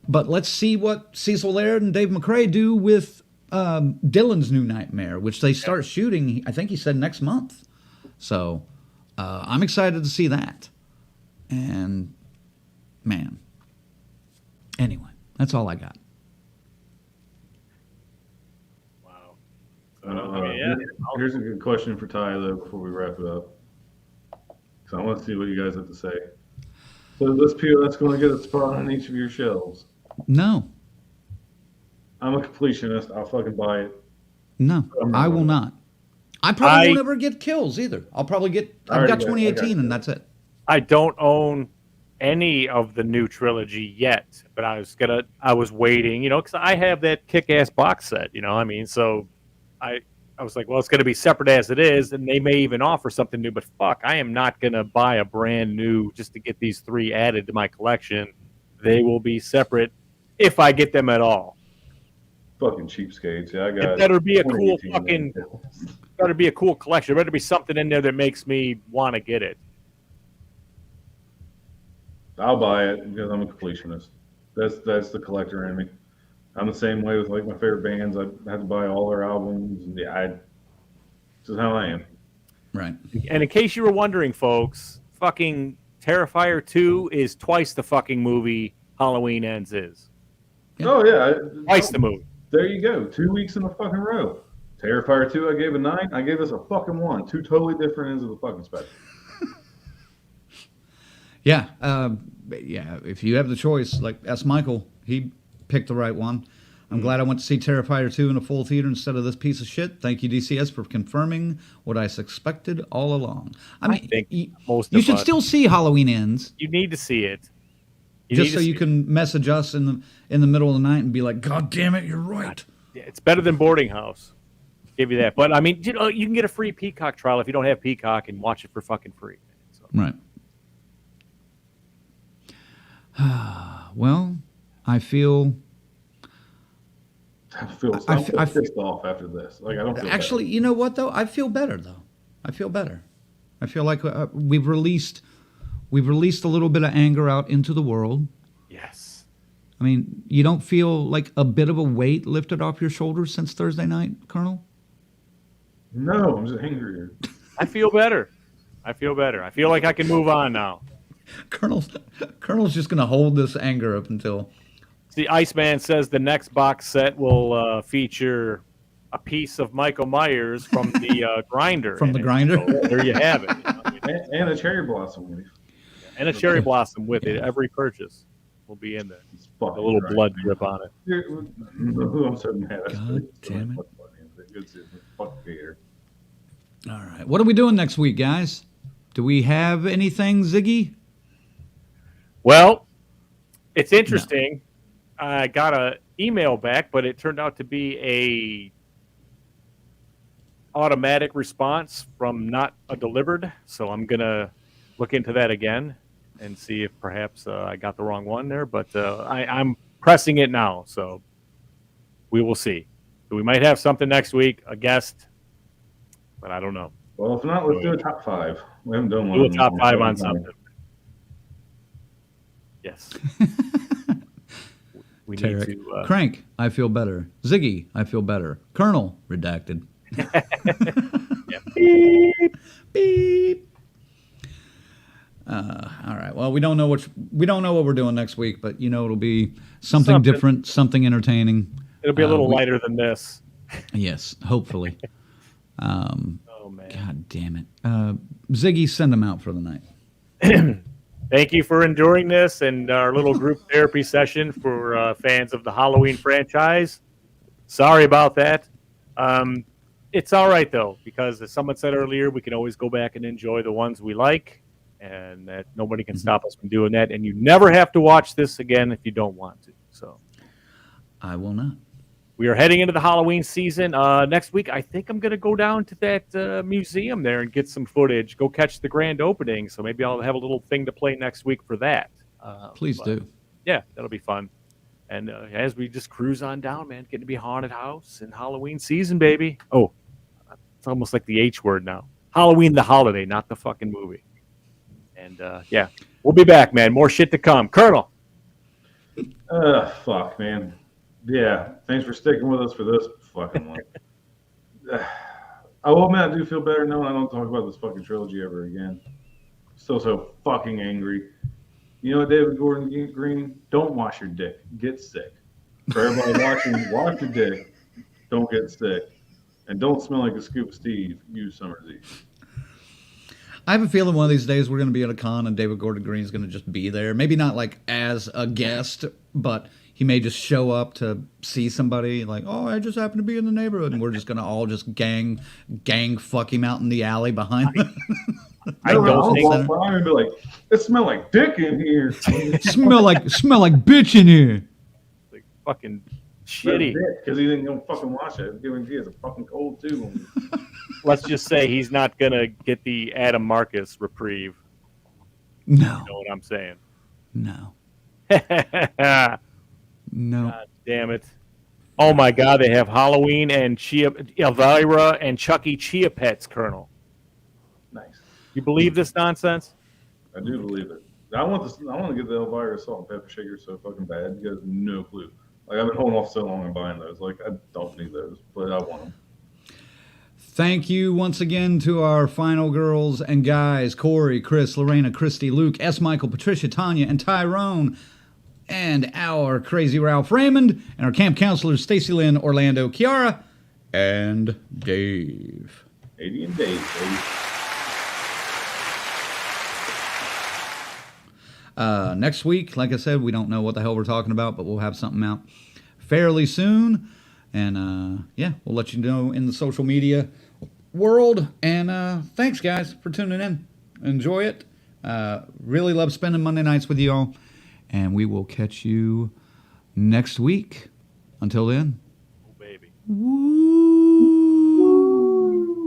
But let's see what Cecil Laird and Dave McCrae do with Dylan's New Nightmare, which they start shooting, I think he said, next month. So I'm excited to see that. And, man. Anyway. That's all I got. Wow. Here's a good question for Ty, though, before we wrap it up. So I want to see what you guys have to say. So this POS going to get a spot on each of your shelves. No. I'm a completionist. I'll fucking buy it. No, I will not. I probably won't ever get kills either. I've got 2018 and that's it. I don't own any of the new trilogy yet, but I was waiting, because I have that kick-ass box set, so I was like, well, it's going to be separate as it is, and they may even offer something new, but fuck, I am not going to buy a brand new just to get these 3 added to my collection. They will be separate if I get them at all. Fucking cheapskates. Yeah, I got it. Better be a cool collection. There better be something in there that makes me want to get it. I'll buy it because I'm a completionist. That's the collector in me. I'm the same way with like my favorite bands. I have to buy all their albums. And this is how I am. Right. And in case you were wondering, folks, fucking Terrifier 2 is twice the fucking movie Halloween Ends is. Yeah. Oh yeah, twice the movie. There you go. 2 weeks in a fucking row. Terrifier 2, I gave a 9. I gave this a fucking 1. 2 totally different ends of the fucking spectrum. Yeah, if you have the choice, like ask Michael, he picked the right one. I'm glad I went to see Terrifier 2 in a full theater instead of this piece of shit. Thank you, DCS, for confirming what I suspected all along. I think you should still see Halloween Ends. You need to see it. Just so you can message us in the middle of the night and be like, God damn it, you're right. It's better than Boarding House. Give you that. But, you can get a free Peacock trial if you don't have Peacock and watch it for fucking free. So. Right. Well, I feel I feel pissed off after this. Like I don't feel actually, better. you know what though? I feel better though. I feel better. I feel like we've released a little bit of anger out into the world. Yes. I mean, you don't feel like a bit of a weight lifted off your shoulders since Thursday night, Colonel? No, I'm just angrier. I feel better. I feel better. I feel like I can move on now. Colonel's just gonna hold this anger up until. See, Iceman says the next box set will feature a piece of Michael Myers from the grinder. From the grinder? So there you have it. You know, I mean, And a cherry blossom leaf. and a cherry blossom with it. Every purchase will be in there. It's A fucking little right. blood drip on it. I'm so mad. God damn it. Good fuck Gator. All right, what are we doing next week, guys? Do we have anything, Ziggy? Well, it's interesting. I got an email back, but it turned out to be a automatic response from not a delivered. So I'm gonna look into that again and see if perhaps I got the wrong one there. But I'm pressing it now, so we will see. So we might have something next week, a guest, but I don't know. Well, if not, let's do a top 5. We haven't done one. Do a in top long 5 time. on something. Yes. We need Tarek. to. Crank, I feel better. Ziggy, I feel better. Colonel, redacted. Beep. Beep. All right. Well, we don't know what we're doing next week, but it'll be something different, something entertaining. It'll be a little lighter than this. Yes, hopefully. Oh man! God damn it, Ziggy, send them out for the night. Thank you for enduring this and our little group therapy session for fans of the Halloween franchise. Sorry about that. It's all right, though, because as someone said earlier, we can always go back and enjoy the ones we like, and that nobody can stop us from doing that. And you never have to watch this again if you don't want to. So I will not. we are heading into the Halloween season. Next week, I think I'm going to go down to that museum there and get some footage, go catch the grand opening. So maybe I'll have a little thing to play next week for that. Please do. Yeah, that'll be fun. And as we just cruise on down, man, getting to be haunted house and Halloween season, baby. Oh, it's almost like the H word now. Halloween the holiday, not the fucking movie. And yeah, we'll be back, man. More shit to come. Colonel. Fuck, man. Yeah, thanks for sticking with us for this fucking one. I will admit I do feel better knowing I don't talk about this fucking trilogy ever again. Still so fucking angry. You know what, David Gordon Green? Don't wash your dick. Get sick. For everybody watching, wash your dick. Don't get sick. And don't smell like a scoop of Steve. Use Summer's Eve. I have a feeling one of these days we're going to be at a con and David Gordon Green is going to just be there. Maybe not like as a guest, but he may just show up to see somebody like, oh, I just happened to be in the neighborhood. And we're just going to all just gang fuck him out in the alley behind him. I don't think walk by and be like, it smells like dick in here. smell like bitch in here. like fucking shitty. Because he didn't go fucking wash it. Guarantee it's a fucking cold too. Let's just say he's not going to get the Adam Marcus reprieve. No. You know what I'm saying? No. God No. damn it. Oh my God, they have Halloween and Elvira and Chucky Chia Pets, Colonel. Nice. You believe this nonsense? I do believe it. I want to get the Elvira salt and pepper shaker so fucking bad. You guys have no clue. Like I've been holding off so long on buying those. Like I don't need those, but I want them. Thank you once again to our final girls and guys, Corey, Chris, Lorena, Christy, Luke, S. Michael, Patricia, Tanya, and Tyrone, and our crazy Ralph Raymond, and our camp counselors, Stacy Lynn, Orlando, Kiara, and Dave. 80 and Dave, baby. Next week, like I said, we don't know what the hell we're talking about, but we'll have something out fairly soon. And yeah, we'll let you know in the social media world. And thanks, guys, for tuning in. Enjoy it. Really love spending Monday nights with you all. And we will catch you next week. Until then. Oh, baby.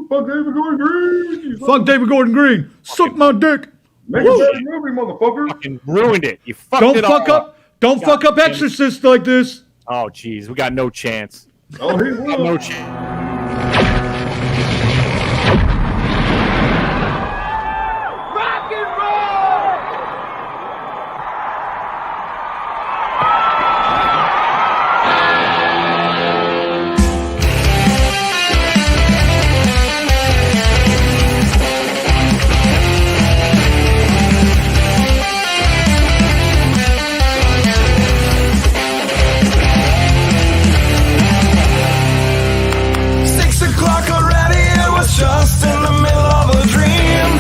Fuck David Gordon Green. Fuck David Gordon Green. Suck my dick. Make a better movie, motherfucker. Fucking ruined it. You fucked Don't it fuck all up. Don't God fuck up damn it. Exorcist like this. Oh, jeez, we got no chance. Oh, he We got will. no chance. Rock and roll! 6 o'clock already, it was just in the middle of a dream.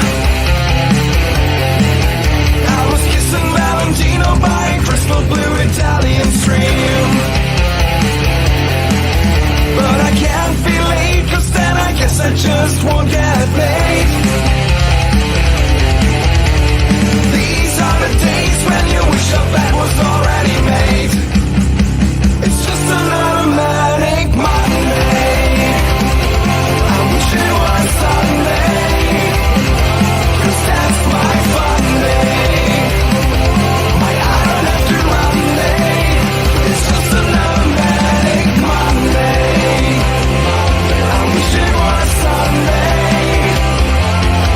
I was kissing Valentino by a crystal blue Italian stream. But I can't be late, cause then I guess I just won't get paid. These are the days when you wish your bed was already made. It's just another manic Monday. I wish it was Sunday, 'cause that's my fun day. My I don't have to run day. It's just another manic Monday. I wish it was Sunday,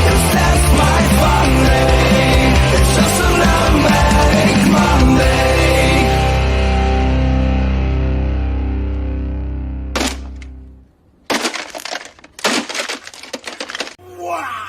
'cause that's my fun day. It's just another manic Monday. Wow!